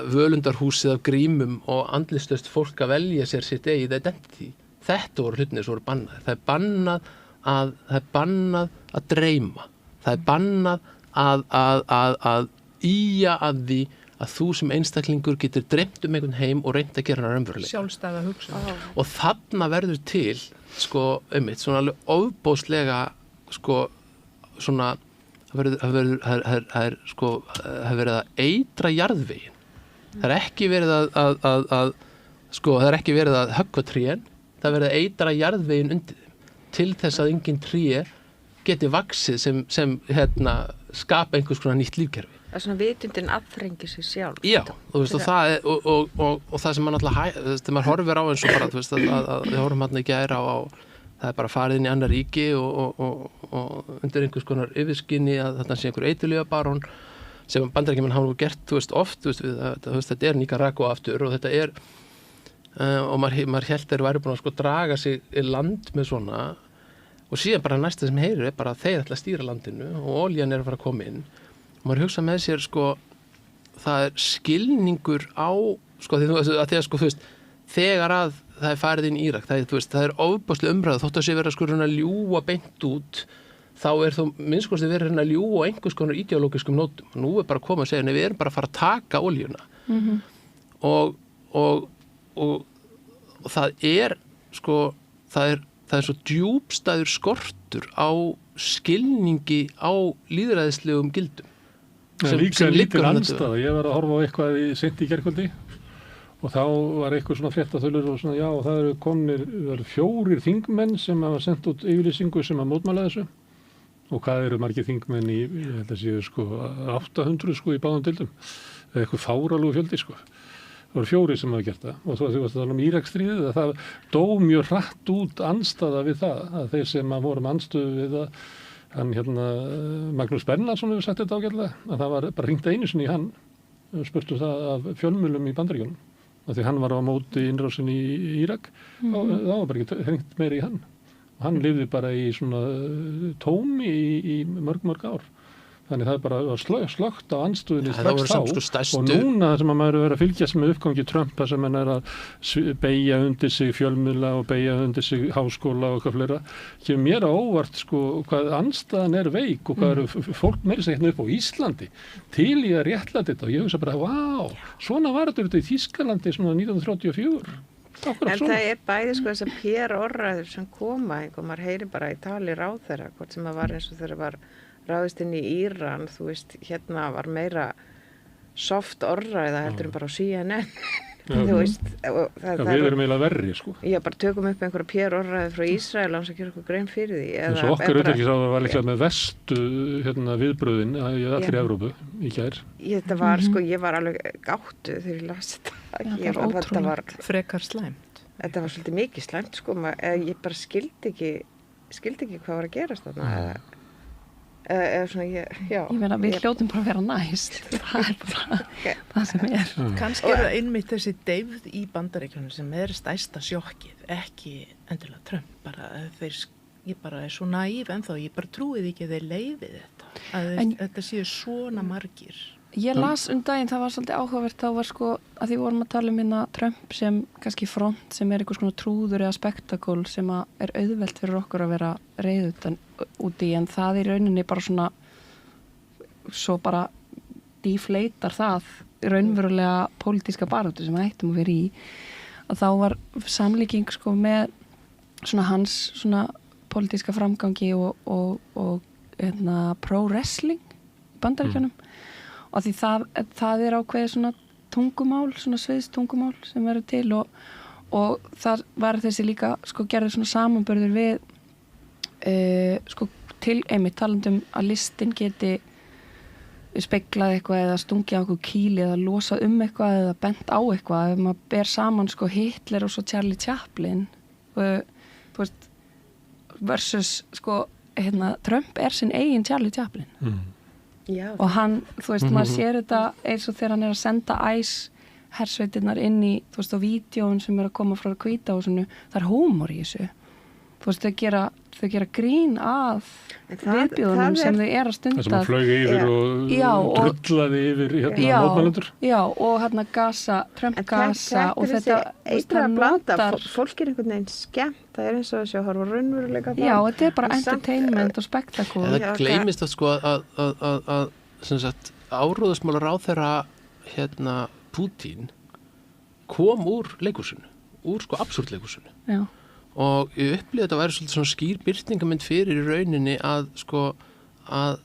völundarhúsið af grímum og andlitslaust fólk að velja sér sitt eigið identity. Þetta voru hlutinir sem voru bannað. Það er bannað að dreyma. Það er bannað að ýja að því að þú sem einstaklingur getur dreymt einhvern heim og reynt að gera hana raunveruleika. Sjálfstæða hugsun. Og þarna verður til sko svona alveg ofbóðslega sko svona það er verið að eitra jarðveginn. Það er ekki verið það er ekki verið að höggva trén, það er verið að eitra jarðveginn undir þeim til þess að engin tré geti vaxið sem skapa einhvers konar nýtt lífkerfi. Það er svona vitundin aðþrengir sig sjálf. Já, þú veist, og það sem mann alltaf þegar maður horfir á eins og bara, þú veist, að við horfum hann í gæra á það er bara farið inn í annar ríki og undir einhvers konar yfirskinni að þarna sé einhver eiturlyfjabarón sem Bandaríkjamenn hafa gert, þú veist, oft, þú veist, þetta er Nicaragua aftur og þetta er og maður hélt þeir væri búin að sko draga sig í land með svona og síðan bara næsta sem heyrir bara að þeir ætla að stýra landinu og oljan að fara að koma inn og maður hugsa með sér sko það skilningur á sko þú veist þegar að það farið inn í Írak það ofboðsleg umræða þótt að sé vera sko að ljúga beint út þá þó minnskosti verið að ljúga á einhvers konar ideológiskum nótum og nú bara að koma að segja nei við erum bara að fara að taka oljuna og það sko það svo djúpstæður skortur á skilningi á lýðræðislegum gildum líka lítil andstaða ég var að horfa á eitthvað seint í gærkvöldi og þá var eitthvað svona fréttaþulur og svona já og það eru 4 þingmenn sem hafa sendt út yfirlýsingu sem að mótmæla þessu og hvað eru margir þingmenn í ég held að séu sko 800 sko í báðum deildum eitthvað fáralegu fjöldi sko það voru 4 sem hafa gert það og svo þú varst að tala Íraksstríðið að það dó mjög hratt út andstaða við það að þeir sem að vorum andstöðu við það hann Magnús Bernhardsson hefur sagt þetta ágætlega að það var bara hringt einu sinni í hann og spurtu það af fjölmiðlum í Bandaríkjunum af því hann var á móti innrásinni í Írak og það var bara ekki hringt meira í hann og hann lifði bara í svona tómi í mörg ár þannig það bara slögt á andstöðunni strax þá og núna sem að maður er að fylgjast með uppgangi Trumpa sem hann er að beygja undir sig fjölmiðla og beygja undir sig háskóla og eitthvað fleira kemur mér á óvart sko hvað andstaðan veik og hvað eru fólk meira segna upp á Íslandi til í að réttlæta þetta og ég hugsa bara vá, svona var þetta í Þýskalandi svona 1934 En það bæði sko þessar PR-orðræður sem koma og maður heyri bara í tali ráðherra hvort sem það var eins og þegar var ráðist inn í Íran, þú veist, hérna var meira soft orðræða heldur en bara á CNN, þú veist. Við erum eiginlega verri, sko. Já, bara tökum upp einhverja PR-orðræði frá Ísrael og hans að gera eitthvað grein fyrir því. En svo okkar utanríkisráðherra var líklega með verstu viðbrögðin í allri Evrópu í gær. Þetta var, sko, ég var alveg gáttu þegar ég las þetta. Það var ótrúlega frekar slæmt. Þetta var svolítið mikið slæmt, sko. Ég bara skildi ekki hvað var að gerast þarna. Svona, ég meina við hljótum bara að vera næst það bara það sem kannski það einmitt þessi deyfð í Bandaríkjunum sem stærsta sjokkið ekki endilega Trump bara ég bara svo naív ennþá ég bara trúið ekki að þeir leyfi þetta að þetta séu svona margir ég las daginn, það var svolítið áhugavert þá var sko að því vorum að tala um Trump sem kannski front sem einhvers konar trúður eða spektakól sem að auðvelt fyrir okkur að vera reiðutan út í en það í rauninni bara svona svo bara defleitar það raunverulega pólitíska baráttu sem við ættum að vera í og þá var samlíking sko með svona hans svona pólitíska framgangi og pro-wrestling í Bandaríkjunum og því það ákveðið svona tungumál, svona sviðstungumál sem verður til og það var þessi líka sko gerði svona samanburður við sko til einmitt talandum að listin geti speglað eitthvað eða stungið á eitthvað kýli eða losað eitthvað eða bent á eitthvað ef maður ber saman sko Hitler og svo Charlie Chaplin og þú veist versus sko Trump sinn eigin Charlie Chaplin Já, og hann, þú veist, maður sér þetta eins og þegar hann að senda hersveitirnar inn í, þú veist, á vídeóin sem að koma frá Hvítahúsinu, það húmor í þessu. Þú veist, þau gera grín að viðbjóðunum sem þau að stunda. Það sem hann flög yfir og drullaði yfir mótmælendur. Já, og Trump gasa og þetta notar. Fólk einhvern veginn skemmt, það eins og þessi að horfa raunveruleika það. Já, þetta bara entertainment og spektakól. En það gleymist að sko að sem sagt, áróðusmála ráðherra Pútín kom úr leikhúsinu, úr sko absúrdleikhúsinu. Já. Og ég upplýði þetta að væri svolítið svona skýr birtingamynd fyrir í rauninni að sko að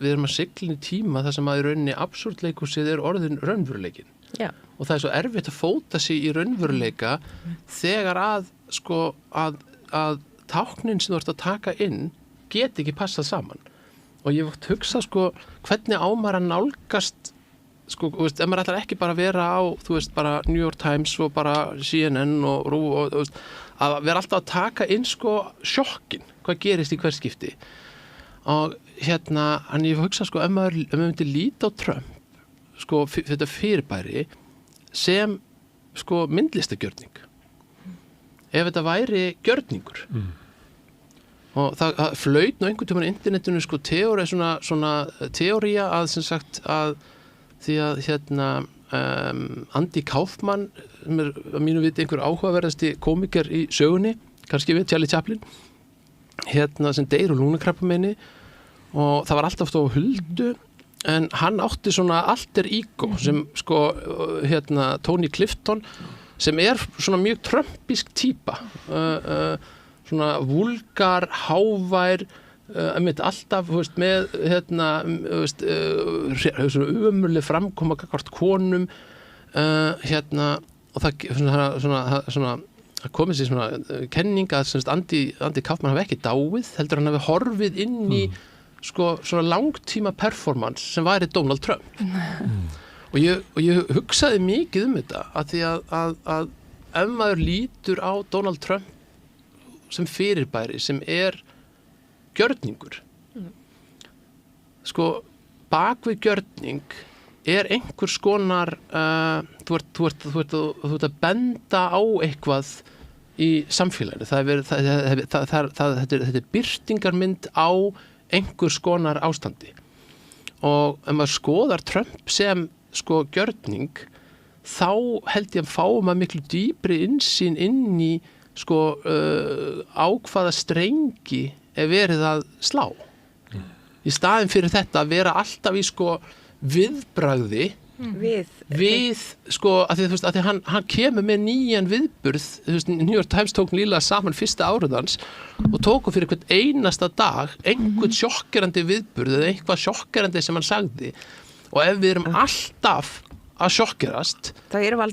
við erum að sigla í tíma þar sem að í rauninni absúrdleikhúsið orðin raunveruleikin. Já. Og það svo erfitt að fóta sig í raunveruleika þegar að sko að táknin sem þú ert að taka inn get ekki passað saman. Og ég vart hugsa sko hvernig á maður að nálgast sko, þú veist, ef maður ætlar ekki bara að vera á, þú veist, bara New York Times og bara CNN og RÚ og, þú veist, að vera alltaf að taka inn sko sjokkin, hvað gerist í hver skipti. Og en ég hugsa sko, ef maður myndi líta á Trump, sko, þetta fyrirbæri sem sko myndlistagjörning. ef þetta væri gjörningur og það flaut nú einhvern tímann á internetinu sko svona teóría að sem sagt að því að Andy Kaufman sem að mínu viti einhver áhugaverðasti komiker í sögunni, kannski við Charlie Chaplin sem deyr úr lungnakrabbameini og það var alltaf á huldu en hann átti svona alter ego sem sko Tony Clifton sem svona mjög trumpisk típa svona vulgar, hávær alltaf með svona ömurleg framkoma gagnvart konum og það svona komið sér svona kenning að Andy Kaufman hafi ekki dáið heldur hann hafi horfið inn í sko svona langtíma performance sem væri Donald Trump og ég hugsaði mikið þetta að því að ef maður lítur á Donald Trump sem fyrirbæri sem gjörningur sko bak við gjörning einhvers konar þú ert að benda á eitthvað í samfélaginu þetta birtingarmynd á einhvers konar ástandi og ef maður skoðar Trump sem sko gjörning þá held ég að fáum að miklu dýpri innsýn inn í sko á hvaða strengi verið að slá í staðinn fyrir þetta að vera alltaf í sko viðbragði við sko að því hann kemur með nýjan viðburð New York Times tók nýlega saman fyrsta áriðans og tóku fyrir hvern einasta dag einhvern sjokkerandi viðburð eða eitthvað sjokkerandi sem hann sagði og ef við erum alltaf að sjokkerast þá erum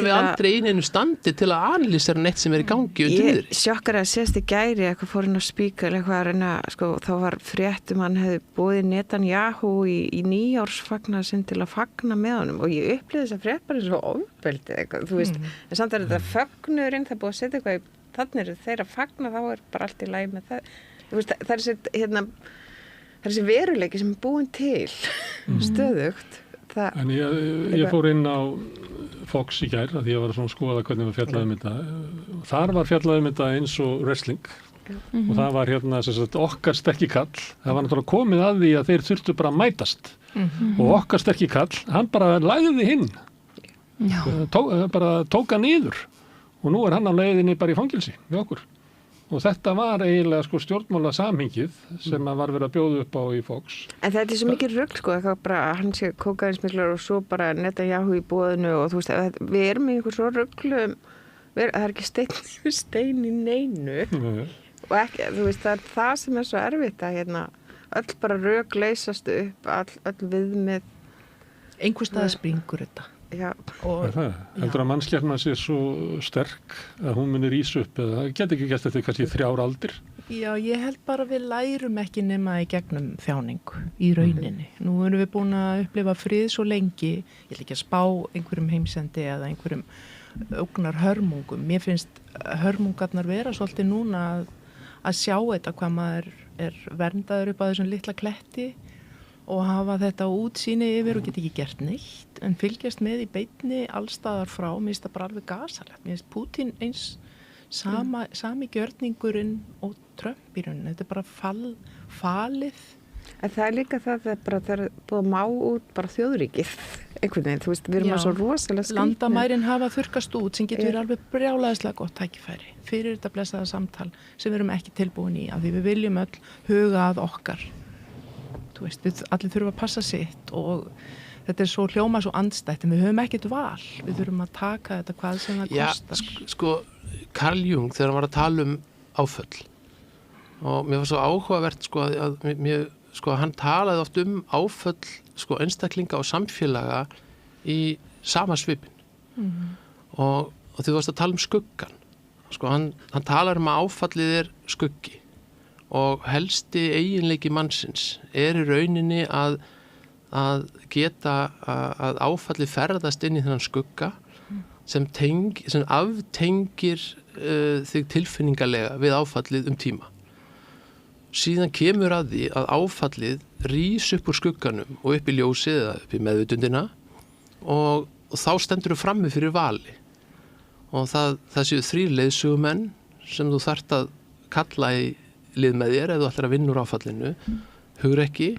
við aldrei í einu standi til að analýsera neitt sem í gangi undir niður. Ég sjokkar að sést í gæri eitthvað fór inn á Speaker eitthvað að reyna, sko, þá var frétt hann hefði boðið Netanyahu í nýjársfagnar sinn til að fagna með honum og ég upplýði þess að frétt bara svo ofbeldi eitthvað, þú veist, en samt er þetta fögnurinn, það búið að setja eitthvað í þannig eru þeir að fagna, þá er bara allt í lagi með það, þú veist, það er þessi veruleiki sem er búin til stöðugt. En ég fór inn á Fox í gær að ég var að skoða hvernig við fjallaðum þetta. Þar var fjallaðum þetta eins og wrestling og það var okkar sterki kall. Það var náttúrulega komið að því að þeir þurftu bara að mætast og okkar sterki kall, hann bara lagði hinn. Bara tók hann niður og nú hann á leiðinni bara í fangilsi við okkur. Og þetta var eiginlega sko stjórnmála samhengið sem var verið að bjóða upp á í Fox. En þetta er svo mikið rugl sko, eitthvað bara hann sé kókaínsmiklar og svo bara Netanyahu í boðinu og þú veist, við erum í einhver svo ruglum, það er ekki stein í neinu og ekki, þú veist, það er það sem er svo erfitt að öll bara rök leysast upp, öll viðmið. Einhver stað springur þetta. Já. Heldur að mannskjarnan sé svo sterk að hún muni rísa upp eða geti ekki gert þetta kannski 3 aldir? Já, ég held bara við lærum ekki nema í gegnum þjáningu í rauninni. Nú erum við búin að upplifa frið svo lengi, ég ætla ekki að spá einhverjum heimsendi eða einhverjum ógnar hörmungum. Mér finnst hörmungarnar vera svolítið núna að sjá þetta hvað maður er verndaður upp á þessum litla kletti og hafa þetta útsýni yfir og geta ekki gert neitt en fylgjast með í beinni allstaðar frá, mér finnst það bara alveg gasalegt. Mér finnst Putin eins sami gjörningurinn og Trump í rauninni, þetta er bara falið. En það er líka það er bara það er búið að má út bara þjóðríkið einhvern veginn, þú veist, við erum að svo rosalega skrýtnir. Landamærin hafa þurrkast út sem getur verið alveg brjálæðislega gott tækifæri fyrir þetta blessaða samtal sem við erum ekki tilbúin í, af því við viljum öll huga að okkar. Þú veist, við allir þurfum að passa sitt og þetta er svo hljóma svo andstætt en við höfum ekkert val, við þurfum að taka þetta hvað sem það kostar. Já, sko, Carl Jung þegar hann var að tala áföll og mér var svo áhugavert sko að hann talaði oft áföll sko einstaklinga og samfélaga í sama svipin og þú varst að tala skuggan sko, hann talar að áfallið skuggi og helsti eiginleiki mannsins í rauninni að geta að áfallið ferðast inn í þennan skugga sem aftengir þig tilfinningalega við áfallið tíma. Síðan kemur að því að áfallið rís upp úr skugganum og upp í ljósið eða upp í meðvitundina og þá stendur þú frammi fyrir vali og það séu 3 leiðsögumenn sem þú þarft að kalla í lið með þér ef þú ætlar að vinna úr áfallinu, hugrekki,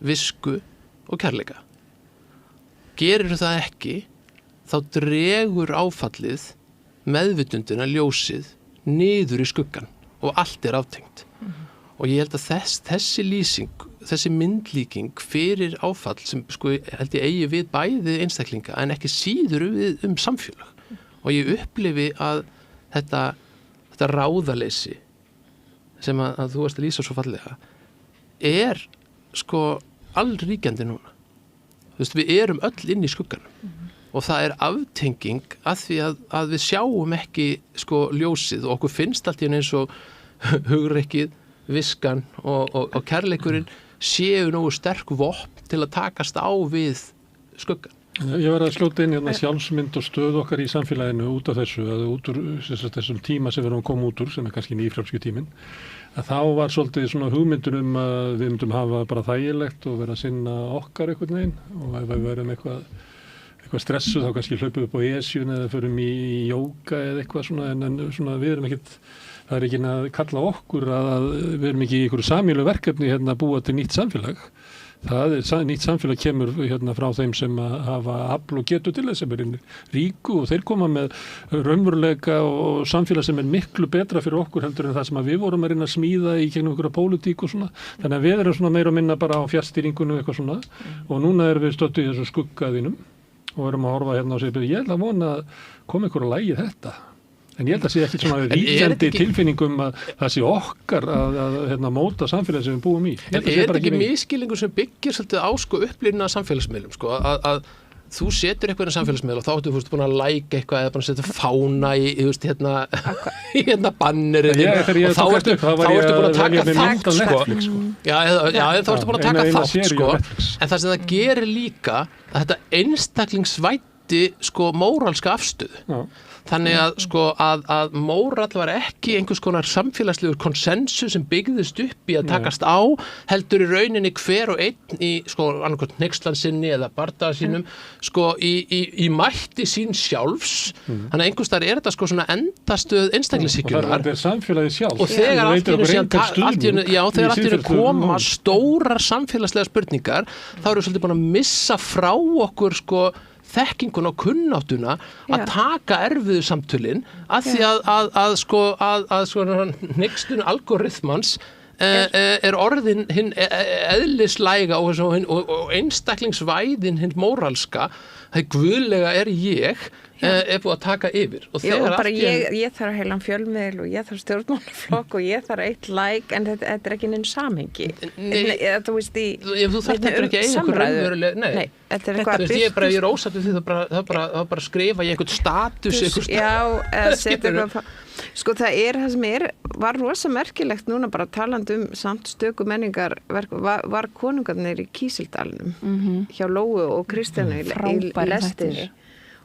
visku og kærleika. Gerir það ekki, þá dregur áfallið meðvitundina, ljósið, niður í skuggan og allt aftengt. Og ég held að þessi lýsing, þessi myndlíking fyrir áfall sem sko held ég eigi við bæði einstaklinga en ekki síður við samfélag. Og ég upplifi að þetta ráðaleysi sem að þú varst að lýsa svo fallega sko allríkjandi núna. Þú veist, við erum öll inn í skugganum og það aftenging að því að við sjáum ekki sko ljósið og okkur finnst allt í eins og hugrekkið, viskan og kærleikurinn séu nógu sterk vopn til að takast á við skuggan. Ég var að slóta inn sjálfsmynd og stöð okkar í samfélaginu út af þessu, út úr þessum tíma sem við erum að koma út úr, sem kannski nýfrjálski tíminn, að þá var svolítið svona hugmyndur að við myndum hafa bara þægilegt og vera að sinna okkar einhvern veginn og ef við verum eitthvað stressuð þá kannski hlaupum við upp á esjun eða förum í jóga eða eitthvað svona en svona við erum ekkert, það ekki að kalla okkur að við erum ekki í einhverju sameiginlegu verkefni að búa til nýtt samfélag. Nýtt samfélag kemur frá þeim sem hafa afl og getur til þess sem ríku og þeir koma með raunveruleika og samfélag sem miklu betra fyrir okkur heldur en það sem við vorum að reyna að smíða í gegnum einhverja pólitík og svona. Þannig að við erum svona meira og minna bara á fjárstýringunum eitthvað svona og núna erum við stödduð í þessu skuggaðinum og erum að horfa og segja, ég ætla að vona að koma ykkur að lægi þetta. En ég held að sé ekki svona ríkjandi tilfinningum að það sé okkar að móta samfélagi sem við búum í. En þetta ekki miskilningur sem byggir svolítið á sko upplýna samfélagsmiðlum sko að þú setur eitthvað í samfélagsmiðl og þá ertu búin að læka eitthvað eða bara setja fána í banneri og þá ertu búin að taka þátt sko. Já, þá ertu búin að taka þátt sko. En það sem það gerir líka að þetta einstaklingsvætti sko móralska afstöðu. Þannig að sko að móral var ekki einhvers konar samfélagslegur konsensus sem byggðist upp í að takast á, heldur í rauninni hver og einn í sko annarkvæmt hneykslansinni eða bardaga sínum sko í mætti sín sjálfs. Þannig að einhvers staðar þetta sko svona endastöð einstaklingshyggjunar. Og það samfélagið sjálf. Og þegar allt í einu koma stórar samfélagslega spurningar, þá erum við svolítið búin að missa frá okkur sko þekkingun og kunnáttuna að taka erfiðu samtölin að því að hneykslun algoritmans orðin hinn eðlislæga og einstaklingsvæðin hinn móralska, það guðlega ég búið að taka yfir. Og bara ég þarf heilan fjölmiðl og ég þarf stjórnmálaflokk og ég þarf eitt en þetta ekki neinn samhengi. Þú veist þú þarf þetta ekki einhver raunveruleg, nei. Ég er ósatt við því það bara skrifa í einhvern status. Sko það sem var rosa merkilegt núna bara talandi samt stöku menningar var konungarnir í Kísildalnum hjá Lóu og Kristjánu í lestinni.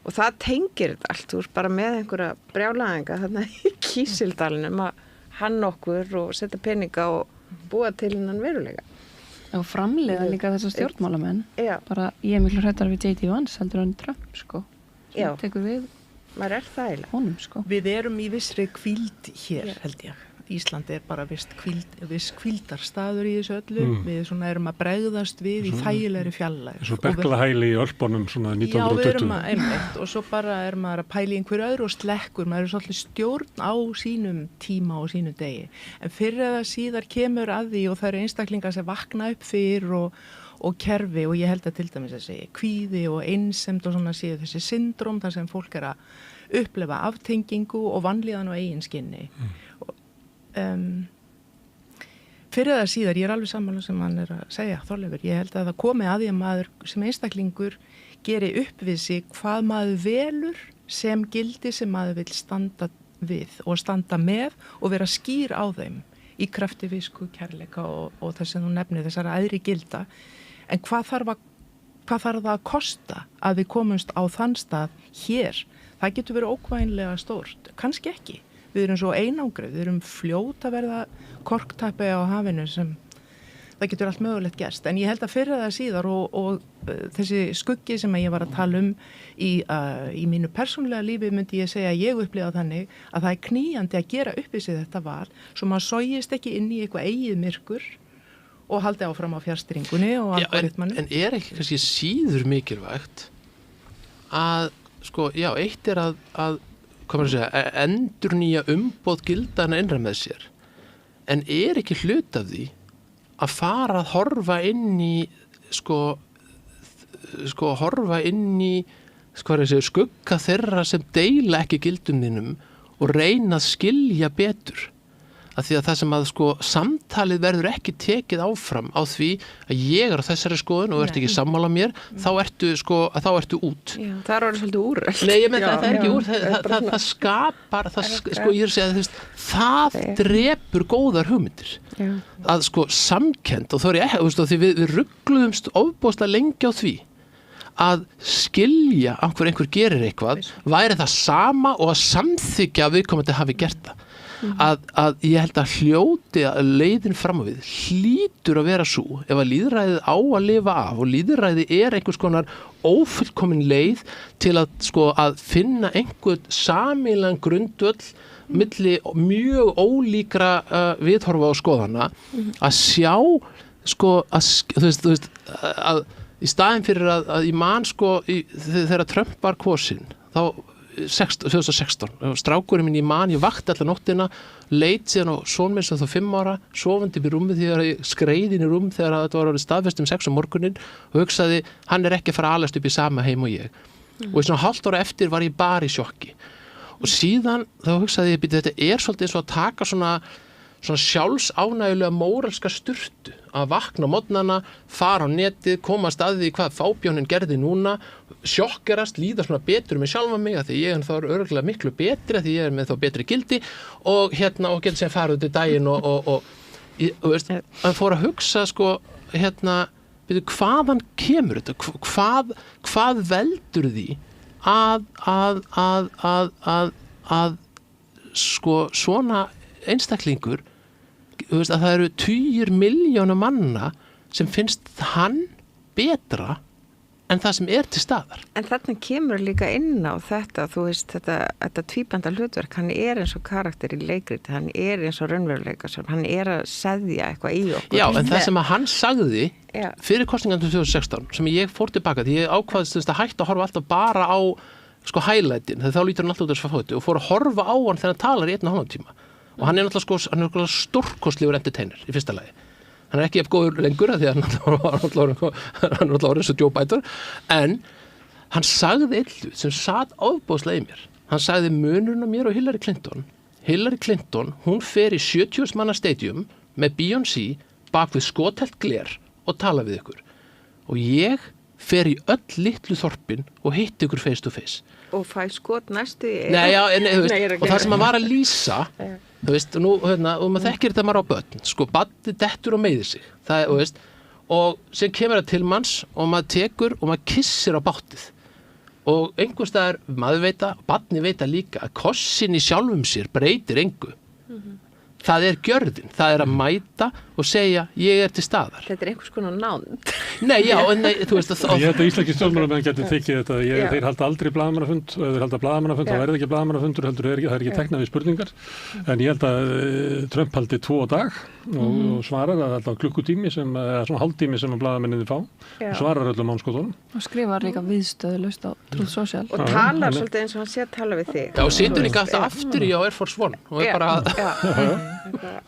Og það tengir þetta allt, þú veist bara með einhverja brjálæðinga þarna í Kísildalinum að hann okkur og setja peninga og búa til hennan veruleika. Og framleiða líka þessar stjórnmálamenn. Bara ég miklu hrættar við J.D. Vance heldur hann Trump, sko. Já. Tekur við. Maður það eiginlega. Honum, sko. Við erum í vissri hvíld hér, held ég. Íslandi bara viss hvíldarstaður í þessu öllu. Við svona erum að bregðast við í þægilegri fjarlægð. Svo berklahæli í Ölpunum svona 1920. Já, við erum einmitt og svo bara maður að pæla í einhverju öðru og slekkur. Maður svolítið stjórn á sínum tíma og sínum degi. En fyrir eða síðar kemur að því og það eru einstaklingar sem vakna upp fyrir og kerfi og ég held að til dæmis þessi kvíði og einsemd og svona séu þessi syndrom þar sem fólk að upplefa aftengingu og vanlíðan og eigin skinni. Fyrir það síðar, ég alveg sammála sem hann að segja, Þorleifur, ég held að það komi að því að maður sem einstaklingur geri upp við sig hvað maður velur sem gildi sem maður vil standa við og standa með og vera skýr á þeim í krafti visku, kærleika og þess að þú nefnir þessara æðri gilda en hvað þarf það að kosta að við komumst á þann stað hér, það getur verið ókvænlega stórt, kannski ekki. Við erum svo einangrið, við erum fljót að verða korktappi á hafinu sem það getur allt mögulegt gerst, en ég held að fyrra það síðar og þessi skuggi sem ég var að tala í mínu persónulega lífi myndi ég segja að ég upplifa þannig að það knýjandi að gera upp í sig þetta val, svo maður sogist ekki inn í eitthvað eigið myrkur og haldi áfram á fjárstýringunni og algoritmanum. En ekki kannski síður mikilvægt að, sko, já, eitt að hvað maður segja, endurnýja umboð gildana innra með sér, en ekki hlut af því að fara að horfa inn í skugga þeirra sem deila ekki gildum þínum og reyna að skilja betur. Að því að það sem að samtalið verður ekki tekið áfram á því að ég á þessari skoðun og ert ekki sammála mér, þá ertu út. Já, það er orðið svolítið úrrætt. Nei, ég menn það er ekki úr, það skapar, ég er að segja, það drepur góðar hugmyndir. Já. Að samkennd, og þá er ég ekki, því við ruggluðumst ofboðslega lengi á því að skilja af hverju einhver gerir eitthvað, væri það sama og að samþykja að viðkomandi hafi gert það. Að ég held að hljóti að leiðin fram á við hlýtur að vera svo ef að lýðræðið á að lifa af og lýðræðið einhvers konar ófullkomin leið til að finna einhvern sameiginlegan grundvöll milli mjög ólíkra viðhorfa og skoðana að sjá að í staðinn fyrir að ég man þegar Trump var kosinn þá 2016, strákurinn minn ég vakti allar nóttina, leit síðan á son minn sem þá 5 ára, sofandi upp í rúmið þegar ég skreið inn í rúm þegar þetta var orðið staðfest 6 á morgunin og hugsaði, hann ekki að fara að alast upp í sama heim og ég. Og í svona hálft ára eftir var ég bara í sjokki. Og síðan þá hugsaði ég, þetta svolítið eins og að taka svona sjálfsánægulega móralska sturtu að vakna á morgnana, fara á netið, komast að því hvað fábjónin gerði núna, sjokkerast, líða svona betur með sjálfa mig að því ég er þá örugglega miklu betri að því ég er með þá betri gildi og getur sem farið út í daginn og veist, að fór að hugsa hvaðan kemur þetta, hvað veldur því að svona einstaklingur að það eru 10 milljóna manna sem finnst hann betra en það sem til staðar. En þarna kemur líka inn á þetta, þú veist, þetta tvíbanda hlutverk, hann eins og karakter í leikriti, hann eins og raunveruleika, hann að seðja eitthvað í okkur. Já, en það sem að hann sagði fyrir kosningan 2016, sem ég fór tilbaka, því ég ákvaðist að hætta að horfa alltaf bara á highlightin, þegar þá lítur hann alltaf út af þessu fóti og fór að horfa á hann þegar hann talar í 1,5 tíma. Og hann náttúrulega stórkostlegur entertainer í fyrsta lagi. Hann ekki eftir góður lengur að því að hann er alltaf eins og Joe Biden, en hann sagði eitthvað sem satt ofboðslega í mér. Hann sagði munurinn á mér og Hillary Clinton. Hillary Clinton, hún fer í 70 manna stadium með Beyoncé bak við skothelt gler og tala við ykkur. Og ég fer í öll litlu þorpin og hitti ykkur face to face. Og fæ skot næstu í... Nei, og það sem hann var að lýsa... Þú veist, og maður þekkir þetta maður á börn, baddi dettur og meiðir sig, og sem kemur það til manns og maður tekur og maður kissir á báttið og einhvers staðar, maður veit að, barni veit að líka að kossin í sjálfum sér breytir engu. Það gjörðin, það að mæta og segja ég til staðar. Þetta einhvers konar nánd. Nei, þú veist að... Ég held að íslenski stjórnmálamenn geti þykið þetta, þeir halda aldrei blaðamannafund og ef þeir halda blaðamannafund þá verður ekki blaðamannafundur, heldur það ekki teknað við spurningar, en ég held að Trump haldi 2 á dag og svarar að alltaf klukkutími svona hálftími sem að blaðamenninni fá og svarar öllum mannskotunum. Og skrifar líka viðstöðulaust á Truth Social. Og talar svolítið eins og hann sé að tala við þig. Já, og situr líka alltaf aftur í á Air Force One og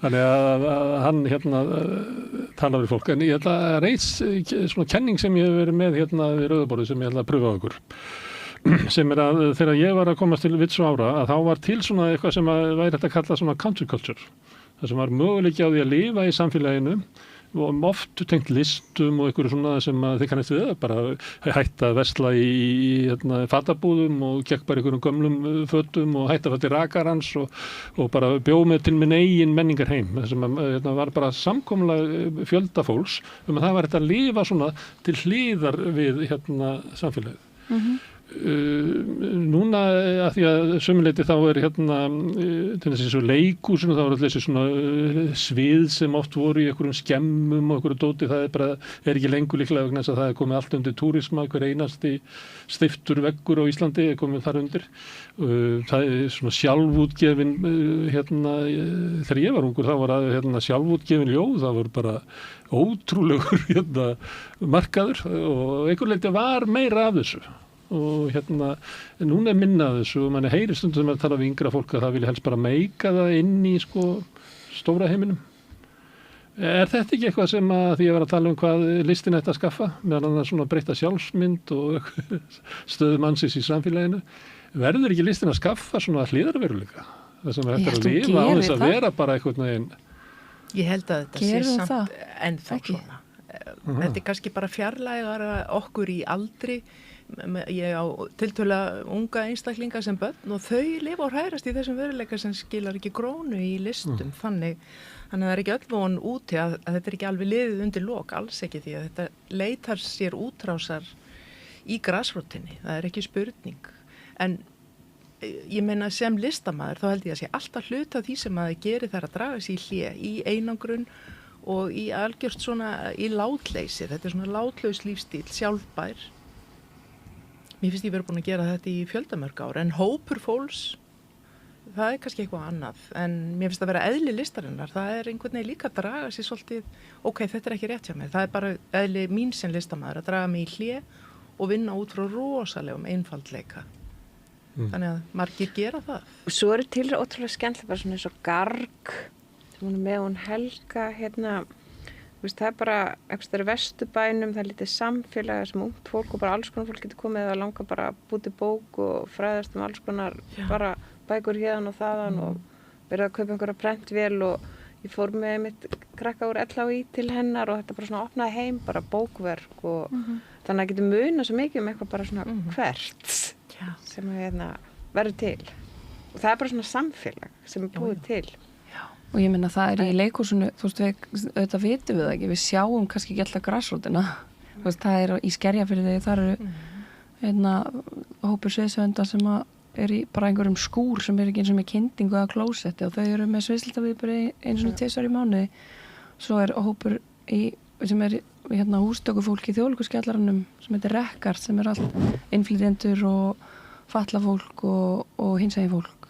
þannig að hann talar við fólk, en ég held að reis svona kenning sem ég hef verið með við Rauðaborðið sem ég held að pröfa á ykkur sem að þegar ég var að komast til vits og ára að þá var til svona eitthvað sem væri hægt að kalla svona counterculture, það sem var möguleiki á því að lifa í samfélaginu og oft tengt listum og einhverju svona sem þið kannast við bara hætta að versla í fatabúðum og gekk bara einhverjum gömlum fötum og hætta að fara til rakarans og bara bjó með til minn eigin menningar heim sem var bara samkomulega fjölda fólks að það var þetta að lifa svona til hliðar við samfélagið. núna að því að sömuleyti þá hérna til þessi svo leikhúsinu, þá allir þessi svona svið sem oft voru í einhverjum skemmum og einhverju dóti, það er ekki lengur líklega vegna þess að það komið allt undir túrisma, hver einasti stiftur veggur á Íslandi komið þar undir. Það svona sjálfútgefin hérna, þegar ég var ungur þá var hérna sjálfútgefin ljóð, það var bara ótrúlegur hérna markaður og einhver leyti var meira af þessu. Og hérna, núna minna þessu og manni heyri stundum sem að tala við yngra fólk að það vilja helst bara meika það inn í sko stóra heiminum. Er þetta ekki eitthvað sem að því að vera að tala hvað listin ætti að skaffa, meðan annars svona breytta sjálfsmynd og stöðu mannsins í samfélaginu? Verður ekki listin að skaffa svona hliðarveruleika? Það sem er að lifa á þess að vera bara eitthvað neginn. Ég held að þetta sé samt ennþá svona. Þetta er kannski bara fjarlægara okkur í aldri. Ég á tiltölulega unga einstaklinga sem börn og þau lifa og hrærast í þessum veruleika sem skilar ekki krónu í listum. Þannig að það er ekki öll von úti að þetta er ekki alveg liðið undir lok, alls ekki, því að þetta leitar sér útrásar í grasrótinni, það er ekki spurning. En ég meina sem listamaður þá held ég að sé alltaf hluta því sem að það gerir þar að draga sér í hlé, í einangrun og í algjört svona í látleysi. Þetta er svona látlaus lífstíl, sjálfbær. Mér finnst ég verið búin að gera þetta í fjöldamörg ár, en hópur fólks, það er kannski eitthvað annað, en mér finnst að vera eðli listarinnar, það er einhvern veginn líka að draga sér svolítið, ok, þetta er ekki rétt hjá mér, það er bara eðli mín sem listamaður að draga mig í hlé og vinna út frá rosalegum einfaldleika. Þannig að margir gera það. Og svo eru til ótrúlega skemmtilega bara svona eins og Garg, sem hún er með hún Helga, hérna, það er bara einhvers staðar í Vesturbænum, það er lítið samfélag sem ungt fólk og bara alls konar fólk getur komið eða langar bara að búti bók og fræðast alls konar bara bækur hérna og þaðan og verið að kaupa einhverja prentvél og ég fór með mitt krakka úr LHÍ til hennar og þetta bara svona opnaði heim, bara bókverk og þannig að getur munað svo mikið eitthvað bara svona hvert sem hérna verður til og það er bara svona samfélag sem er búið til. Og ég minna það í leikhúsinu, þú veist, auðvitað vitum við það ekki, við sjáum kannski ekki alltaf grassrótina. Þú veist, það í Skerjafirði, þar eru hópur sviðsöfunda sem er í bara einhverjum skúr sem er ekki eins og með kyndingu eða klósetti og þau eru með sviðslitaviðburði eins og 2 í mánuði. Svo er hópur sem er hústökufólk í Þjóðleikhúskjallaranum sem heitir Rekkart sem er allt innflytjendur og fatlað fólk og hinsegin fólk.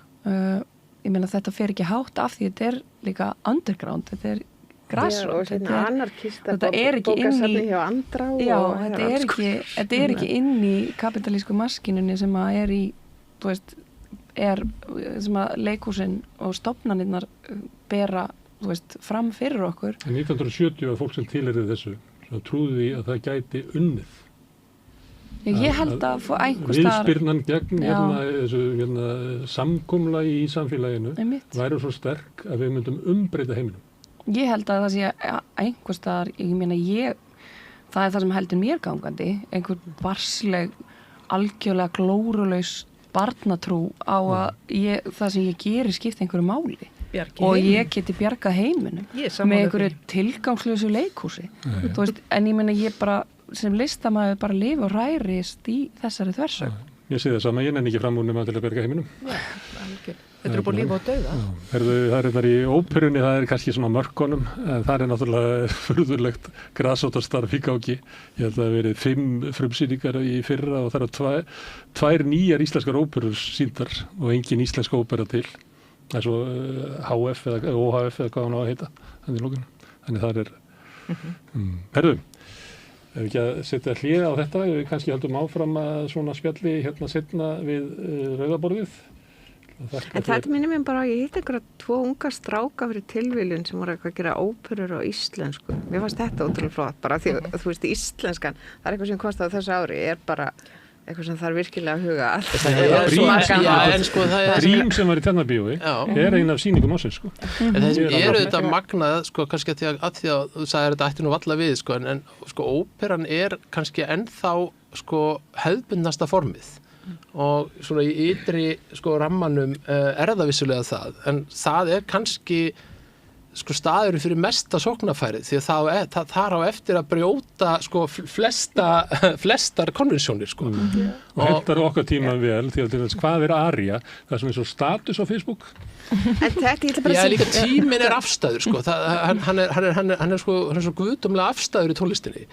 Ég meina þetta fer ekki hátt af því þetta er líka underground, þetta er grassroots, þetta er ekki inn í þetta er ekki inn í kapitalísku maskinunni sem að er í, þú veist, sem að leikhúsin og stofnanirnar bera, þú veist, fram fyrir okkur. En 1970 var fólk sem tilheyrði þessu, sem trúði því að það gæti unnið. Ég held að fá einhvers staðar viðspyrnan gegn þessu samkomulagi í samfélaginu væri svo sterk að við myndum umbreyta heiminum. Ég held að það sé einhvers staðar, ég meina það er það sem heldur mér gangandi, einhver barsleg, algjörlega glórulaus barnatrú á að það sem ég geri skipta einhverju máli og ég geti bjargað heiminum með einhverju tilgangslösu leikhúsi. Þú veist, en ég meina ég bara sem listamaður bara lifi og rærist í þessari þversögn. Ég sé það sama, ég nenni ekki fram úr nema til að berga heiminum. Þetta er búin lífa og dauða. Það er þar í óperunni, það er kannski svona mörkunum, en það er náttúrulega furðulegt grasrótarstarf í gangi. Ég held að það verið 5 frumsýningar í fyrra og það eru 2 nýjar íslenskar óperur sýndar og engin íslensk ópera til. Það er svo HF eða OHF eða hvað hann á að heita. Þannig það er... Herðu, ef ekki að setja hlið á þetta, við kannski höldum áfram að svona spjalli hérna setna við rauðaborðið. En þetta minnir mér bara að ég hitt einhverja 2 unga stráka fyrir tilviljun sem voru eitthvað að gera óperur á íslensku. Mér fannst þetta ótrúlega flott, bara því að þú veist íslenskan, það er eitthvað sem komst á þessu ári, er bara eitthvað sem þarf virkilega að huga að. Grím sem var í Tjarnarbíói er ein af sýningum ársins, sko. En þessi eru þetta magnað, sko, kannski að því að þú sagðir þetta ætti nú valla við, sko, en sko óperan er kannski ennþá, sko, hefðbundnasta formið. Og svona í ytri, sko, rammanum er það vissulega það, en það er kannski sko staður fyrir mesta sóknarfærið því að þar á eftir að brjóta sko flestar konvensjónir sko. Og hentar okkar tíma vel því að hvað ARIA, það sem svo status á Facebook. En þetta ég ætla bara að segja. Líka tíminn afstæður sko, hann svo guðdómlega afstæður í tónlistinni.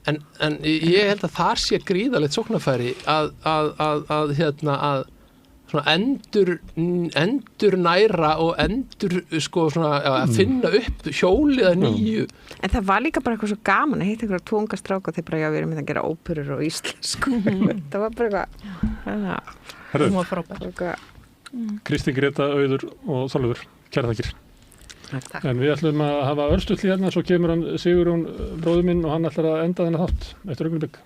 En ég held að þar sé gríðalegt sóknarfæri að svona endur næra og sko svona að finna upp hjólið að nýju. En það var líka bara eitthvað svo gaman að hitta einhverja tónga stráka og þeir bara við erum að gera óperur og íslensku. Það var bara það var frábært. Kristín, Greta, Auður og Þorleifur, kærar þakkir. En við ætlum að hafa örstutli hérna, svo kemur hann Sigurjón bróðir minn og hann ætlar að enda þennan þátt eftir augnablik.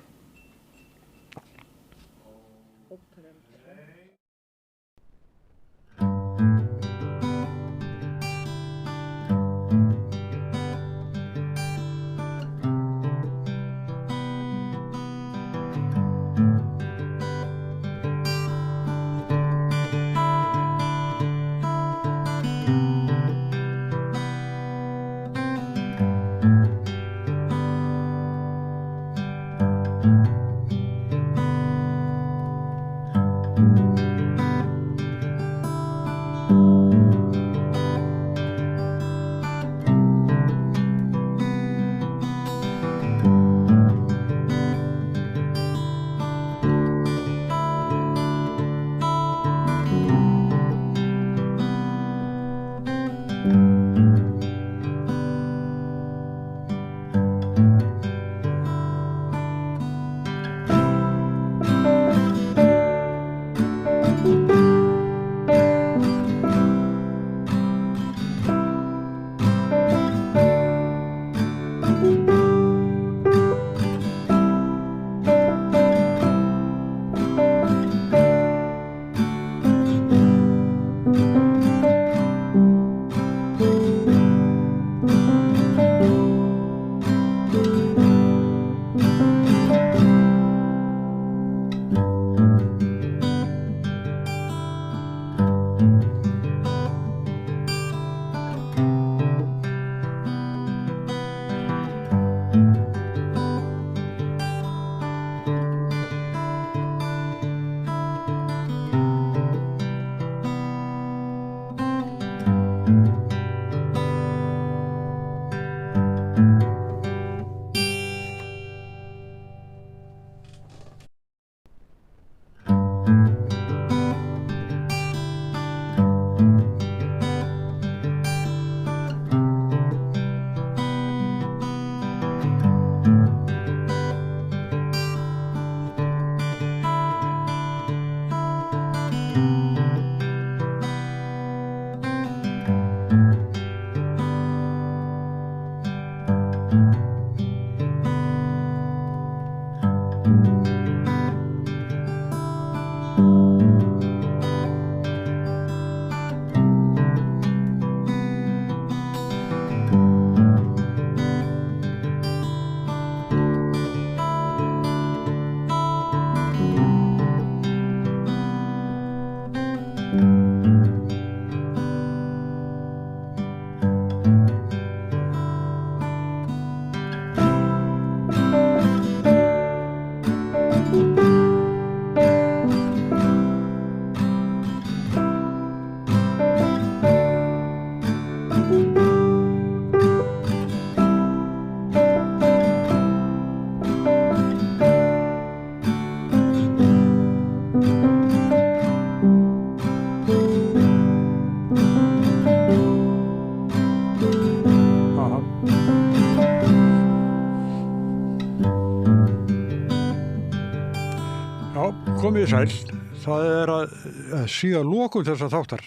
Komið sæl, það að síða lokum þessa þáttar,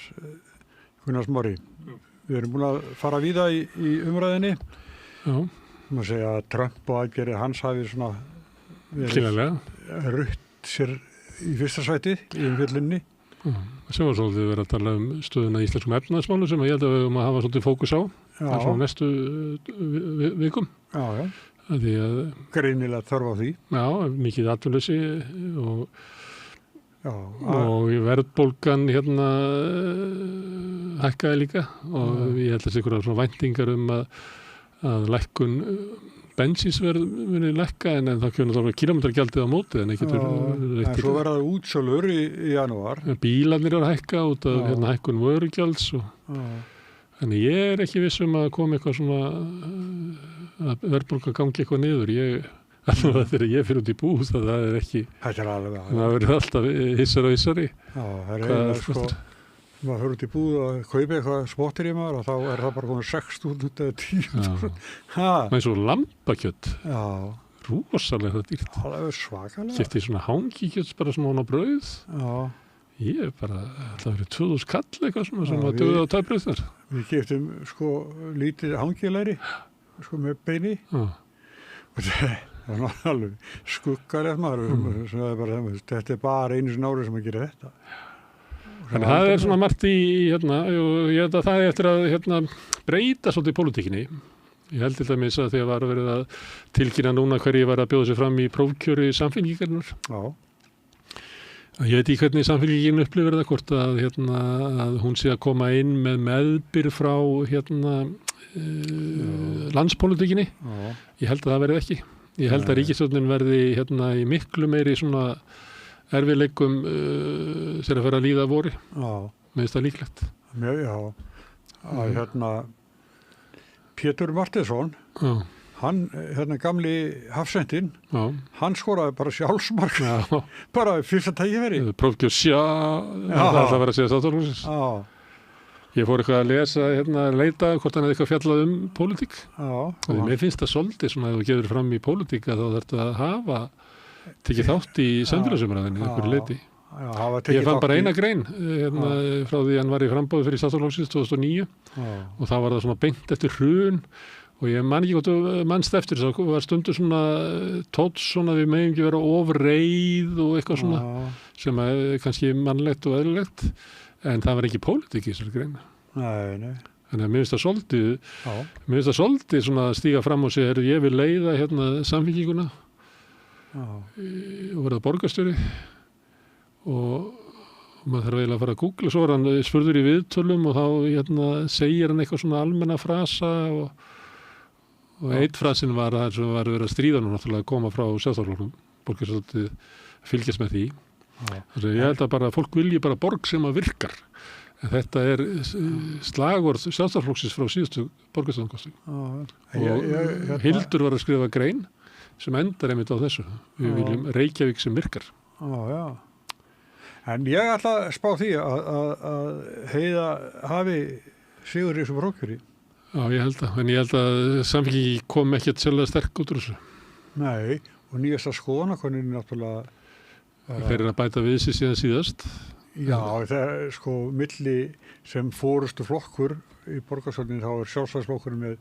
Gunnar Smári. Við erum búin að fara víða í umræðinni. Já. Má segja að Trump og aðgerðir hans hafi svona verið rutt sér í fyrsta sæti í umfjöllinni. Sem var svolítið verið að tala stöðuna í íslenskum efnahagsmálum sem ég held að við höfum að hafa svolítið fókus á. Það er næstu vikum. Já. Greinilega þörf á því. Já, mikið atvinnuleysi og og verðbólgan hérna hækkaði líka og ég held að ykkur svona væntingar að lækkun bensínsverð muni lækka en það kemur þá kílómetragjaldið á móti en svo verða það útsölur í janúar. Bílarnir eru að hækka út af hækkun vörugjalds þannig ég ekki viss að koma eitthvað svona að verðbólga gangi eitthvað niður. Þegar ég fyrir út í búð það ekki það verður alltaf hissari það sko maður fyrir út í búð og kaupi eitthvað smottir í maður og þá það bara komið 6.000 eða 10.000 það svo lambakjött rosalega dýrt það er svakalega keypti svona hangikjött bara svona á brauð ég bara það verið 2.000 kall eitthvað svona sem að döða á tæbrauð þar við keyptum sko lítið hangilæri sko með beini og það var alveg skuggalegt maður þetta bara einu sinni ári sem að gera þetta þannig það svona margt í hérna og ég held að það eftir að breyta svolítið í pólitíkinni ég held til dæmis að þegar var verið að tilkynna núna hverju var að bjóða sig fram í prófkjöri Samfylkingarinnar ég veit ekki hvernig Samfylkingin upplifir það hvort að hún sé að koma inn með meðbyr frá landspólitíkinni ég held að það verið ekki ég held að ríkisstjórnin verði í miklu meiri svona erfiðleikum þegar að fara að líða vori með þetta líklegt Pétur Martinsson hann, gamli hafsendinn hann skoraði bara sjálfsmark bara fyrsta tækifæri prófkjör það ætla að vera að segja Sáttvarðarflokksins ég fór eitthvað að lesa leita hvort hann hefði eitthvað fjallað pólitík og mér finnst það svolítið svona að þú gefur fram í pólitík að þá þarf að hafa tekið þátt í samfélagsumræðinni einhverju leyti. Ég fann bara eina grein frá því hann var í framboði fyrir Sjálfstæðisflokksins 2009 og þá var það svona beint eftir hrun og ég man ekki hvort mannst eftir það var stundur svona tótt svona við megum ekki vera ofreið og eitthvað svona sem er kannski mannlegt og eðlilegt en það var ekki pólitík í þessari grein. Nei. Þannig að mér finnst það svolítið svona stíga fram og segja ég vil leiða Samfylkinguna og verða borgarstjóri og maður þarf eiginlega að fara að googla svo var hann spurður í viðtölum og þá segir hann eitthvað svona almenna frasa og eitt frasin var að það var verið að stríða nú náttúrulega að koma frá Sjálfstæðisflokknum borgarstóttið fylgjast með því þannig að ég held að bara fólk vilji bara borg sem að virkar en þetta slagorð Sjálfstæðisflokksins frá síðustu borgarstjórnarkosningu og Hildur var að skrifa grein sem endar einmitt á þessu. Við viljum Reykjavík sem virkar. En ég ætla að spá því að Heiða hafi sigur í þessu prófkjöri. Já, ég held að. En ég held að Samfylkingin kom ekkert sérlega sterk út úr þessu. Nei, og nýjasta skoðanakönnun náttúrulega þeir eru að bæta við sig síðan síðast. Já, það er milli sem fórustu flokkur í borgarstjórninni þá er Sjálfstæðisflokkurinn með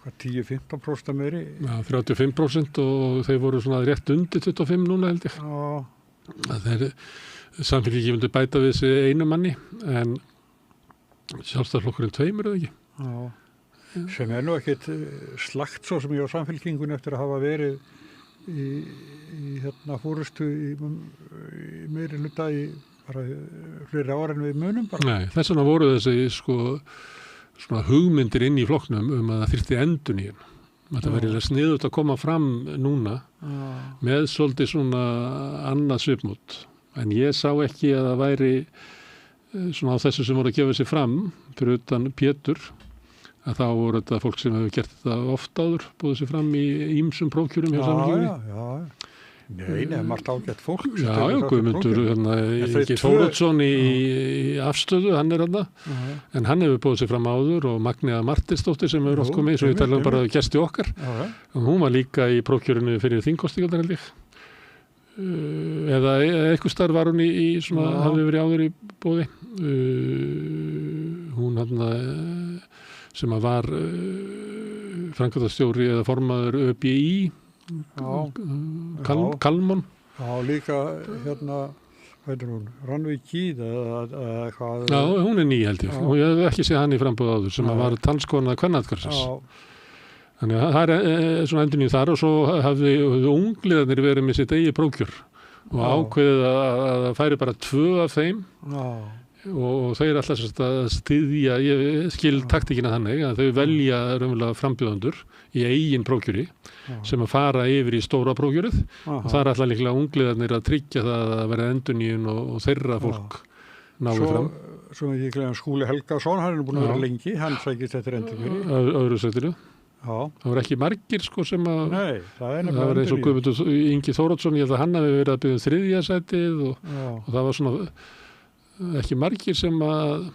10-15% meiri. Já, 35% og þeir voru svona rétt undir 25 núna held ég. Þeir Samfylkingin myndi bæta við sig einu manni en Sjálfstæðisflokkurinn 2 eða ekki. Sem er nú ekkit slagt svo sem ég á Samfylkingunni eftir að hafa verið í fórustu í meiri hluta í bara fleiri ára en við munum bara. Nei, þess vegna voru þessi svona hugmyndir inn í flokknum að það þyrfti endurnýjun. Þetta verið sniðugt að koma fram núna með svolítið svona annað svipmót. En ég sá ekki að það væri svona á þessu sem voru að gefa sig fram fyrir utan Pétur að þá voru þetta fólk sem hefur gert þetta oft áður, búið sig fram í ýmsum prófkjörum hjá Samfylkingunni. Já. Nei, margt ágætt fólk. Já, Guðmundur Thoroddsen í afstöðu, hann er þarna, en hann hefur búið sig fram áður og Magnea Martinsdóttir sem hefur oft komið, svo við talum bara gesti okkar, og hún var líka í prófkjörinu fyrir þingkosningarnar held ég. Eða eitthvað starf var hún í svona, hafði verið áður í bóði. Hún hann sem að var framkvæmdastjóri eða formaður ÖBÍ, Kalmon. Já, líka hvað heitir hún, Rannveig Gíð eða eitthvað. Já, hún er ný held ég. Og ég hef ekki séð hann í frambúð áður sem að var talskona Kvennaathvarfsins. Þannig að það er svona endurnýjun þar og svo hafði ungliðarnir verið með sitt eigi prófkjör og ákveðið að það færi bara 2 af þeim og þau eru alltaf að styðja, ég skil taktíkina þannig að þau velja raunverulega frambjóðendur í eigin prókjöri sem að fara yfir í stóra prókjörið og það er alltaf líklega ungliðarnir að tryggja það að vera endurnýjun og þeirra fólk náðu fram. Svo ég glemði Skúli Helgason, hann er búin að vera lengi, hann sækist eftir endurnýjun. Öðru sætinu. Það voru ekki margir sko sem að Nei, það var eins og Guðmundur Ingi Þóroddsson, ég held að hann hafi verið að byggja 3. sætið og það var svona ekki margir sem að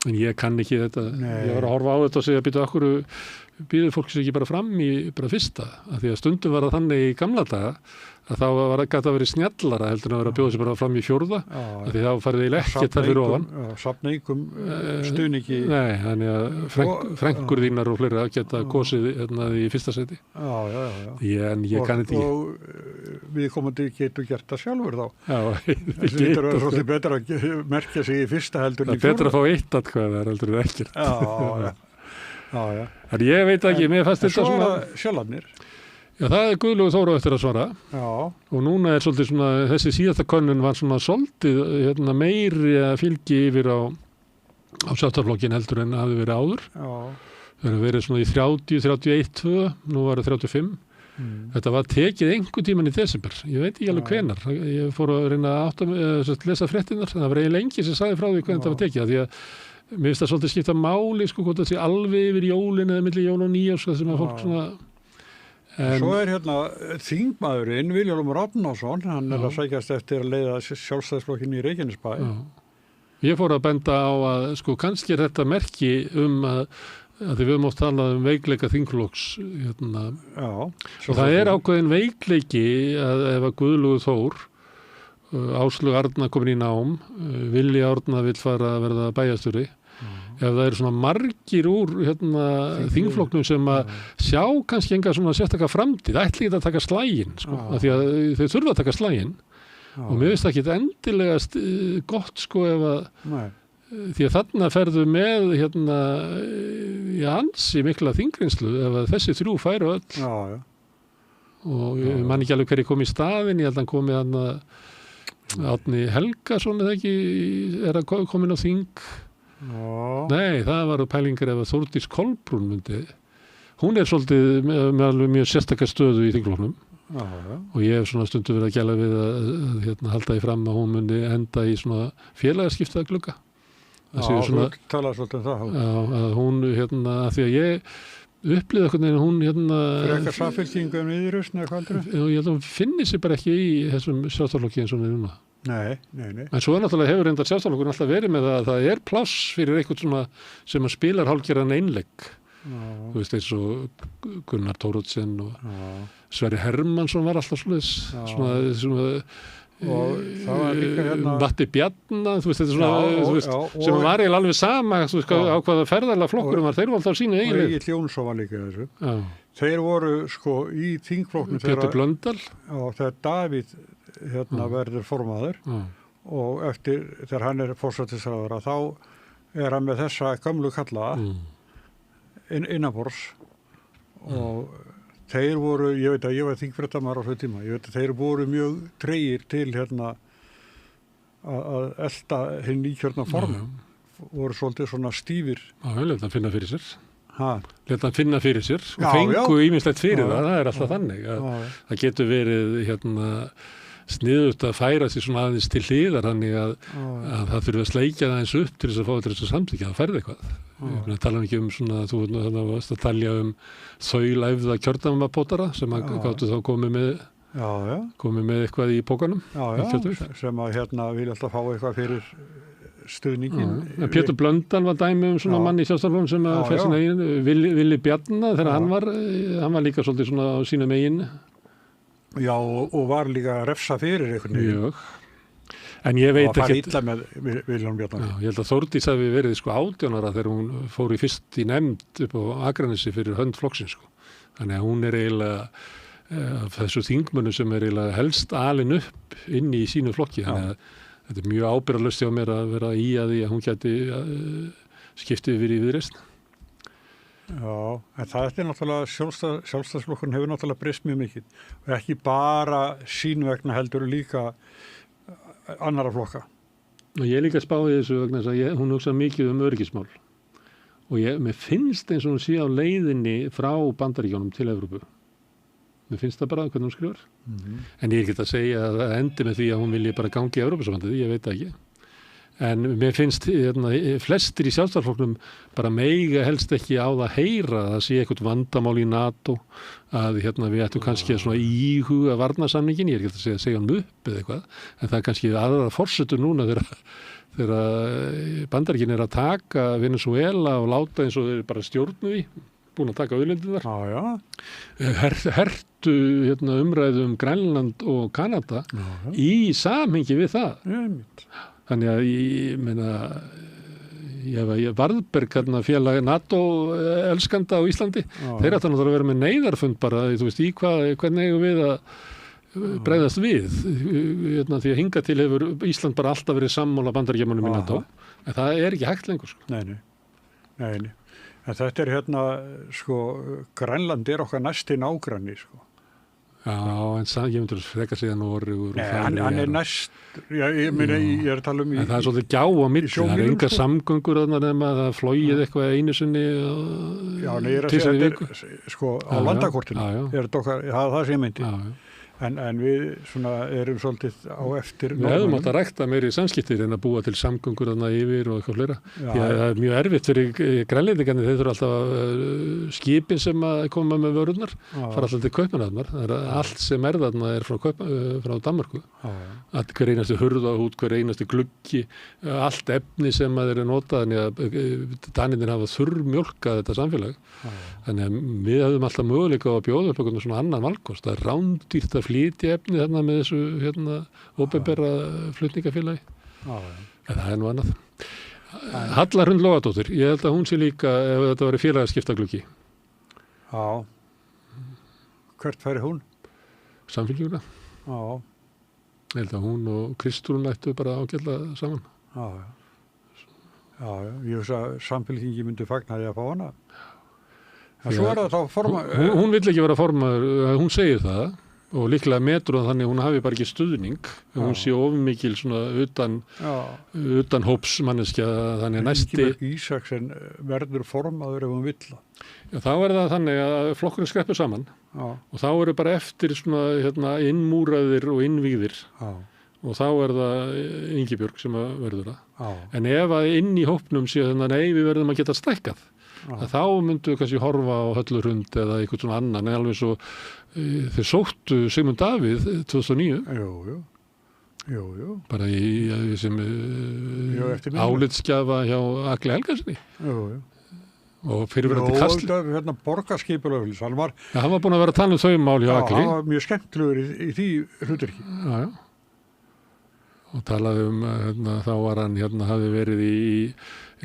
en ég kann ekki þetta. Ég var að horfa á þetta og segja býta okkur býður fólk sér ekki bara fram í bara fyrsta af því að stundum var það þannig í gamla daga að þá var það gæti að vera snjallara heldur en að vera að bjóða sér bara fram í 4. af því þá farið þeir ekkert þar fyrir ofan safna engum stuðningi Nei, þannig að frængur þínar og fleira geta kosið í fyrsta sæti en ég kann þetta og við komandi getum gert það sjálfur þá það er svolítið betra að merkja sig í fyrsta heldur en í 4. Það er betra að fá 1 atkvæði heldur en ekkert Já. Ég veit ekki, mér fannst þetta svona sjálfnir. Já, það er Guðlaugur Þóra eftir að svara. Já. Og núna er svolítið svona, þessi síðasta könnun var svona svolítið meiri að fylgi yfir á sjálfstæðisflokkinn heldur en hafi verið áður. Já. Það hefur verið svona í 30, 31, 2, nú var það 35. Þetta var tekið einhver tíman í desember. Ég veit ekki alveg hvenar. Ég fór að reyna að lesa fréttinnar. Það var eiginlega enginn sem sagði frá því hvernig þetta var tekið. Því að mér finnst það svolítið skipta máli sko hvort það sé alveg yfir jólin eða milli jól og nýjárs sem að fólk svona Svo er hérna þingmaðurinn Vilhjálmur Árnason, hann er að sækjast eftir að leiða sjálfstæðisflokkinn í Reykjanesbæ. Ég fór að benda á að sko kannski er þetta merki að því við höfum oft talað veikleika þingflokks það er ákveðin veikleiki að ef að Guðlaugur Þór Áslaug Arna komin í nám, Vilji Árna vill fara að verða bæjarstjóri. Ef það eru svona margir úr þingflokknum sem að sjá kannski enga svona sérstaka framtíð, ætli ekki að taka slaginn, sko, af því að þau þurfa að taka slaginn og mér finnst það ekki endilega gott sko ef að því að þarna ferðu með ansi mikla þingreynslu ef að þessi 3 færu öll og ég man ekki alveg hverju kom í staðinn, ég held að hann komið hann Árni Helgason eða ekki er að komin á þing Nei, það var pælingar ef að Þórdís Kolbrún hún er svolítið með alveg mjög sérstakar stöðu í þingflokknum og ég hef svona stundu verið að gæla við að halda því fram að hún myndi enda í svona félagaskiptaða glugga þú talar svolítið það að hún að því að ég upplýði eitthvað en hún frekar samfélkingu yfirrausn eða hvað ég held að hún finnir sig bara ekki í þessum sjálfstæðisflokki eins og núna Nei. En svo náttúrulega hefur reyndar sjálfstæðisflokkurinn alltaf verið með að það er pláss fyrir eitthvað sem að spilar hálfgerðan einlegg þú veist eins og Gunnar Thoroddsen og Sverrir Hermannsson var alltaf svona og það var líka Matti Bjarna þú veist þetta sem var eiginlega alveg sama á hvaða ferðarlega flokkurum var þeir var alltaf sínu eigin og Egill Jónsson var líka þessu þeir voru sko í þingflokknum Pétur Blöndal þegar Davíð verður formaður og eftir þegar hann er forsætisráðherra þá er hann með þessa gömlu kalla innanborðs og þeir voru, ég veit að ég var þingfréttamaður á þau tíma, ég veit að þeir voru mjög tregir til að elta hinn nýkjörna formum voru svolítið svona stífir leta hann finna fyrir sér og fengu ýmislegt fyrir það er alltaf þannig það getur verið sniðugt að færa sér svona aðeins til hliðar þannig að það þurfi að sleikja það eins upp til þess að fá þetta samþykja það færði eitthvað ég tala ekki svona þú varst að talja þaulæfða kjördæmapótara sem að gáttu þá komið með eitthvað í pókanum sem að vilja alltaf fá eitthvað fyrir stuðningin Pétur Blöndal var dæmi svona mann í sjálfstæðisflokknum sem að fer sinna eigin Villi Bjarna þegar hann var líka svolítið svona á sína megin Já, og var líka að refsa fyrir einhvern veginn. Mjög. En ég veit ekki... Og það illa með Vilhjálm Bjarnar. Já, ég held að Þórdís hafi verið 18 ára þegar hún fór í fyrst í nefnd upp á Akranesi fyrir hönd flokksins. Þannig að hún er eiginlega þessu þingmönnum sem er eiginlega helst alin upp inni í sínu flokki. Þannig að þetta er mjög ábyrgðarlaust hjá mér að vera í að því að hún gæti skiptið yfir í Viðreisn. Já, en það er náttúrulega sjálfstæðisflokkurinn hefur náttúrulega breyst mjög mikið og ekki bara sín vegna heldur líka annara flokka. Og ég líka spáði þessu vegna þess að hún hugsa mikið öryggismál og mér finnst eins og hún sé á leiðinni frá Bandaríkjónum til Evrópu. Mér finnst það bara hvernig hún skrifar. En ég er ekki að segja að það endi með því að hún vilji bara gangi í Evrópusambandið, ég veit það ekki. En mér finnst flestir í sjálfstæðisflokknum bara meiga helst ekki á það heyra að það sé eitthvað vandamál í NATO að við ættum kannski að íhuga varnarsamningin, ég er ekki að segja hann upp eða eitthvað, en það er kannski aðra forsetur núna þegar Bandaríkin er að taka Venezuela og láta eins og þeir bara stjórnu því, búin að taka auðlindirnar. Hertu umræðu Grænland og Kanada í samhengi við það. Þannig að ég Varðberg félag NATO elskanda á Íslandi, þeir ættu náttúrulega að vera með neyðarfund bara, þú veist, hvernig eigum við að bregðast við, því að hinga til hefur Ísland bara alltaf verið sammála Bandaríkjamanum í NATO, en það er ekki hægt lengur. Nei. En þetta er Grænland er okkar næsti nágranni, Já, en ég myndur frekar segja Noregur. Nei, hann er næst, ég er að tala um en það er svolítið gjá á milli, það er enga samgöngur nema það flogið eitthvað einu sinni ég er að segja þetta á landakortinu, það sem ég myndi. En við erum svolítið á eftir. Við hefðum átt að rækta meiri samskiptir en að búa til samgöngur þarna yfir og eitthvað fleira. Því að það er mjög erfitt fyrir Grænlendingarnir, þeir þurfa alltaf skipin sem að koma með vörurnar, fara alltaf til Kaupmannahafnar. Það er allt sem þarna er frá Danmörku. Hver einasti hurðahút, hver einasti gluggi, allt efni sem að þeir nota, þannig að Danirnir hafa þurrmjólkað þetta samfélag. Þannig að við hefðum alltaf möguleika á að bjóða upp einhvern svona annan valkost. Það er rándýrt að flytja efni þarna með þessu opinbera flutningafélagi. En það er nú annað. Halla Hrund Logadóttir, ég held að hún sé líka ef þetta væri félagaskiptagluggi. Já. Hvert færi hún? Samfylkinguna. Já. Ég held að hún og Kristrún ættu bara ágætlega saman. Já, ég veist að Samfylkingi myndi fagna því að fá hana. En svo er það þá formaður. Hún vill ekki vera formaður, hún segir það og líklega metur það þannig að hún hafi bara ekki stuðning. Hún sé ofmikil utan hópsmanneskja, þannig að næsti. Ingibjörg Ísaksen verður formaður ef hún vill það. Já, þá er það þannig að flokkurinn skreppur saman og þá eru bara eftir innmúraðir og innvíðir. Og þá er það Ingibjörg sem verður það. En ef að inn í hópnum sé nei, við verðum að geta stækkað. Þá myndu við kannski horfa á Höllu Hrund eða eitthvað svona annan, en alveg svo þeir sóttu Sigmund Davíð 2009. Jú. Bara sem álitsgjafa hjá Agli Helgasyni. Og fyrirverandi Kastli. Borgarskipulöflis, hann var búinn að vera að tala um þau mál hjá Agli. Hann var mjög skemmtilegur í því hlutverki. Já. Og talaði þá var hann hafði verið í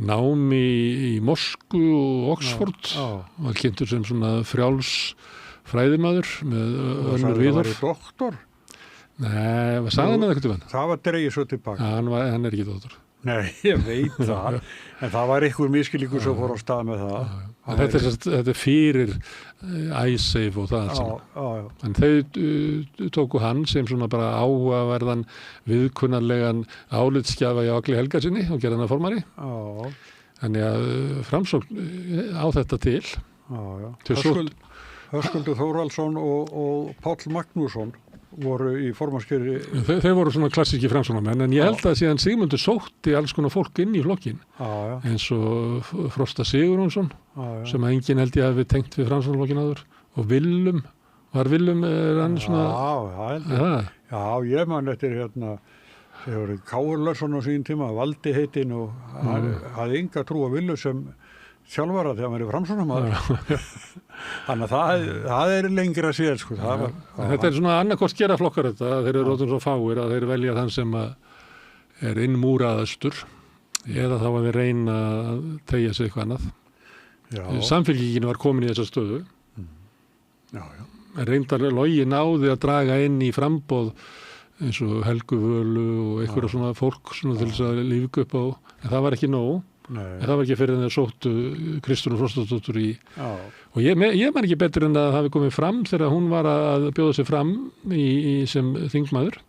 námi í Moskvu og Oxford og var kynntur sem svona frjáls fræðimaður með önnur viðhorf. Það var doktor? Nei, hvað sagði hann eða eitthvað? Það var dregið svo tilbaka. Hann er ekki doktor. Nei, ég veit það. En það var einhver miskilningur sem fór á stað með það. Þetta er fyrir Icesave og það allt saman. En þau tóku hann sem svona bara áhugaverðan, viðkunnanlegan álitsgjafa í Agli Helgasyni og gerði hann að formari. Þannig að Framsókn á þetta til. Höskuldur Þórhallsson og Páll Magnússon voru í formannskjöri. Þau voru svona klassíski framsóknarmenn, en ég held að síðan Sigmundur sótti alls konar fólk inn í flokkin. Eins og Frosta Sigurjónsson, sem enginn held ég hafi tengt við framsóknarflokkin áður, og Willum, er hann svona? Já, ég man eftir þegar Káur Larsson á sín tíma valdi heitin og hafði enga trú á Willum sem þjálfara þegar maður er framsóknarmaður. Þannig að það er lengra síðan. Þetta er svona annarkost gera flokkar þetta, þeir eru rótum svo fáir að þeir velja þann sem er innmúraðastur eða þá að þeir reyna að tegja sig eitthvað annað. Samfylkingin var komin í þessa stöðu. Reyndar Logi náði að draga inn í framboð eins og Helgu Völu og einhverja svona fólk svona til þess að lífga upp á, en það var ekki nóg. en það var ekki fyrir en það sóttu Kristrúnu Frostadóttur í og ég man ekki betur en að það hafi komið fram þegar hún var að bjóða sig fram í sem þingmaður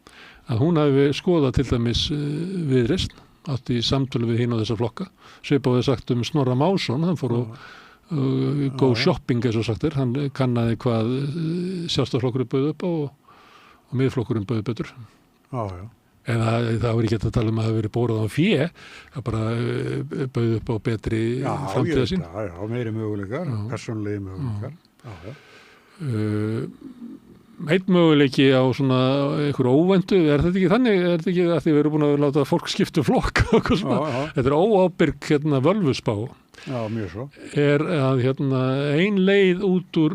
að hún hafi skoðað til dæmis Viðreisn, átt í samtölu við hinn og þessa flokka, svipaði sagt Snorra Másson, hann fór go shopping eins og sagtir, hann kannaði hvað Sjálfstæðisflokkurinn bauð upp á og Miðflokkurinn bauð betur. En það var ekki að tala að hafa verið bórað á fé, það bara bauð upp á betri framtíða sín. Já, meiri möguleikar, persónulegi möguleikar. Einn möguleiki á svona einhverju óvæntu, er þetta ekki þannig, er þetta ekki að því við erum búin að láta fólk skipta flokk þetta er óábyrg völvuspá mjög svo er að ein leið út úr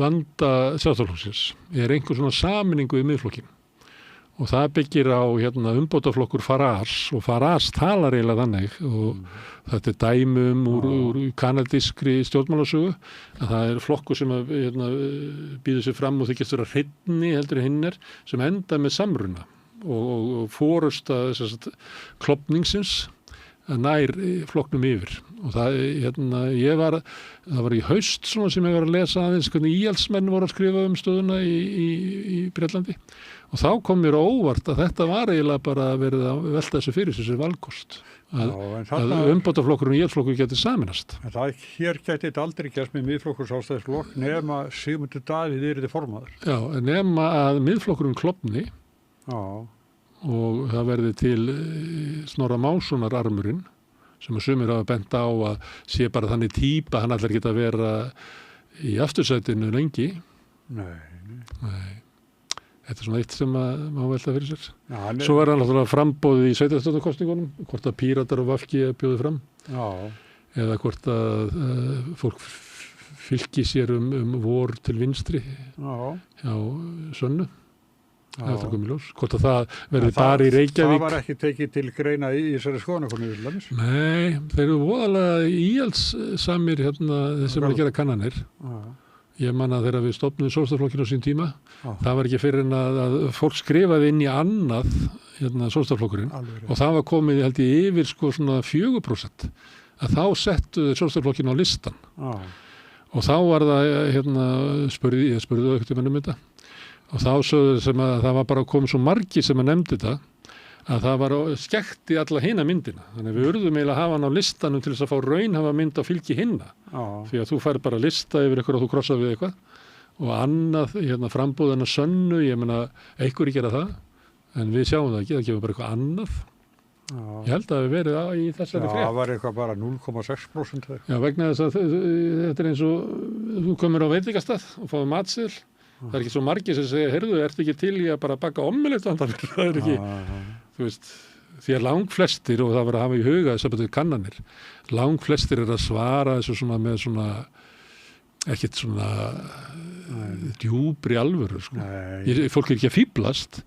vanda Sjálfstæðisflokksins er einhver svona sameiningu í Miðflokkinn og það byggir á umbótaflokkur Farage og Farage talar eiginlega þannig og þetta er dæmum úr kanadískri stjórnmálasögu að það er flokkur sem býður sig fram og þykist vera hreinni heldur hinner sem enda með samruna og fórusta klofningsins nær flokknum yfir og það var í haust svona sem ég var að lesa aðeins hvernig íhaldsmenn voru að skrifa stöðuna í Bretlandi og þá kom mér óvart að þetta var eiginlega bara verið að velta þessu fyrir þessu valkost að umbótaflokkurinn og íhaldsflokkur geti saminast. Hér geti þetta aldrei gert með Miðflokkur Sjálfstæðisflokk nema Sigmundur Davíð yrði formaður. Já, nema að Miðflokkurinn klofni og það verði til Snorra Mássonar armurinn sem að sumir hafa bent á að sé bara þannig típa, hann allar geta að vera í aftursætinu lengi. Nei. Þetta er svona eitt sem að má velta fyrir sér. Svo var hann náttúrulega frambóðið í sveitarstjórnarkosningunum, hvort að Píratar og VG bjóði fram. Eða hvort að fólk fylki sér vor til vinstri hjá Sönnu. Hvort að það verði bara í Reykjavík. Það var ekki tekið til greina í þessari skoðanakönnun í Íslands? Nei, þeir eru voðalega íhaldssamir sem að gera kannanir. Ég man að þegar við stofnum Sjálfstæðisflokkinn á sín tíma, það var ekki fyrir en að fólk skrifaði inn í annað Sjálfstæðisflokkurinn og það var komið held ég yfir svona 4% að þá settu Sjálfstæðisflokkinn á listan og þá var það ég spurði auðvitað þetta og þá sögðu sem að það var bara komið svo margir sem að nefndi þetta að það var skekkt í alla hina myndina þannig að við urðum eiginlega að hafa hann á listanum til þess að fá raunhafa mynd á fylgi hinna því að þú fær bara lista yfir eitthvað og þú krossar við eitthvað og annað frambúðina Sönnu, ég meina einhverjir gera það en við sjáum það ekki, það gefur bara eitthvað annað ég held að það hefur verið í þessari frétt það var eitthvað bara 0,6% Já, vegna þess að þetta er eins og þú komur á veitingastað og fáið matseðil það er ekki svo margir sem segja, heyrðu, ertu ekki til í að bara baka omelett það er ekki þú veist, því að langflestir og það var að hafa í huga þess að betur kannanir langflestir er að svara þessu svona með svona ekkert svona djúbri alvöru fólk er ekki að fíblast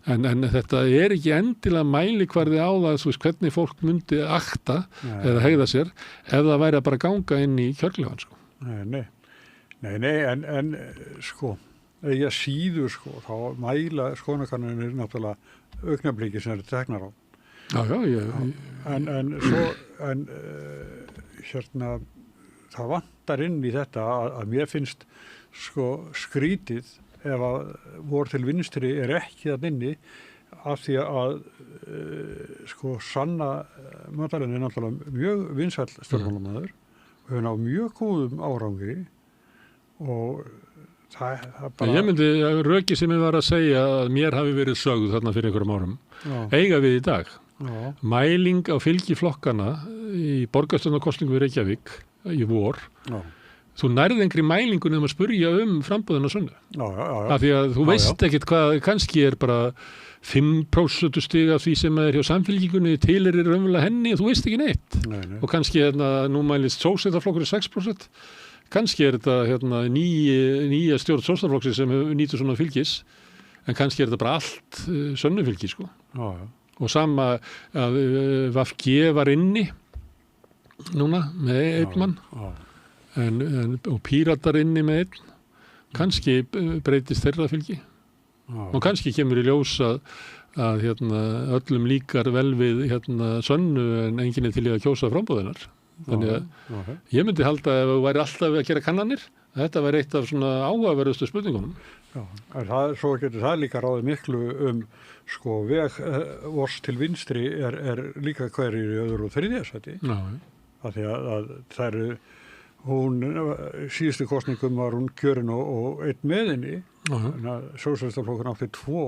en þetta er ekki endilega mælikvarði á það þú veist, hvernig fólk myndi akta eða hegða sér ef það væri að bara ganga inn í kjörklefan Nei, en sko ég síður þá mæla skoðanakannanir náttúrulega augnabliki sem eru teknar á. En það vantar inn í þetta að mér finnst skrítið ef að vor til vinstri er ekki að inni af því að Sanna Matarin er náttúrulega mjög vinsæll stjórnmálamaður og hefur náð mjög góðum árangri og það bara... Ég myndi röki sem ég var að segja að mér hafi verið sögð þarna fyrir einhverjum árum eiga við í dag mæling á fylgi flokkana í borgarstjórnarkosningu við Reykjavík í vor þú nærði engri mælingunum að spurja frambúðina Sönnu af því að þú veist ekkert hvað kannski er bara 5% stig af því sem er hjá samfylkingunni til er raunverulega henni og þú veist ekki neitt og kannski nú mælist sósíaldaflokkur 6% kannski er þetta nýja stjórn Sjálfstæðisflokksins sem nýtur svona fylgis en kannski er þetta bara allt Sönnu fylgi og sama að VG var inni núna með einn mann og Píratar inni með einn kannski breytist þeirra fylgi og kannski kemur í ljós að öllum líkar vel við Sönnu en enginn til í að kjósa framboðinnar. Þannig að ég myndi halda ef þú væri alltaf að gera kannanir, þetta væri eitt af svona áhugaverðustu spurningunum. Já, svo getur það líka ráðið miklu sko veg vors til vinstri er líka hverjir í öðru og þriðja sæti. Af því að það eru síðustu kosningum var hún kjörin og einn með henni, þannig að Sósíalistaflokkurinn átti 2.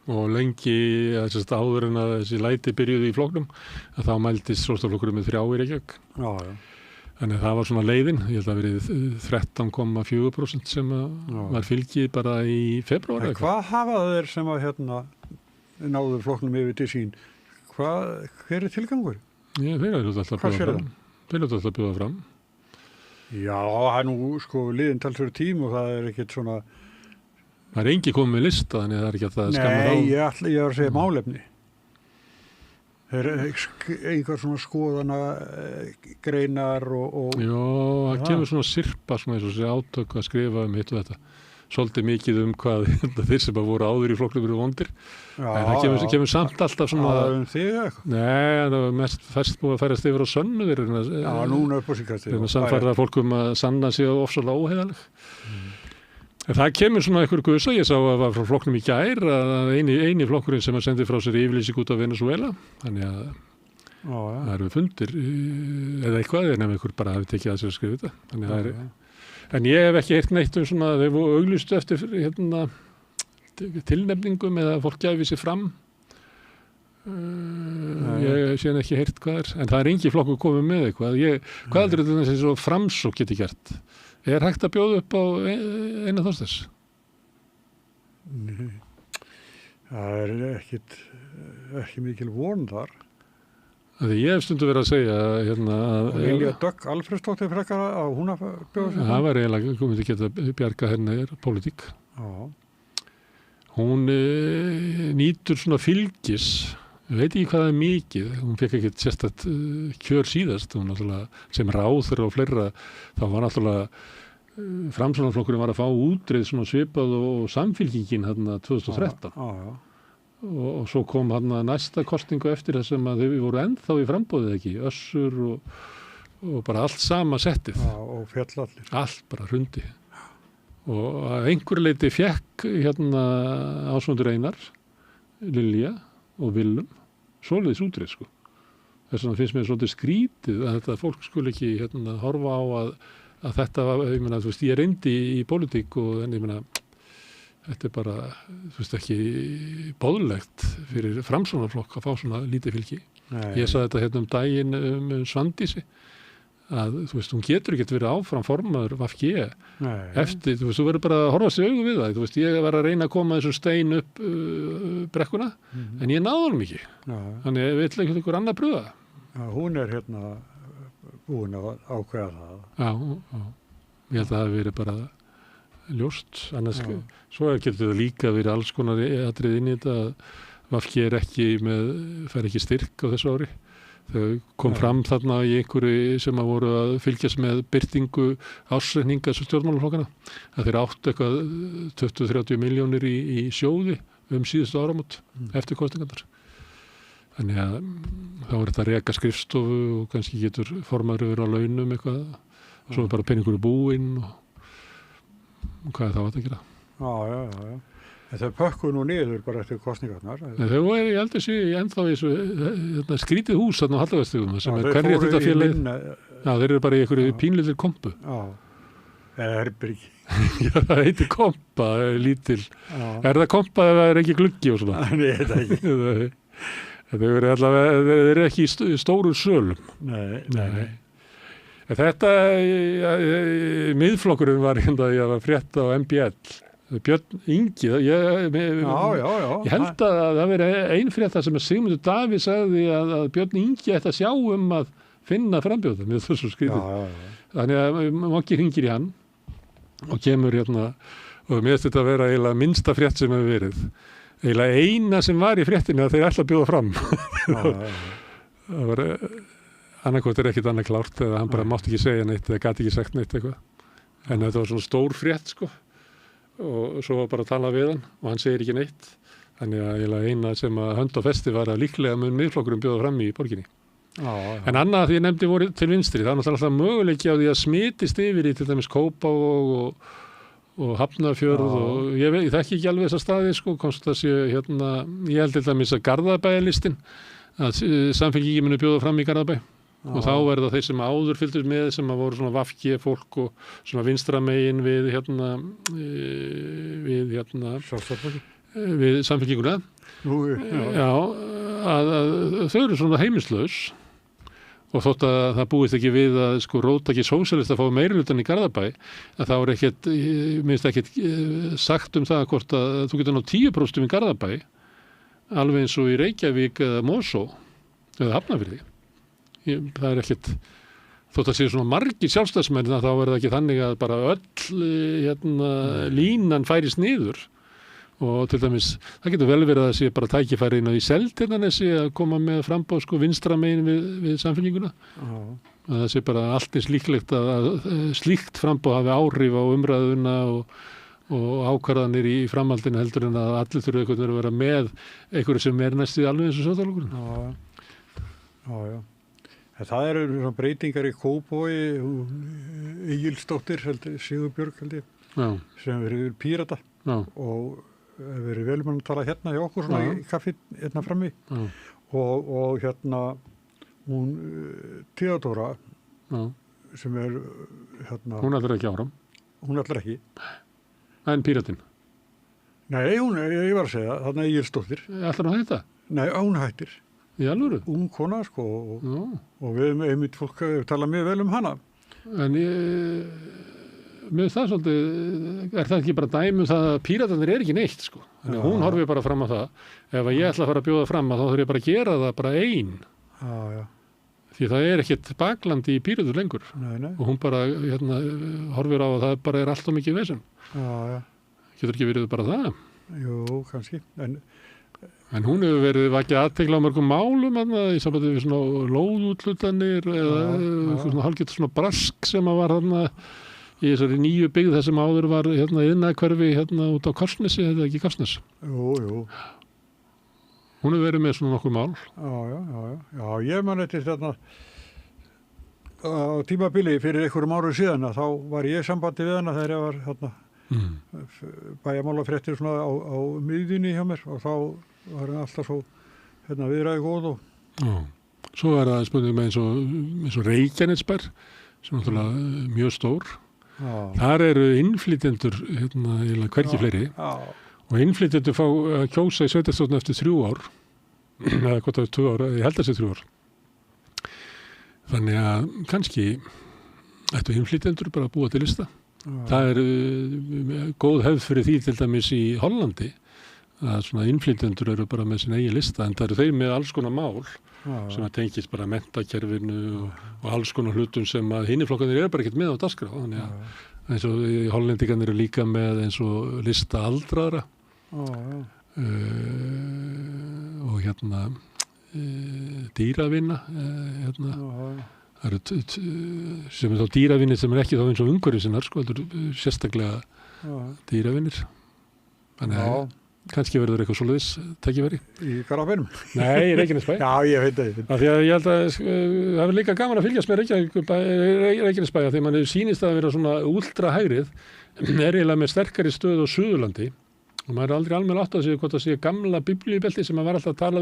Og lengi, áður en að þessi læti byrjuði í flokknum, að þá mæltist Sósíalistaflokkurinn með 3 í Reykjavík. Þannig að það var svona leiðin, ég held að verið 13,4% sem var fylgið bara í febrúar. Hvað hafa þeir sem að náðu flokknum yfir til sín? Hver tilgangur? Þeir eru alltaf að bjóða fram. Já, það nú sko liðin talsverður tím og það ekkert svona... Það engi komið með lista, þannig að það ekki að það skammar á. Nei, ég var að segja málefni. Það einhver svona skoðana greinar og... Já, það kemur svona sirpa svona eins og þessi átök að skrifa hitt og þetta. Svolítið mikið hvað þeir sem voru áður í flokknum eru vondir. En það kemur samt alltaf svona... Þig eitthvað? Nei, það var mest færst búið að færast yfir á Sönnu. Já, núna upp á síkast. Þeir samfærða fólk að sanna sig ofsalega óheiðaleg. En það kemur svona einhver gusa, ég sá að það var frá flokknum í gær að eini flokkurinn sem sendi frá sér yfirlýsing út af Venezuela, þannig að það eru fundir eða eitthvað, en ef einhver bara hafi tekið að sér að skrifa þetta. Þannig að það er... En ég hef ekki heyrt neitt svona, þeir voru auglýstu eftir tilnefningum eða fólk gæfi sér fram. Ég sé ekki heyrt hvað en það er engi flokkur komið með eitthvað. Hvað heldur þetta sem svo Framsókn geti gert? Er hægt að bjóða upp á Einar Þorsteinsson? Nei, það er ekki mikil von þar. Því ég hef stundu verið að segja að Vilja Dögg Alfreðsdóttir frekar að hún að bjóða sér? Það var eiginlega komið að geta bjarga hennar pólitík. Hún nýtur svona fylgis, ég veit ekki hvað það er mikið, hún fekk ekkert sérstætt kjör síðast, hún náttúrulega sem ráðherra og fleira, þá var náttúrulega Framsóknarflokkurinn var að fá útreið svona svipað og samfylkingin hérna 2013. Og svo kom næsta kosningu eftir þess að þau voru ennþá í framboðið ekki, Össur og bara allt sama settið. Og fjall allir. Allt bara hrundi. Og að einhverju leiti fekk Ásmundur Einar, Lilja og Willum svoleiðis útreið sko. Þess vegna finnst mér svolítið skrítið að þetta fólk skuli ekki horfa á að þetta var, ég meina, þú veist, ég reyndi í pólitík og ég meina, þetta er bara, þú veist, ekki boðlegt fyrir Framsóknarflokk að fá svona lítið fylgi. Ég sagði þetta daginn Svandísi, að þú veist, hún getur ekkert verið áfram formaður VG eftir, þú veist, þú verður bara að horfa sig augu við það, þú veist, ég var að reyna að koma þessum stein upp brekkuna, en ég náði honum ekki. Þannig ég vil ekki einhver annar pröfa. Hún er búin að ákveða það. Já, ég held að það hafi verið bara ljóst, annars svo getur það líka verið alls konar atrið inn í þetta að VG fær ekki styrk á þessu ári. Þau kom fram þarna í einhverju sem að voru að fylgjast með birtingu ársreikninga sem stjórnmálaflokkana, að þeir áttu eitthvað 20-30 milljónir í sjóði síðustu áramót eftir kosningarnar. Þannig að þá er þetta að reka skrifstofu og kannski getur formaður yfir á launum eitthvað, svo er bara peningur í búinn og hvað er þá að gera? Já. En þau pökkuðu nú niður bara eftir kosningarnar. Þau voru, ég held að sé, ennþá í þessu skrítið hús þarna á Hallavarstígum sem er hverjir þetta félagið. Já, þeir eru bara í einhverju pínlítil kompu. Já, eða herbyrgi. Já, það heitir kompa, lítil. Er það kompa ef það er ekki gluggi og svona? Nei, þetta ekki. Þeir eru ekki í stóru sölum. Nei. Þetta, miðflokkurinn var ég var frétt á MBL. Björn Ingi, ég held að það veri ein frétta sem Sigmundur Davíð sagði að Björn Ingi ætti að sjá að finna frambjóða með þessu skrítið. Þannig að Moggi hringir í hann og kemur og mér finnst þetta að vera eiginlega minnsta frétt sem hefur verið. Eiginlega eina sem var í fréttinu að þeir ætla að bjóða fram. Það var annarkot ekkert annað klárt eða hann bara mátti ekki segja neitt eða gæti ekki sagt neitt eitthvað. En þetta var svona stór frétt sko. og svo var bara að tala við hann og hann segir ekki neitt. Þannig að eina sem að hönd á festi var að líklega mun Miðflokkurinn bjóða fram í borginni. Já. En annað því ég nefndi voru til vinstri, það er náttúrulega alltaf möguleiki á því að smitist yfir í til dæmis Kópavog og Hafnarfjörð og ég þekki ekki alveg þessa staði sko, komst það sé ég held til dæmis að Garðabæjarlistin, að Samfylkingin muni bjóða fram í Garðabæ. Og þá verða þeir sem áður fylgdust með sem að voru svona VG fólk og svona vinstra megin við Samfylkinguna að þau eru svona heimilslaus og þótt að það búist ekki við að sko róttæki sósíalista fá meirihlutann í Garðabæ að þá er ekkert minnst ekkert sagt það hvort að þú getur ná 10% í Garðabæ alveg eins og í Reykjavík eða Mosó eða Hafnarfirði. Það er ekkert þótt að séu svona margir sjálfstæðismenn þá er það ekki þannig að bara öll línan færist niður og til dæmis það getur vel verið að það sé bara tækifæri inn á í Seltjarnarnesi að koma með framboð sko vinstra megin við Samfylkinguna að það sé bara allt eins líklegt að slíkt framboð hafi áhrif á umræðuna og ákvarðanir í framhaldinu heldur en að allir þurfa einhvern veginn að vera með einhverju sem næst í alveg eins og Sjálfstæðisflokkurinn. Já. Það eru svona breytingar í Kópavogi, Egilsdóttir, Sigurbjörg held ég, sem verið Pírata og verið velum að tala hérna hjá okkur svona í kaffi hérna frammi og hérna hún Theodóra sem er hérna... Hún ætlar ekki áfram? Hún ætlar ekki. En Píratinn? Nei, ég var að segja, þarna Egilsdóttir. Ætlar hún að hætta? Nei, hún hættir. Í alvöru? Ung kona sko og við einmitt fólk tala mjög vel hana. En mér það svolítið, er það ekki bara dæmi það að Píratarnir ekki neitt sko. Þannig hún horfir bara fram á það. Ef ég ætla að fara að bjóða fram þá þurf ég bara að gera það bara ein. Já. Því það er ekkert baklandi í Píratur lengur. Nei. Og hún bara horfir á að það bara er allt of mikið vesen. Já. Getur ekki verið bara það? Jú, kannski. En hún hefur verið vakið athygli á mörgum málum í sambandi við svona lóðútlutanir eða svona hálfgett svona brask sem að var í þessari nýju byggð þar sem áður var iðnaðarhverfi út á Kársnesi, þetta ekki Kársnes? Jú. Hún hefur verið með svona nokkur mál. Já, ég man eftir þarna á tímabili fyrir einhverjum árum síðan þá var ég í sambandi við hana þegar ég var þarna bæjarmálafréttir svona á miðjunni hjá mér og þá var hann alltaf svo viðræði góð og... Svo er það spurning með eins og Reykjanesbær sem er náttúrulega mjög stór. Þar eru innflytjendur hvergi fleiri og innflytjendur fá að kjósa í sveitarstjórn eftir 3 ár eða hvort það er 2 ár, ég held að það sé 3 ár. Þannig að kannski ættu innflytjendur bara að búa til lista. Það er góð hefð fyrir því til dæmis í Hollandi að svona innflytjendur eru bara með sin eigin lista en það eru þeir með alls konar mál sem að tengist bara menntakerfinu og alls konar hlutum sem að hinni flokkarnir eru bara ekkert með á dagskrá þannig að eins og hollendingarnir eru líka með eins og lista aldraðra og dýravinna það eru sem er þá dýravinnir sem er ekki þá eins og umhverfisinnar sko, þetta eru sérstaklega dýravinnir þannig að kannski verður eitthvað svoleiðis tækifæri. Í Garðabænum? Nei, í Reykjanesbæ. Já, ég veit það. Af því að ég held að það er líka gaman að fylgjast með Reykjanesbæ því að mann sýnist að vera svona ultra hægrið er eiginlega með sterkari stöð á Suðurlandi og maður er aldrei alveg átt að segja hvort það sé gamla biblíubelti sem maður var alltaf að tala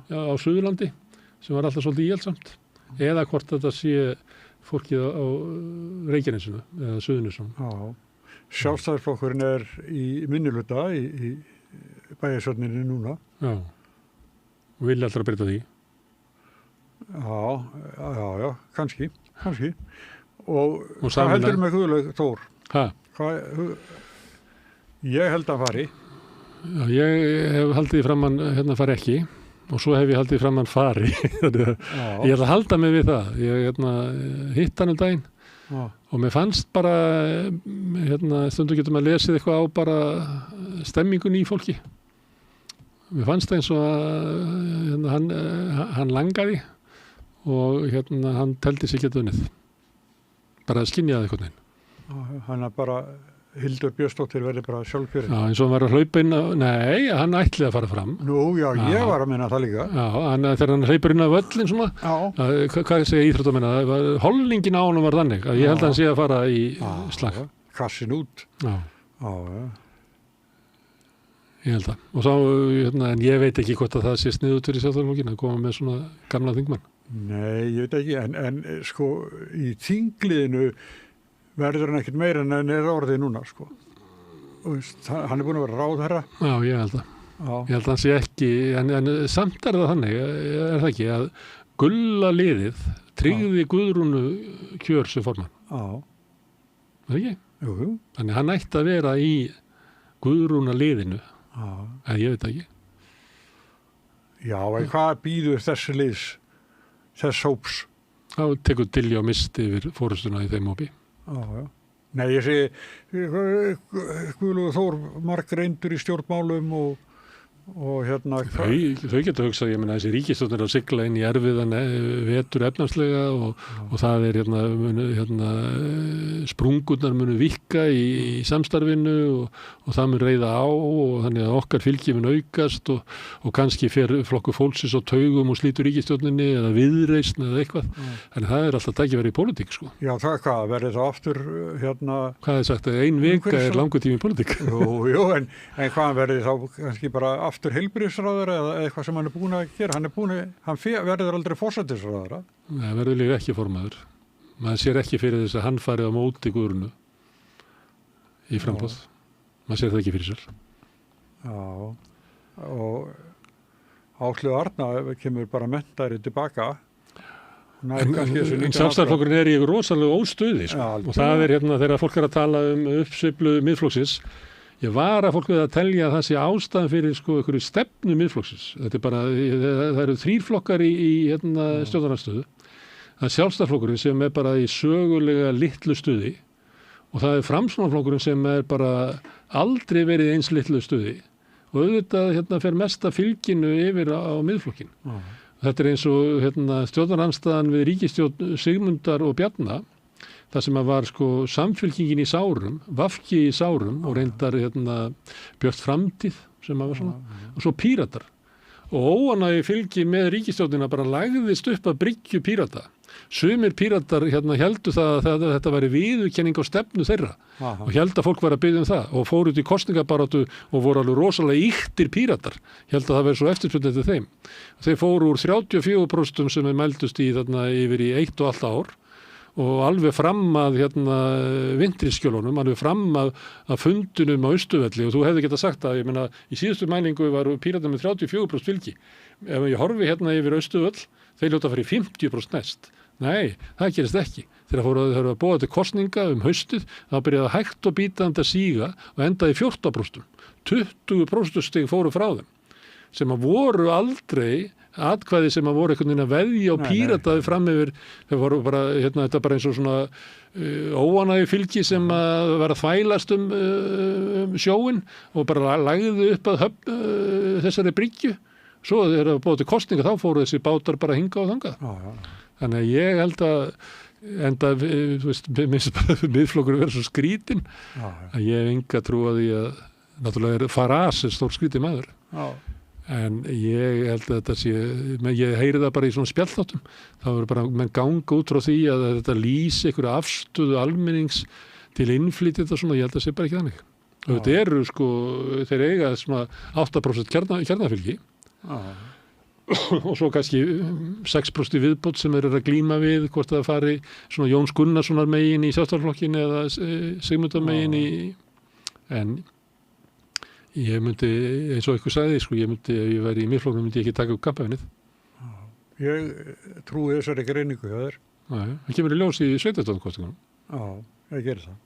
á Suðurlandi sem var alltaf svolítið íhaldsamt eða hvort þetta sé fólkið á Reykjanesinu eða Suðurnesum. Sjálfstæðisflokkurinn er í minnihluta í bæjarstjórninni núna. Já. Og vilja alltaf breyta því? Já, kannski. Og hvað heldur með Guðlaug Þór? Ég held að fari. Já, ég hef haldið fram hann fari ekki og svo hef ég haldið fram hann fari. Ég ætla að halda mig við það. Ég hitt hann daginn og mér fannst bara stundu getur maður lesið eitthvað á bara stemmingun í fólki. Mér fannst það eins og hann langaði og hann teldi sig geta unnið. Bara skynjaði eitthvað neinn. Hann bara Hildur Björnsdóttir verði bara sjálfkjörinn. Já, eins og hann var að hlaupa inn nei, hann ætlaði að fara fram. Nú, já, ég var að minna það líka. Já, þegar hann hleypur inn á völlin svona, hvað segja íþróttamenn, hollingin á hann var þannig, að ég held að hann sé að fara í slag. Kassin út. Já. Ég held að. Og þá, en ég veit ekki hvort að það sé sniðugt fyrir sjálfstæðisflokkinn að koma með svona gamla þingmann. Nei, ég veit ekki, en sko, í þingliðinu verður hann ekkert meira en hann orðið núna, sko. Hann búin að vera ráðherra. Já, ég held að. Ég held að hann sé ekki, en samt það þannig, það ekki, að gulla liðið tryggði Guðrúnu kjör sem formann. Já. Það ekki? Jú. Þannig hann ætti að vera í Guðrúna liðinu. Já. En ég veit ekki. Já, en hvað býður þessi liðs, þess hóps? Þá tekur Dilja og misti yfir fórustuna í þeim hópi. Já. Nei, ég segi, Guðlaugur Þór margreindur í stjórnmálum og Þau geta hugsað, ég meina þessi ríkisstjórn að sigla inn í erfiðan vetur efnahagslega og það sprungurnar munu vikka í samstarfinu og það mun reiða á og þannig að okkar fylgi mun aukast og kannski fer flokkur fólksins á taugum og slítur ríkisstjórninni eða viðreisn eða eitthvað. Þannig það alltaf tækifæri í pólitík, sko. Já, það hvað, verður það aftur Hvað sagt, ein vika langur tími í pólitík? Jú, en hvað verður þá kannski bara aftur heilbrigðisráðherra eða eitthvað sem hann búin að gera. Hann verður aldrei forsætisráðherra. Nei, verður líka ekki formaður. Maður sér ekki fyrir þess að hann farið á móti Guðrúnu í framboð. Maður sér það ekki fyrir sér. Já, og Áslaug Arna kemur bara menntari tilbaka. En sjálfstæðisflokkurinn í rosalega óstuði, sko. Og það þegar fólk að tala uppsveiflu Miðflokksins. Ég var að fólk við að telja að það sé ástæðan fyrir einhverju stefnu Miðflokksins. Þetta bara, það eru 3 flokkar í stjórnarandstöðu. Það sjálfstæðisflokkurinn sem bara í sögulega litlu stuði og það Framsóknarflokkurinn sem bara aldrei verið eins litlu stuði og auðvitað fer mesta fylginu yfir á Miðflokkinn. Þetta eins og stjórnarandstaðan við ríkisstjórn Sigmundar og Bjarna. Það sem var samfylkingin í sárum, Vafki í sárum og reyndar Björt Framtíð sem var svona, og svo Píratar. Og óánægi fylgi með ríkisstjórnina bara lagðist upp að bryggju Pírata. Sumir Píratar heldu það að þetta væri viðurkenning á stefnu þeirra og held að fólk var að biðja það og fóru út í kosningabaráttu og voru alveg rosalega ýktir Píratar. Held að það væri svo eftirspurn eftir þeim. Þeir fóru úr 34% sem mældust í yfir í 1,5 ár. Og alveg fram að vintriskjölunum, alveg fram að fundunum á Austurvelli og þú hefði getað sagt að, ég meina, í síðustu mælingu var Píratar með 34% fylgi. Ef ég horfi yfir Austurvöll, þeir ljóta að fara í 50% næst. Nei, það gerist ekki. Þegar þeir að búa til kosninga haustið, þá byrjaði hægt og bítandi að síga og endaði 14%. 20% stig fóru frá þeim, sem að voru aldrei atkvæði sem að voru einhvern veginn að veðja og Pírataði fram yfir, það voru bara, þetta bara eins og svona óánægi fylgi sem að vera að þvælast sjóin og bara lagði upp að þessari bryggju. Svo þegar það búið til kosninga þá fóru þessi bátar bara hingað og þangað. Þannig að ég held að þú veist, miðflokkur vera svo skrítin að ég hef enga trú að því að náttúrulega Farage stór skrítin maður. En ég held að þetta sé, ég heyri það bara í svona spjallþáttum, þá er bara menn ganga út frá því að þetta lýsi einhverju afstöðu almennings til innflytjandi og svona, ég held að það sé bara ekki þannig. Og þetta eru þeir eiga svona 8% kjarnafylgi og svo kannski 6% viðbót sem eru að glíma við hvort það fari svona Jóns Gunnarssonar megin í Sjálfstæðisflokkinn eða Sigmundar megin en ég myndi, eins og ykkur sagði, ef ég væri í Miðflokknum myndi ég ekki taka upp kampavinnið. Ég trúi þessari greiningu hjá þér. Það kemur í ljós í sveitarstjórnarkosningunum. Já, ég gerir það.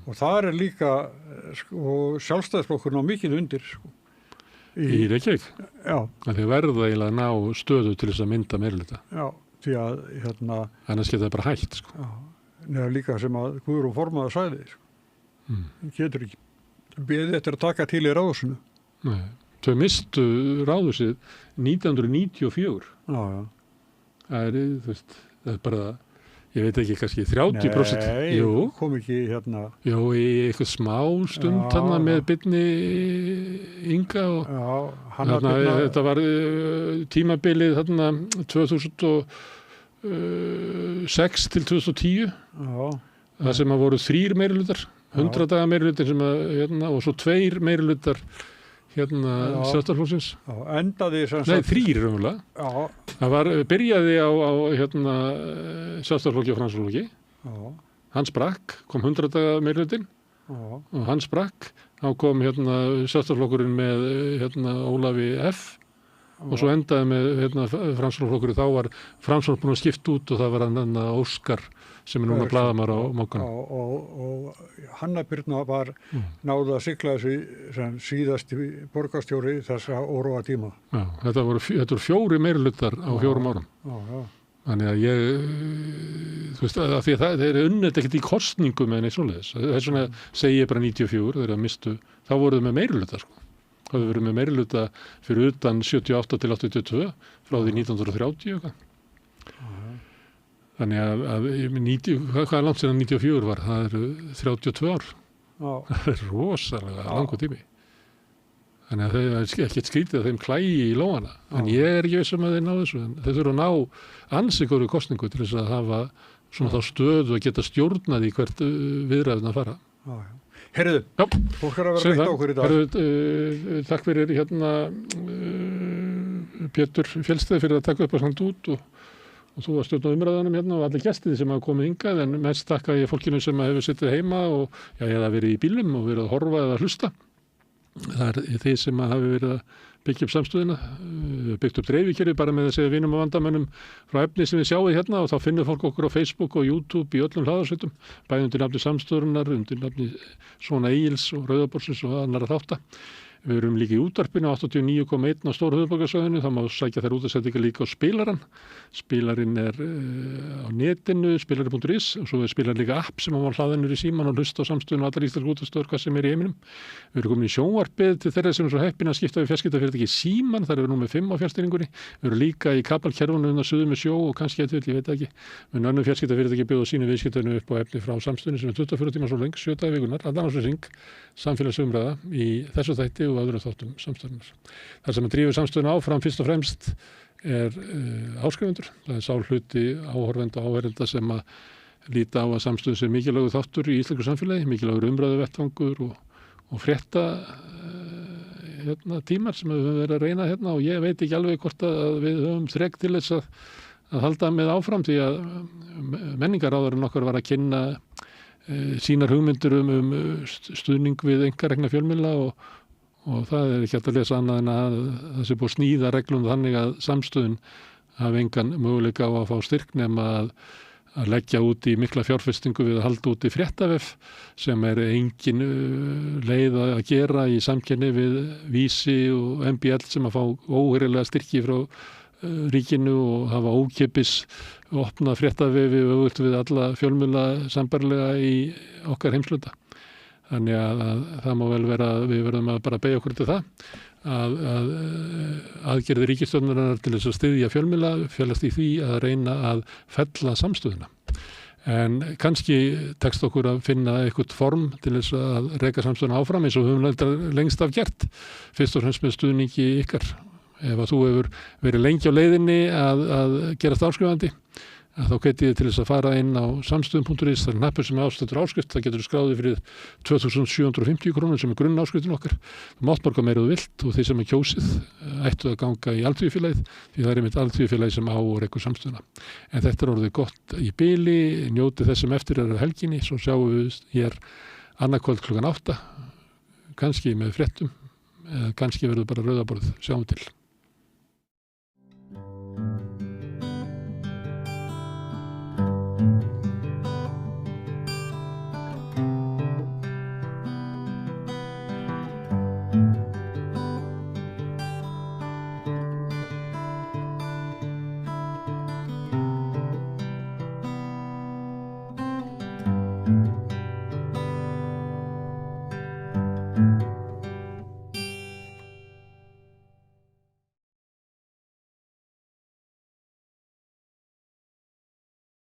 Og það líka, Sjálfstæðisflokkurinn á mikið undir, Í Reykjavík? Já. Þeir verða eiginlega að ná stöðu til þess að mynda meirihluta. Já, því að, annars geta það bara hægt, Já, neða líka sem að Guðrún formaður sagði, getur ekki beðið eftir að taka til í ráðhúsinu. Nei, þau mistu ráðhúsið 1994. Já. Það er bara, ég veit ekki, kannski 30%. Nei, kom ekki hérna. Jú, í eitthvað smá stund þarna með Birni Inga og þarna, þetta var tímabilið þarna 2006 til 2010. Það sem að voru 3 meirihlutar, 100 daga meirihlutin sem að, hérna, og svo 2 meirihlutar hérna Sjálfstæðisflokksins. Endaði sem sagt. Nei, 3 raunverulega. Það byrjaði á hérna Sjálfstæðisflokki og Framsóknarflokki. Hann sprakk, kom 100 daga meirihlutin og hann sprakk. Þá kom hérna Sjálfstæðisflokkurinn með hérna Ólafi F. Og svo endaði með hérna Framsóknarflokkurinn. Þá var Framsóknarflokkurinn búinn að skipta út og það var hann Óskar sem núna blaðamaður á Mókanum. Og Hanna Birna var náðu að sigla þessu sem síðasti borgarstjóri þessa óróa tíma. Já, þetta voru 4 meirihlutar á 4 árum. Þannig að ég, þú veist, að því að það er unnið ekkert í kosningum en eins og leðis. Það er svona, segi ég bara 94, þegar mistu, þá voruð með meirihluta, sko. Það hefur verið með meirihluta fyrir utan 78 til 82, frá því 1930 eitthvað. Þannig að hvað er langt síðan 94 var? Það eru 32 ár. Það er rosalega langur tími. Þannig að það er ekkert skrítið að þeim klægi í lóana. En ég er ekki viss að þeir ná þessu. Þeir þurfa að ná ansi góðri kosningu til þess að hafa svona þá stöðu að geta stjórnað í hvert viðræðin að fara. Herðu, fólk er að vera veitt okkur í dag. Herðu, takk fyrir hérna Pétur Fjellsteð fyrir að taka upp að samt út og þú var stjórn á umræðanum hérna og allir gestir sem hafa komið hingað, en mest þakka ég fólkinu sem hefur sittið heima og eða verið í bílum og verið að horfa eða hlusta. Það er þeir sem hafi verið að byggja upp samstöðina, byggt upp dreifikerfi bara með að segja vinum og vandamönnum frá efni sem við sjáum hérna, og þá finnur fólk okkur á Facebook og YouTube í öllum hlaðarsveitum, bæði undir nafni Samstöðurinnar, undir nafni Svona Egils og Rauðaborðsins og annarra þátta. Við erum líka í útvarpinu 89,1 á stóru höfuðborgarsvæðinu, það má sækja þær útvarpsendingar líka á spilarann. Spilarinn er á netinu, spilari.is, og svo er spilarinn líka app sem má hlaðinur í síman og hlusta á samstöðun og allar íslenskar útvarpsstöðvar hvað sem er í heiminum. Við erum komin í sjónvarpið til þeirra sem er svo heppin að skipta við fjarskiptafyrirtæki síman, þar erum við nú með 5 á fjarstýringunni. Við erum líka í kabalkerfunu undan suður með sjó og kannski eitthvað, ég veit ekki. Við önnum fjarskiptafyrirtæki bjóða sínu viðskiptanu upp á efni frá samstöðunni sem er 24 tíma svo lengt, 7 daga í vikunnar, allan á þessu hring, samfélagsumræða í þessu þætti og öðrum þáttum samstöðunar. Það sem drífur samstöðuna áfram fyrst og fremst er áskrifundur. Það er sá hluti áhorfenda og áheyrenda sem að líta á að samstöðun sem mikilvægur þáttur í íslensku samfélagi, mikilvægur umræðuvettvangur og frétta tímar sem við höfum verið að reyna hérna, og ég veit ekki alveg hvort að við höfum þrek til þess að halda með áfram, því að menningaráðurinn okkar var að kynna sínar hugmyndir stuðning við einkarekna fjölmiðla og það er ekki hægt að lesa annað en að það sé búið sníða reglum þannig að samstöðun hafi engan möguleika á að fá styrk nema að leggja út í mikla fjárfestingu við að halda út í fréttavef sem er engin leið að gera í samkenni við Vísi og MBL sem að fá óheyrilega styrki frá ríkinu og hafa ókeypis opnað fréttavefi öfugt við alla fjölmiðla sambærilega í okkar heimsluta. Þannig að það má vel vera að við verðum að bara beygja okkur til það að aðgerðir ríkisstjórnarinnar til þess að styðja fjölmiðla felast í því að reyna að fella samstöðuna. En kannski tekst okkur að finna eitthvað form til þess að reka samstöðuna áfram eins og við höfum lengst af gert, fyrst og fremst með stuðningi ykkar. Ef að þú hefur verið lengi á leiðinni að gerast áskrifandi, þá hvet ég til þess að fara inn á samstöðum.is, það er hnappur sem er ástættur áskrift, það getur skráðið fyrir 2.750 krónur sem er grunn áskriftin okkar. Það mátt borga meira þú vilt og þeir sem er kjósið ættu að ganga í alþýðufélagið, því það er einmitt alþýðufélagið sem á og rekur samstöðuna. En þetta er orðið gott í bili, njótið þess sem eftir er helginni, svo sjáum við hér annarkvöld klukkan 8, kannski með fréttum, kannski verður bara Rauðaborð, sjáum til.